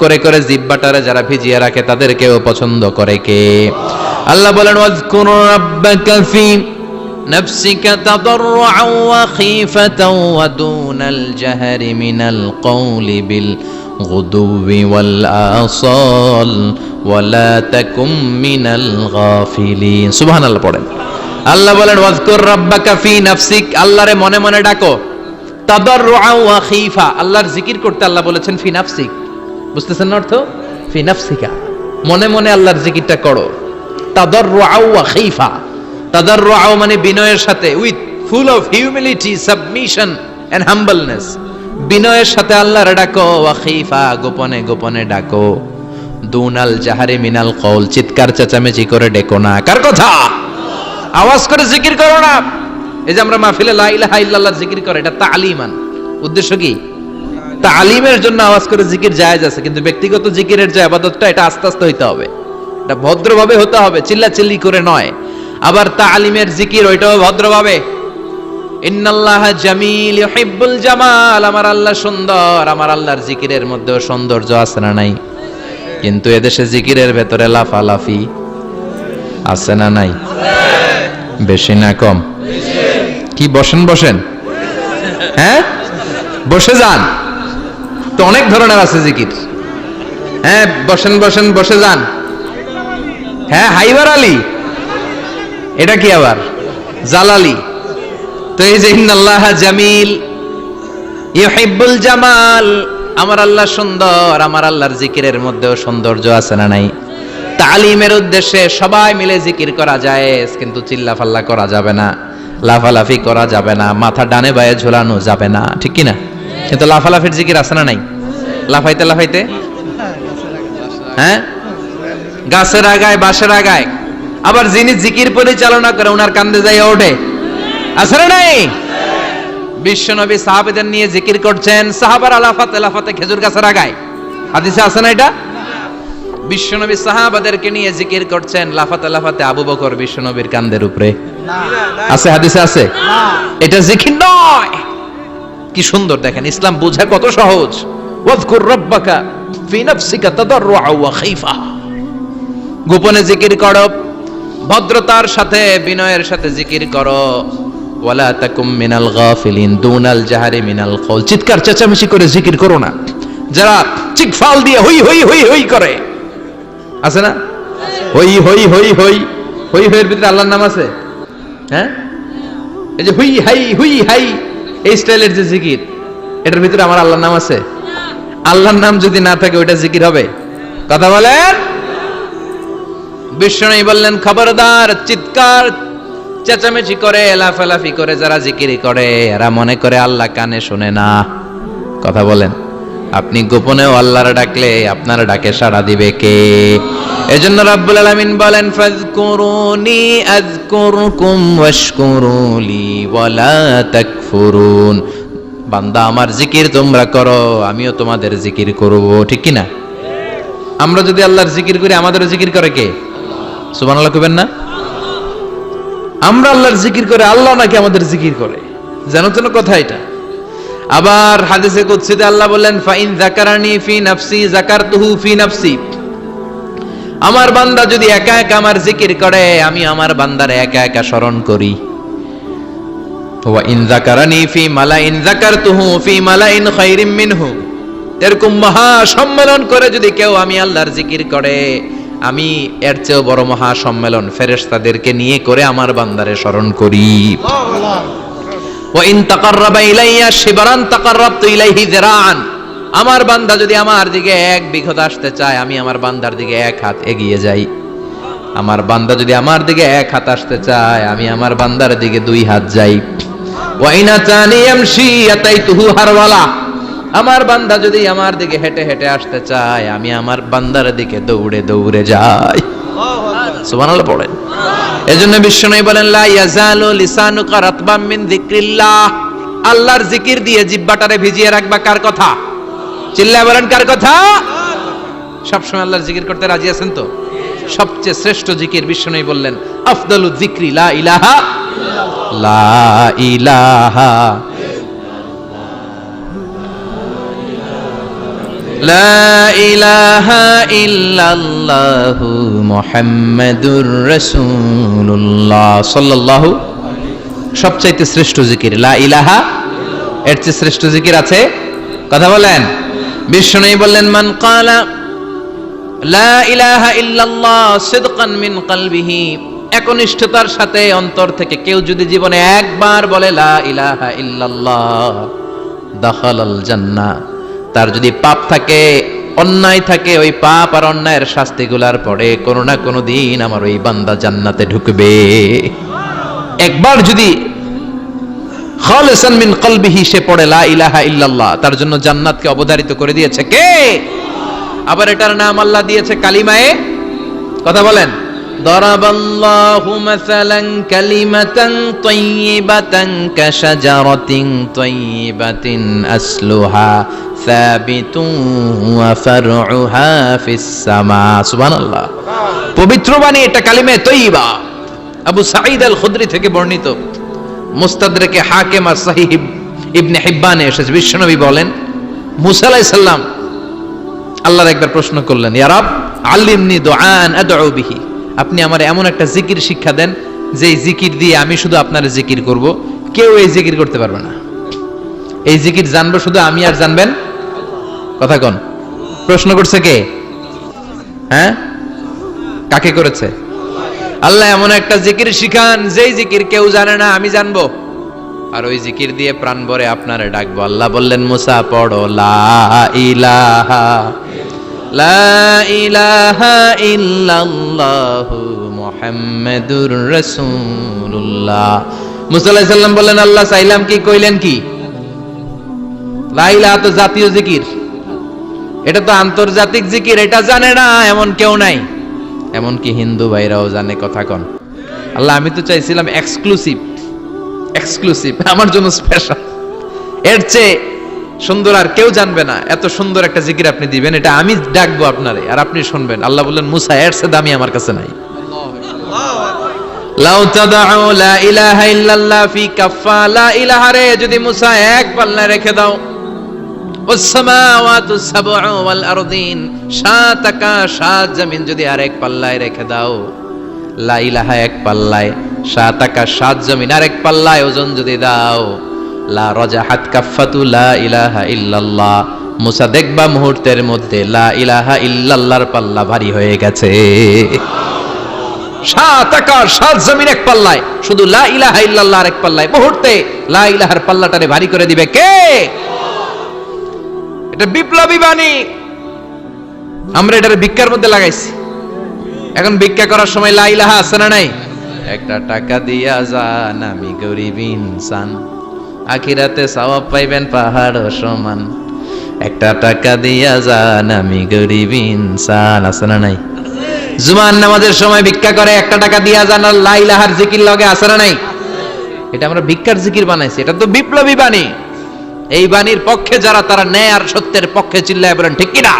করে করে জিহ্বাটারে যারা ভিজিয়ে রাখে তাদেরকেও পছন্দ করে কে? আল্লাহ বলেন ওয়াজকুর রাব্বাকা ফি নাফসিকা তাদাররুআন ওয়া খীফাতান ওয়া দুনাল জাহরি মিনাল কওলি বিল গুদুবি ওয়াল আসাল ওয়া লা তাকুম মিনাল গাফিলিন। সুবহানাল্লাহ পড়েন। আল্লাহ বলেন ওয়াজকুর রাব্বাকা ফি নাফসিক, আল্লাহরে মনে মনে ডাকো। তাদাররুআন ওয়া খীফা, আল্লাহর জিকির করতে আল্লাহ বলেছেন ফি নাফসিক। বুঝতেছেন না অর্থ? ফি নাফসিকা, মনে মনে আল্লাহর জিকিরটা করো। তাদাররুআন ওয়া খীফা, তাদাররুআন মানে বিনয়ের সাথে, with full of humility, submission and humbleness, বিনয়ের সাথে আল্লাহরে ডাকো। ওয়া খীফা, গোপনে গোপনে ডাকো। দুনাল জাহারি মিনাল কওল, চিৎকার চেঁচামেচি করে ডেকো না। কার কথা? আওয়াজ করে জিকির করো না। এই যে আমরা মাহফিলে লা ইলাহা ইল্লাল্লাহর জিকির করে, এটা তালিমান। উদ্দেশ্য কি? তালিমের জন্য আওয়াজ করে জিকির জায়েজ আছে, কিন্তু ব্যক্তিগত জিকিরের যে ইবাদতটা এটা আস্তে আস্তে হইতে হবে, এটা ভদ্রভাবে হতে হবে, চিল্লাচিল্লি করে নয়। আবার তালিমের জিকির ওইটাও ভদ্রভাবে। ইন্নাল্লাহা জামিল ইউহিব্বুল জামাল, আমার আল্লাহ সুন্দর, আমার আল্লাহর জিকিরের মধ্যেও সৌন্দর্য আছে না নাই? কিন্তু এদেশে জিকিরের ভেতরে লাফালাফি আছে না নাই? বেশি না কম? কি বসেন বসেন, হ্যাঁ বসে যান তো, অনেক ধরনের আছে জিকির। হ্যাঁ বসেন বসেন, বসে যান। হ্যাঁ হাইবার আলী, এটা কি আবার জালালি? তো এই যে ইন্নাল্লাহা জামিল ইউহিব্বুল জামাল, আমার আল্লাহ সুন্দর, আমার আল্লাহর জিকিরের মধ্যেও সৌন্দর্য আছে না নাই? তালিমের উদ্দেশ্যে সবাই মিলে জিকির করা যায়, কিন্তু চিল্লাফাল্লা করা যাবে না, লাফালাফি করা যাবে না, মাথা ডানে বায়ে ঝোলানো যাবে না, ঠিক কি না? কিন্তু লাফালাফির জিকির আছে না নাই? লাফাইতে লাফাইতে, হ্যাঁ, গাছের আগায় বাঁশের আগায়। আবার যিনি জিকির পরিচালনা করে ওনার কান্দে যাই ওঠে, আছে না নাই? বিশ্বনবী সাহাবাদের নিয়ে জিকির করছেন, সাহাবারা লাফাতে লাফাতে খেজুর গাছের আগায়। হাদিসে আছে না এটা? বিশ্বনবী সাহাবাদেরকে নিয়ে জিকির করছেন, লাফাতে লাফাতে আবু বকর বিশ্বনবীর কান্দের উপরে। আছে হাদিসে আছে? এটা জিকির নয়। কি সুন্দর দেখেন, ইসলাম বোঝা কত সহজ। ওয়াজকুর রাব্বাকা ফি নাফসিকা তাদাররুআ ওয়া খাইফা, গোপনে জিকির করো, ভদ্রতার সাথে বিনয়ের সাথে জিকির করো। ওয়ালা তাকুম মিনাল গাফিলিন দুনাল জাহারি মিনাল কওল, চিৎকার চেঁচামেচি করে জিকির করো না। যারা চিকফাল দিয়ে হই হই হই হই করে, আছে না? হই হই হই হই হই হইয়ের ভিতরে আল্লাহর নাম আছে? হ্যাঁ, এই যে হুই হাই হুই হাই এই স্টাইলের যে জিকির, এটার ভিতরে আমার আল্লাহর নাম আছে? আল্লাহর নাম যদি না থাকে ওইটা জিকির হবে? কথা বলেন। বিষ্ণু বললেন, খবরদার, চিৎকার চেঁচামেচি করে লাফালাফি করে যারা জিকিরি করে এরা মনে করে আল্লাহ কানে শোনে না। কথা বলেন। আপনি গোপনেও আল্লাহর ডাকলে আপনার ডাকে সাড়া দিবে কে? এজন্য রাব্বুল আলামিন বলেন, ফাযকুরুনি আযকুরকুম ওয়াশকুরুলি ওয়ালা তাকফুরুন। বান্দা আমার জিকির তোমরা করো, আমিও তোমাদের জিকির করব, ঠিক কি না? আমরা যদি আল্লাহর জিকির করি আমাদেরও জিকির করে কে? সুবহানাল্লাহ কইবেন না? আমরা আল্লাহর জিকির করে, আল্লাহ নাকি আমাদের জিকির করে, জানো তো না কথা এটা? আবার হাদিসে কুদসিতে আল্লাহ বললেন, ফাইন যাকারানি ফি নাফসি যাকারতুহু ফি নাফসি। আমার বান্দা যদি একা একা আমার জিকির করে, আমি আমার বান্দারে একা একা স্মরণ করি। ওয়া ইন যাকারানি ফি মালাইন যাকারতুহু ফি মালাইন খায়রিম মিনহু। এরকম মহা সম্মেলন করে যদি কেউ আমি আল্লাহর জিকির করে, আমি এর চেয়েও বড় মহা সম্মেলন ফেরেশতাদেরকে নিয়ে করে আমার বান্দারে স্মরণ করি। ওয়া ইন তাকাররাবা ইলাইয়া শিবরান তাকাররাবতু ইলাইহি যিরাআন। আমার বান্দা যদি আমার দিকে এক বিঘত আসতে চায়, আমি আমার বান্দার দিকে এক হাত এগিয়ে যাই। আমার বান্দা যদি আমার দিকে এক হাত আসতে চায়, আমি আমার বান্দার দিকে দুই হাত যাই। ওয়া ইন আতানি ইয়ামশি আতাইতুহু হারওয়ালা। আমার বান্দা যদি আমার দিকে হেঁটে হেঁটে আসতে চায়, আমি আমার বান্দার দিকে দৌড়ে দৌড়ে যাই। সুবহানাল্লাহ পড়েন। এজন্য বিশ্বনবী বলেন, লা ইয়াজালু লিসানুকা রাতবাম মিন যিকরিল্লাহ। আল্লাহর জিকির দিয়ে জিহ্বাটারে ভিজিয়ে রাখবা। কার কথা? চিল্লায় বলেন, কার কথা? সবসময় আল্লাহর জিকির করতে রাজি আছেন তো? সবচেয়ে শ্রেষ্ঠ জিকির বিশ্বনবী বললেন, আফদালু যিকরি লা ইলাহা লা ইলাহা লা ইলাহা ইল্লাল্লাহু মুহাম্মাদুর রাসূলুল্লাহ সাল্লাল্লাহু। সবচাইতে শ্রেষ্ঠ জিকির লা ইলাহা, এর চেয়ে শ্রেষ্ঠ জিকির আছে? কথা বলেন। বিশ্বনবী বললেন, মান ক্বালা লা ইলাহা ইল্লাল্লাহ সিদকান মিন কলবিহি, একনিষ্ঠতার সাথে অন্তর থেকে কেউ যদি জীবনে একবার বলে লা ইলাহা ইল্লাল্লাহ, দাখালাল জান্নাহ। তার যদি পাপ থাকে, অন্যায় থাকে, ওই পাপ আর অন্যায়ের শাস্তিগুলার পরে কোনো না কোনো দিন আমার ওই বান্দা জান্নাতে ঢুকবে। একবার যদি খালিসান মিন কলবিহি সে পড়ে লা ইলাহা ইল্লাল্লাহ, তার জন্য জান্নাতকে অবধারিত করে দিয়েছে কে? আবার এটার নাম আল্লাহ দিয়েছে কালিমায়ে। কথা বলেন। দরাবাল্লাহু মাসালান কালিমাতান তাইয়িবাতান কাশাজারাতিন তাইয়িবাতিন আসলুহা সাবিতুন ওয়া ফারউহা ফিস সামা। সুবহানাল্লাহ। পবিত্র বাণী এটা কালিমায়ে তাইয়িবা। আবু সাঈদ আল খুদরি থেকে বর্ণিত, মুস্তাদরাকে হাকিম আর সহিহ ইবনে হিব্বানে এসেছে। বিশ্বনবী বলেন, মুসা আলাইহিস সালাম আল্লাহর একবার প্রশ্ন করলেন, ইয়া রাব আল্লিমনি দুআন আদউ বিহি, আপনি আমার এমন একটা জিকির শিক্ষা দেন যে জিকির দিয়ে আমি শুধু আপনার জিকির করব, কেউ এই জিকির করতে পারবে না। এই জিকির জানবো শুধু আমি, আর জানবেন কথা কোন? প্রশ্ন করছে কে? হ্যাঁ, কাকে করেছে? আল্লাহ এমন একটা জিকির শিখান যেই জিকির কেউ জানে না, আমি জানবো আর ওই জিকির দিয়ে প্রাণ ভরে আপনারে ডাকবো। আল্লাহ বললেন মুসা পড়ো লা ইলাহা ইল্লাল্লাহু মুহাম্মাদুর রাসূলুল্লাহ। মুসা আলাইহিস সালাম বললেন আল্লাহ চাইলাম কি, কইলেন কি? লা ইলাহা তো জাতীয় জিকির, এটা তো আন্তর্জাতিক জিকির, এটা জানে না এমন কেউ নাই, এমনকি হিন্দু ভাইরাও জানে। কথা কন আল্লাহ আমি তো চাইছিলাম এক্সক্লুসিভ, আমার জন্য স্পেশাল, এর চেয়ে সুন্দর আর কেউ জানবে না, এত সুন্দর একটা জিকির আপনি দিবেন, এটা আমি ডাকবো আপনারে আর আপনি শুনবেন। আল্লাহ বললেন মুসা এর চেয়ে দামি আমার কাছে নাই। লাউ তাদউ লা ইলাহা ইল্লাল্লাহ ফি কাফা, লা ইলাহা রে যদি মুসা এক পাল্লায় রেখে দাও, ওয়াস সামাওয়াতু সাবউ ওয়াল আরদিন, সাত আকাশ সাত জমিন যদি আরেক পাল্লায় রেখে দাও, লা ইলাহা এক পাল্লায়, সাত আকাশ সাত জমিন আরেক পাল্লায় ওজন যদি দাও, লা রাজাহাত কাফাতু লা ইলাহা ইল্লাল্লাহ, মুসা দেখবা মুহূর্তের মধ্যে লা ইলাহা ইল্লাল্লাহর পাল্লা ভারী হয়ে গেছে। সাত আকাশ সাত জমিন এক পাল্লায়, শুধু লা ইলাহা ইল্লাল্লাহ এক পাল্লায়, মুহূর্তে লা ইলাহার পাল্লাটারে ভারী করে দিবে কে? এটা বিপ্লবী বাণী। আমরা এটারে ভিক্ষার মধ্যে লাগাইছি। এখন ভিক্ষা করার সময় লা ইলাহা আছে না নাই? একটা টাকা দিয়া যান আমি গরিব ইনসান, আখিরাতে সওয়াব পাইবেন পাহাড় সমান। একটা টাকা দিয়া যান আমি গরিব ইনসান, আছে না নাই? জুমার নামাজের সময় ভিক্ষা করে একটা টাকা দিয়া যান আর লা ইলাহার জিকির লগে, আছে না নাই? এটা আমরা ভিক্ষার জিকির বানাইছি, এটা তো বিপ্লবী বাণী। এই বাণীর পক্ষে যারা, তারা ন্যায় আর সত্যের পক্ষে চিল্লায় বলেন ঠিক কিনা?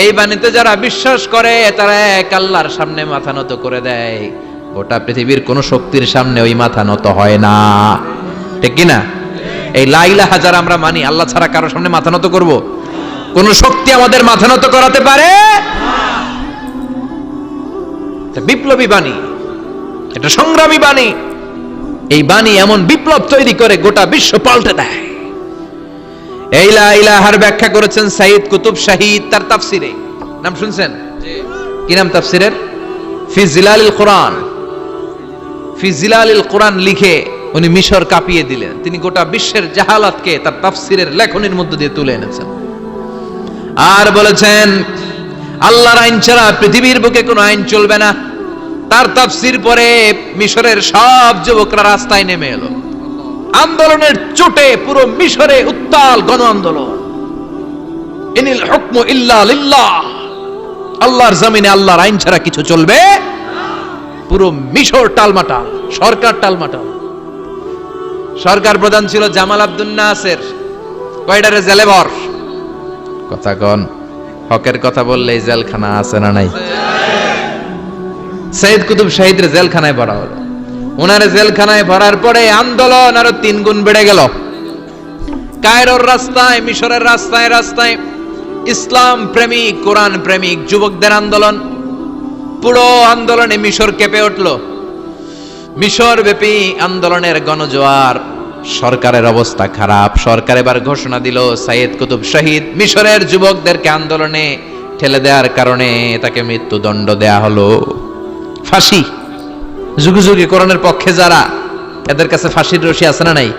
এই বাণীতে যারা বিশ্বাস করে তারা এক আল্লাহর সামনে মাথা নত করে দেয়, গোটা পৃথিবীর কোন শক্তির সামনে ওই মাথা নত হয় না, ঠিক কিনা? এই লা ইলাহা যারা আমরা মানি, আল্লাহ ছাড়া কারো সামনে মাথা নত করব? কোন শক্তি আমাদের মাথা নত করাতে পারে? এটা বিপ্লবী বাণী, এটা সংগ্রামী বাণী। এই বাণী এমন বিপ্লব তৈরি করে গোটা বিশ্ব পাল্টে দেয়। এই লা ইলাহার ব্যাখ্যা করেছেন সাইয়্যিদ কুতুব শাহীদ তার তাফসিরে। নাম শুনছেন? কি নাম তাফসিরের? ফি জিলালিল কোরআন। ফি জিলালিল কোরআন লিখে উনি মিশর কাঁপিয়ে দিলেন। তিনি গোটা বিশ্বের জাহালাতকে তার তাফসিরের লেখনীর মধ্য দিয়ে তুলে এনেছেন। আর বলেছেন আল্লাহর আইন ছাড়া পৃথিবীর বুকে কোনো আইন চলবে না। তার তাফসির পরে মিশরের সব যুবকরা রাস্তায় নেমে এলো। আন্দোলনের চোটে পুরো মিশরে উত্তাল গণ আন্দোলন। ইনিল হুকমু ইল্লা লিল্লাহ, আল্লাহর জমিনে আল্লাহর আইন ছাড়া কিছু চলবে? পুরো মিশর টালমাটাল, সরকার টালমাটাল। সরকার প্রধান ছিল জামাল আব্দুল নাসের। কয়টারে জেলে ভর? কথা কন, হকের কথা বললেই জেলখানা আছে না নাই? সাইয়্যিদ কুতুব শাহীদের জেলখানায় ভরা হলো। ওনারে জেলখানায় ভরার পরে আন্দোলন আরো 3 গুণ বেড়ে গেল। কায়রোর রাস্তায়, মিশরের রাস্তায় রাস্তায় ইসলাম প্রেমিক, কোরআন প্রেমিক যুবকদের আন্দোলন। পুরো আন্দোলনে মিশর কেঁপে উঠল। মিশর ব্যাপী আন্দোলনের গণজোয়ার। সরকারের অবস্থা খারাপ। সরকার এবার ঘোষণা দিল সাইয়্যিদ কুতুব শাহীদ মিশরের যুবকদেরকে আন্দোলনে ঠেলে দেওয়ার কারণে তাকে মৃত্যুদণ্ড দেয়া হলো। ফাঁসি। যুগে যুগে কোরআনের পক্ষে যারা, এদের কাছে ফাঁসির রশি আছে না নাই?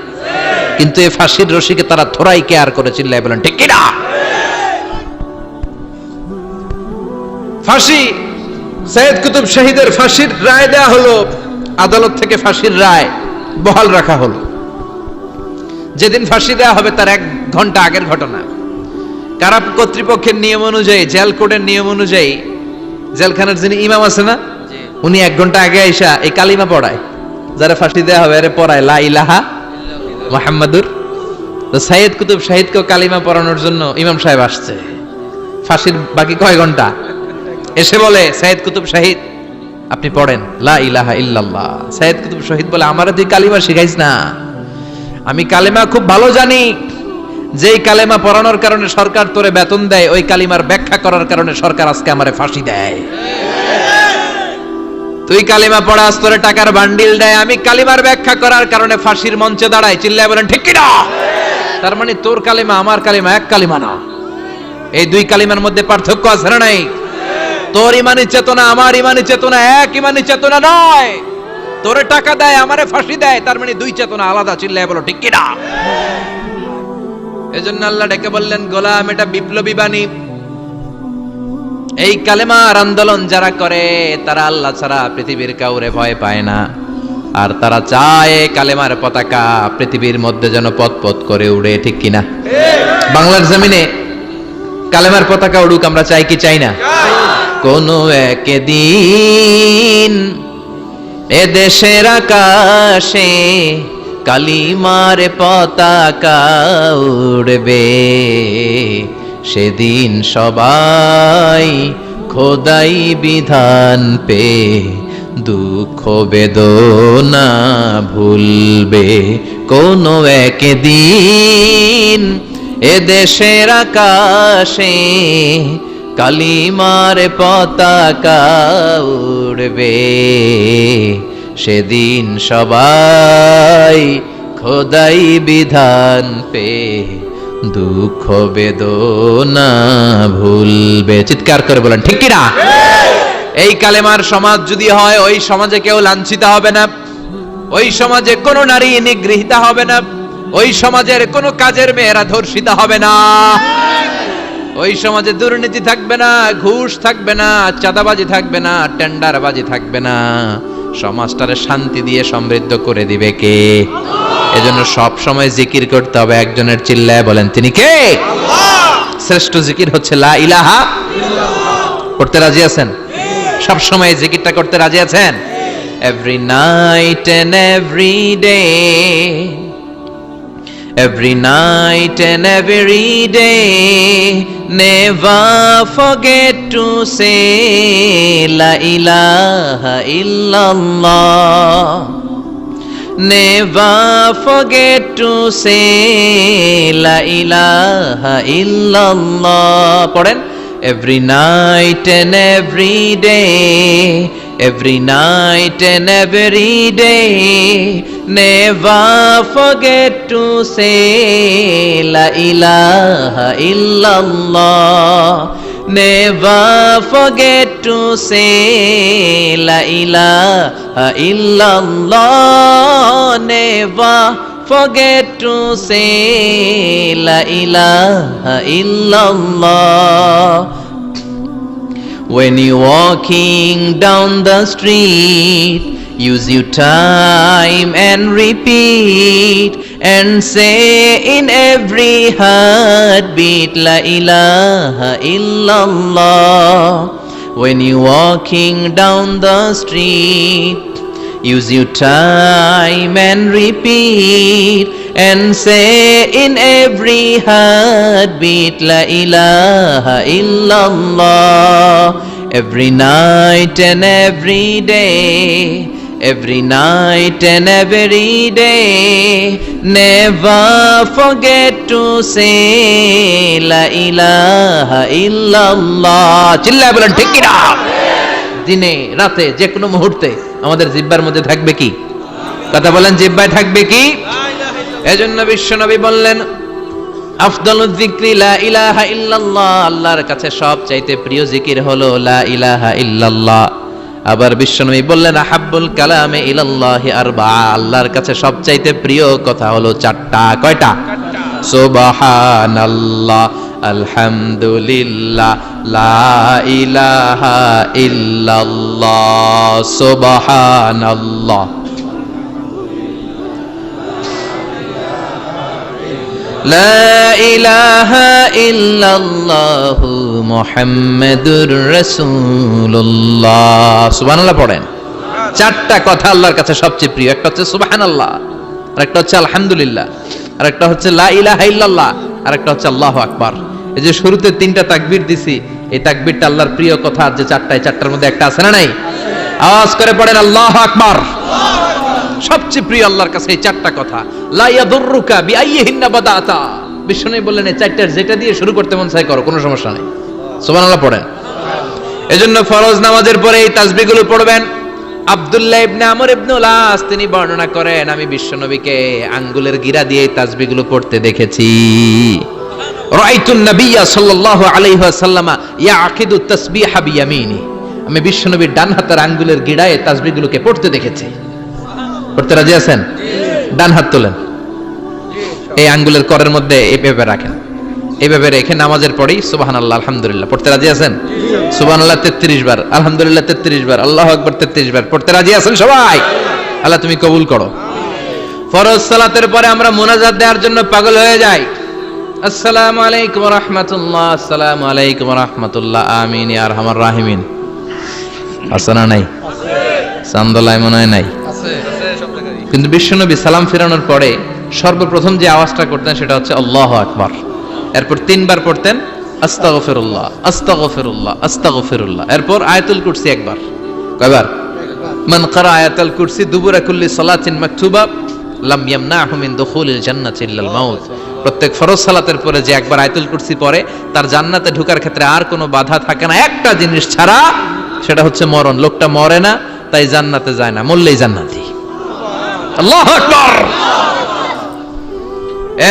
কিন্তু এই ফাঁসির রশিকে তারা থোড়াই কেয়ার করে চিল্লায় বলেন ঠিক কিনা? ফাঁসি। সাইয়্যিদ কুতুব শাহীদের ফাঁসির রায় দেয়া হলো। আদালত থেকে ফাঁসির রায় বহাল রাখা হলো। যেদিন ফাঁসি দেওয়া হবে তার 1 ঘন্টা আগের ঘটনা। কারা কর্তৃপক্ষের নিয়ম অনুযায়ী, জেল কোডের নিয়ম অনুযায়ী জেলখানার যিনি ইমাম আছে না, উনি 1 ঘন্টা আগে আইসা এই কালিমা পড়ায়, যারা ফাঁসি দেওয়া হবে আরে পড়ায় লা ইলাহা মুহাম্মাদুর। তো সাইয়্যিদ কুতুব শাহীদকে কালিমা পড়ানোর জন্য ইমাম সাহেব আসছে। ফাঁসির বাকি কয় ঘন্টা, এসে বলে সাইয়্যিদ কুতুব শাহীদ আপনি পড়েন লা ইলাহা ইল্লাল্লাহ। সাইয়্যিদ কুতুব শাহীদ বলে আমারে তুই কালিমা শিখাইস না, আমি কালিমা খুব ভালো জানি। যেই কালিমা পড়ানোর কারণে সরকার তোরে বেতন দেয়, ওই কালিমার ব্যাখ্যা করার কারণে সরকার আজকে আমারে ফাঁসি দেয়। তুই কালিমা পড়াস, তোরে টাকার বান্ডিল দেয়, আমি কালিমার ব্যাখ্যা করার কারণে ফাঁসির মঞ্চে দাঁড়াই, চিল্লায় বলেন ঠিক কিনা? তার মানে তোর কালিমা আমার কালিমা এক কালিমা না। এই 2 কালিমার মধ্যে পার্থক্য আছে না নাই? তোর ইমানি চেতনা আমার ইমানি চেতনা এক ইমানি চেতনা নয়। তোরে টাকা দেয়, আমারে ফাঁসি দেয়, তার মানে দুই চেতনা আলাদা। চিল্লায় বলো ঠিক কিনা? এজন্য আল্লাহ ডেকে বললেন, গোলাম এটা বিপ্লবী বাণী। এই কালেমার আন্দোলন যারা করে তারা আল্লাহ ছাড়া পৃথিবীর কাউরে ভয় পায় না, আর তারা চায় কালেমার পতাকা পৃথিবীর মধ্যে যেন পথ পথ করে উড়ে। ঠিক কিনা? বাংলার জমিনে কালেমার পতাকা উড়ুক, আমরা চাই কি চাই না? কোন একদিন এ দেশের আকাশে কালিমার পতাকা উড়বে, সেদিন সবাই খোদাই বিধান পে দুঃখ বেদনা ভুলবে। কোন একদিন এ দেশের আকাশে কালিমার পতাকা উড়বে, সেদিন সবাই খোদাই বিধান পে দুঃখ বেদনা ভুলবে। চিৎকার করে বলেন ঠিক কিনা? এই কালেমার সমাজ যদি হয়, ওই সমাজে কেউ লাঞ্ছিত হবে না, ওই সমাজে কোনো নারী নিগৃহীতা হবে না, ওই সমাজের কোনো কাজের মেয়েরা ধর্ষিতা হবে না, ওই সমাজে দুর্নীতি থাকবে না, ঘুষ থাকবে না, চাঁদাবাজি থাকবে না, টেন্ডারবাজি থাকবে না। সমাজটারে শান্তি দিয়ে সমৃদ্ধ করে দিবে কে? এজন্য সব সময় জিকির করতে হবে একজনের। চিল্লায় বলেন তিনি কে? শ্রেষ্ঠ জিকির হচ্ছে লা ইলাহা ইল্লাল্লাহ। করতে রাজি আছেন? সব সময় জিকিরটা করতে রাজি আছেন? Every night and every day, every night and every day, never forget to say la ilaha illallah, never forget to say la ilaha illallah. পড়েন, every night and every day, every night and every day, never forget to say la ilaha illallah, never forget to say la ilaha illallah, never forget to say la ilaha illallah. When you're walking down the street, use your time and repeat and say in every heartbeat la ilaha illallah. When you're walking down the street, use your time and repeat and say in every heartbeat la ilaha illallah. Every night and every day, every night and every day, never forget to say la ilaha illallah. চিল্লায় বলেন ঠিক কিনা? দিনে রাতে যে কোনো মুহূর্তে আমাদের জিহ্বার মধ্যে থাকবে কি? কথা বলেন, জিহ্বায় থাকবে কি? এজন্য বিশ্বনবী বললেন, আফদালুয যিকরি লা ইলাহা ইল্লাল্লাহ, আল্লাহর কাছে সবচাইতে প্রিয় জিকির হলো লা ইলাহা ইল্লাল্লাহ। আবার বিশ্বনবী বললেন, আহাব্বুল কালামে ইলাল্লাহি আরবাআ, আল্লাহর কাছে সবচাইতে প্রিয় কথা হলো চারটা। কয়টা? সুবহানাল্লাহ, আলহামদুলিল্লাহ, লা ইলাহা ইল্লাল্লাহ। সুবহানাল্লাহ, লা ইলাহা ইল্লাল্লাহু মুহাম্মাদুর রাসূলুল্লাহ। সুবহানাল্লাহ পড়েন। চারটা কথা আল্লাহর কাছে সবচেয়ে প্রিয়। একটা হচ্ছে সুবহানাল্লাহ, আর একটা হচ্ছে আলহামদুলিল্লাহ, আর একটা হচ্ছে লা ইলাহা ইল্লাল্লাহ, আর একটা হচ্ছে আল্লাহু আকবার। এই যে শুরুতে তিনটা তাকবীর দিছি, এই তাকবীরটা আল্লাহর প্রিয় কথা। যে চারটায়, চারটার মধ্যে একটা আছে না নাই? আওয়াজ করে পড়েন আল্লাহু আকবার। সবচেয়ে প্রিয় আল্লাহর কাছে এই চারটা কথা। লা ইয়াদুররুকা বিআইয়িহিন্না বাদাতা, বিশ্বনবী বললেন এই চারটার যেটা দিয়ে শুরু করতে মন চায় করো, কোনো সমস্যা নেই। সুবহানাল্লাহ পড়েন। এজন্য ফরজ নামাজের পরে এই তাসবিহগুলো পড়বেন। আব্দুল্লাহ ইবনে আমর ইবনে আস তিনি বর্ণনা করেন, আমি বিশ্বনবীকে আঙ্গুলের গিরা দিয়ে এই তাসবিহগুলো পড়তে দেখেছি। রাআইতুন নাবিয়্যা সাল্লাল্লাহু আলাইহি ওয়াসাল্লাম ইয়াকিদু তাসবিহা বিয়ামিনি, আমি বিশ্বনবীর ডান হাতের আঙ্গুলের গিরায় তাসবিহগুলোকে পড়তে দেখেছি। পড়তে রাজি আছেন? ডান হাত তোলেন, এই আঙ্গুলের করের মধ্যে এইভাবে রাখেন, এইভাবে রেখে নামাজের পরেই সুবহানাল্লাহ আলহামদুলিল্লাহ পড়তে রাজি আছেন? সুবহানাল্লাহ 33 বার, আলহামদুলিল্লাহ 33 বার, আল্লাহু আকবার 33 বার পড়তে রাজি আছেন সবাই? আল্লাহ তুমি কবুল করো। ফরজ সালাতের পরে আমরা মুনাজাত দেওয়ার জন্য পাগল হয়ে যাই। আসসালামু আলাইকুম ওয়া রাহমাতুল্লাহ, আসসালামু আলাইকুম ওয়া রাহমাতুল্লাহ, আমিন ইয়া আরহামার রাহিমিন। আছে না নাই? চান্দলায় মনে হয় নাই, কিন্তু বিশ্বনবী সালাম ফেরানোর পরে সর্বপ্রথম যে আওয়াজটা করতেন সেটা হচ্ছে আল্লাহু আকবার। এরপর 3 বার পড়তেন আস্তাগফিরুল্লাহ আস্তাগফিরুল্লাহ আস্তাগফিরুল্লাহ। এরপর আয়াতুল কুরসি একবার। কয়বার? মান ক্বারা আয়াতুল কুরসি দুবুরা কুল্লি সালাতিন মাকতুবা লাম ইয়ামনাহু মিন দুখুলিল জান্নাতি ইল্লাল মাউত। প্রত্যেক ফরজ সালাতের পরে যে একবার আয়াতুল কুরসি পড়ে তার জান্নাতে ঢোকার ক্ষেত্রে আর কোনো বাধা থাকে না, একটা জিনিস ছাড়া, সেটা হচ্ছে মরণ। লোকটা মরে না তাই জান্নাতে যায় না, মরলেই জান্নাতি। আল্লাহু আকবার।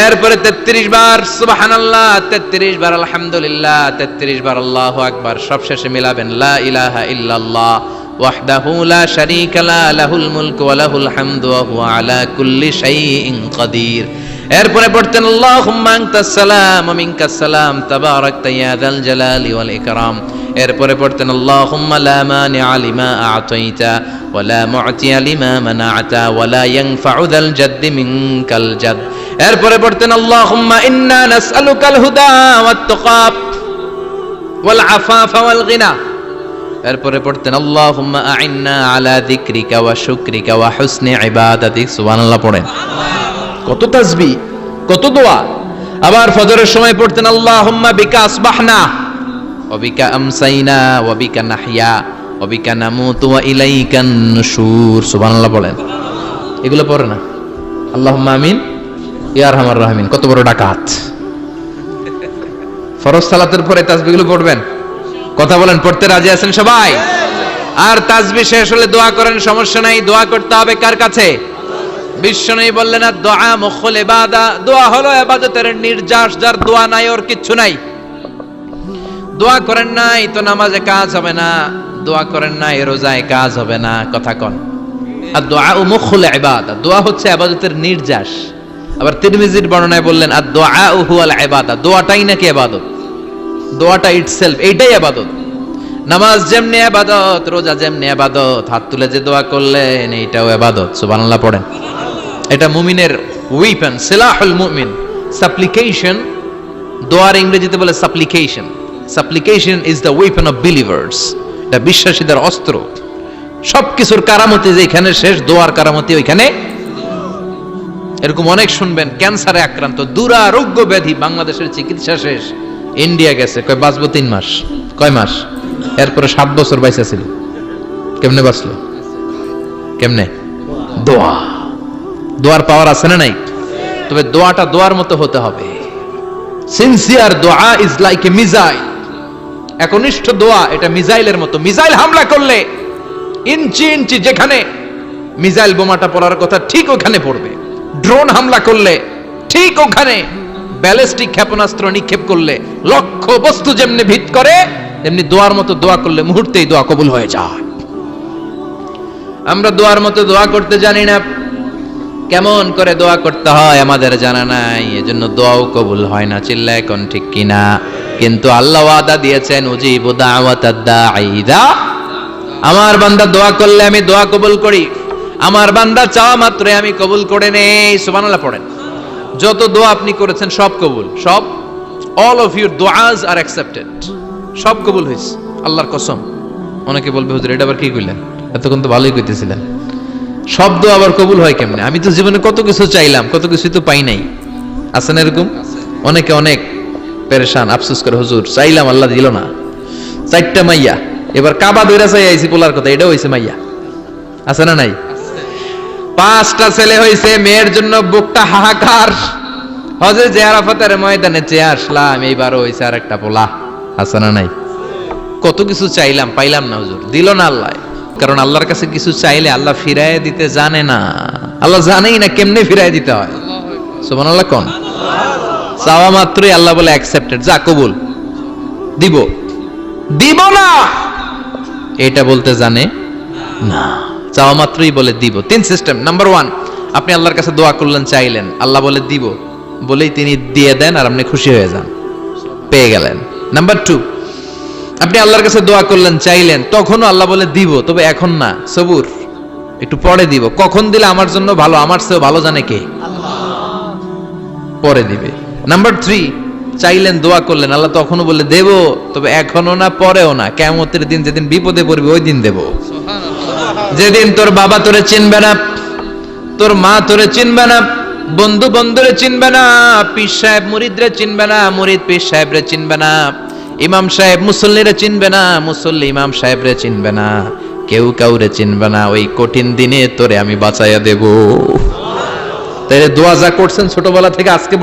এরপরে 33 বার সুবহানাল্লাহ, 33 বার আলহামদুলিল্লাহ, 33 বার আল্লাহু আকবার। সবশেষে মিলাবেন লা ইলাহা ইল্লাল্লাহ ওয়াহদাহু লা শারীকা লা লাহুল মুলকু ওয়া লাহুল হামদু ওয়া হুয়া আলা কুল্লি শাইইন কাদির। এরপরে পড়তেন আল্লাহুম্মা আনতাস সালাম ওয়া মিনকাস সালাম তাবারাকতা ইয়া যাল জালালি ওয়াল ইকরাম। এরপরে পড়তেন আল্লাহুম্মা লা মানিআ লিমা আ'তাইতা ওয়া লা মু'তিয়া লিমা মানা'তা ওয়া লা ইয়ানফা'ু যাল জাদ্দি মিনকাল জাদ। এরপরে পড়তেন আল্লাহুম্মা ইন্না নাসআলুকাল হুদা ওয়াত তুকা ওয়াল আফাফা ওয়াল গিনা। এরপরে পড়তেন আল্লাহুম্মা আ'ইন্না আলা যিকরিকা ওয়া শুকরিকা ওয়া হুসনি ইবাদাতিক। সুবহানাল্লাহ পড়েন। কত তাসবিহ, কত দোয়া। আবার ফজরের সময় পড়তেন আল্লাহুম্মা বিকা আসবাহনা ওয়া বিকা আমসাইনা ওয়া বিকা নাহইয়া ওয়া বিকা নামুতু ওয়া ইলাইকান নুশুর। সুবহানাল্লাহ বলেন। এগুলো পড়ে না? আল্লাহুম্মা আমিন ইয়া আরহামার রাহিমিন। কত বড় ডাকাত! ফরজ সালাতের পরে তাসবিহগুলো পড়বেন। কথা বলেন, পড়তে রাজি আছেন সবাই? আর তাসবিহ শেষ হলে দোয়া করেন, সমস্যা নাই। দোয়া করতে হবে কার কাছে? বিশ্বনবী বললেন না, দোয়া মুখুল ইবাদা, দোয়া হলো ইবাদতের নির্যাস। যার দোয়া নাই ওর কিচ্ছু নাই। দোয়া করেন নাই তো নামাজে কাজ হবে না, দোয়া করেন নাই রোজায় কাজ হবে না। কথা কন। আর দোয়া মুখুল ইবাদা, দোয়া হচ্ছে ইবাদতের নির্যাস। আবার তিরমিজির বর্ণনায় বললেন আর দোয়া হুয়াল ইবাদা, দোয়াটাই নাকি ইবাদত। দোয়াটা ইটসেলফ এইটাই ইবাদত। নামাজ যেমনি ইবাদত, রোজা যেমনি ইবাদত, হাত তুলে যে দোয়া করলেন এইটাও ইবাদত। সুবহানাল্লাহ পড়েন। এটা মুমিনের ওয়েপন, সিলাহুল মুমিন। সাপ্লিকেশন, দোয়ার ইংরেজিতে বলে সাপ্লিকেশন। সাপ্লিকেশন is the weapon of believers. এটা বিশ্বাসীদের অস্ত্র। সবকিছুর কারামতি যেখানে শেষ, দোয়ার কারামতি ওইখানে। এরকম অনেক শুনবেন ক্যান্সারে আক্রান্ত, দুরারোগ্য ব্যাধি, বাংলাদেশের চিকিৎসা শেষ, ইন্ডিয়া গেছে, কয় বাঁচবো 3 মাস। কয় মাস? এরপরে 7 বছর বাইসা ছিল। কেমনে বাঁচলো? কেমনে? দোয়া। দোয়ার পাওয়ার আছে না নাই? তবে দোয়াটা দোয়ার মতো হতে হবে। সিনসিয়ার দোয়া ইজ লাইক এ মিসাইল। একনিষ্ঠ দোয়া এটা মিসাইলের মতো। মিসাইল হামলা করলে ইঞ্চি ইঞ্চি যেখানে মিসাইল বোমাটা পড়ার কথা ঠিক ওখানে পড়বে। ড্রোন হামলা করলে ঠিক ওখানে, ব্যালিস্টিক ক্ষেপণাস্ত্র নিক্ষেপ করলে লক্ষ্য বস্তু যেমনি ভিত করে, তেমনি দোয়ার মতো দোয়া করলে মুহূর্তেই দোয়া কবুল হয়ে যায়। আমরা দোয়ার মতো দোয়া করতে জানি না। কেমন করে দোয়া করতে হয় আমাদের জানা নাই, এজন্য দোয়াও কবুল হয় না। চিল্লায় কোন ঠিক কিনা? কিন্তু আল্লাহ ওয়াদা দিয়েছেন উজিবু দাওয়াতাদ দাঈ ইযা, আমার বান্দা দোয়া করলে আমি দোয়া কবুল করি। আমার বান্দা চাওয়া মাত্রই আমি কবুল করে নেই। সুবহানাল্লাহ পড়েন। যত দোয়া আপনি করেছেন সব কবুল, সব। All of your duas are accepted. সব কবুল হয়েছে আল্লাহর কসম। অনেকে বলবে হুজুর এটা আবার কি কইলেন, এতক্ষণ তো ভালোই কইতেছিলেন। সব দোয়া আবার কবুল হয় কেমনে? আমি তো জীবনে কত কিছু চাইলাম, কত কিছুই তো পাই নাই। আছে না এরকম? অনেকে অনেক পেরেশান, আফসোস করে হুজুর চাইলাম আল্লাহ দিল না। 4টা মাইয়া, এবার কাবা দইরা চাই আইছি পোলার কথা, এটাও হইছে মাইয়া। আছে না নাই? 5টা ছেলে হইছে, মেয়ের জন্য বুকটা হাহাকার। হযরত আরাফাতের ময়দানে চেয়ে আসলাম, এইবারও হইছে আর একটা পোলা। আছে না নাই? কত কিছু চাইলাম, পাইলাম না হুজুর, দিল না আল্লাহ। কারণ আল্লাহর কাছে কিছু চাইলে আল্লাহ ফিরায় দিতে জানে না। আল্লাহ জানেই না কেমনে ফিরায় দিতে হয়। সুবহানাল্লাহ কোন? চাওয়া মাত্রই আল্লাহ বলে অ্যাকসেপ্টেড, যা কবুল, দিব দিব না এটা বলতে জানে না। চাওয়া মাত্রই বলে দিব। 3 সিস্টেম। নাম্বার 1, আপনি আল্লাহর কাছে দোয়া করলেন, চাইলেন, আল্লাহ বলে দিব, বলেই তিনি দিয়ে দেন আর আপনি খুশি হয়ে যান, পেয়ে গেলেন। নাম্বার 2, আপনি আল্লাহর কাছে দোয়া করলেন, চাইলেন, তখনও আল্লাহ বলে দিব, তবে এখন না, সবুর, একটু পরে দিব। কখন দিলে আমার জন্য ভালো, আমার চেয়েও ভালো জানে কে? পরে দিবে। নাম্বার 3, চাইলেন, দোয়া করলেন, আল্লাহ তখনও বলে দেব, তবে এখনো না, পরেও না, কিয়ামতের দিন যেদিন বিপদে পড়বে ওই দিন দেব। যেদিন তোর বাবা তোরে চিনবে না, তোর মা তোরে চিনবে না, বন্ধু বন্ধুরে চিনবে না, পীর সাহেব মুরিদরে চিনবে না, মুরিদ পীর সাহেবরে চিনবে না, ইমাম সাহেব মুসল্লিরে চিনবে না, মুসল্লি ইমাম সাহেবরে চিনবে না, কেউ কাউরে চিনবে না। ওই কঠিন দিনে তোরে আমি বাঁচাইয়া দেব। তাই দোয়া যা করছেন ছোটবেলা থেকে আজকে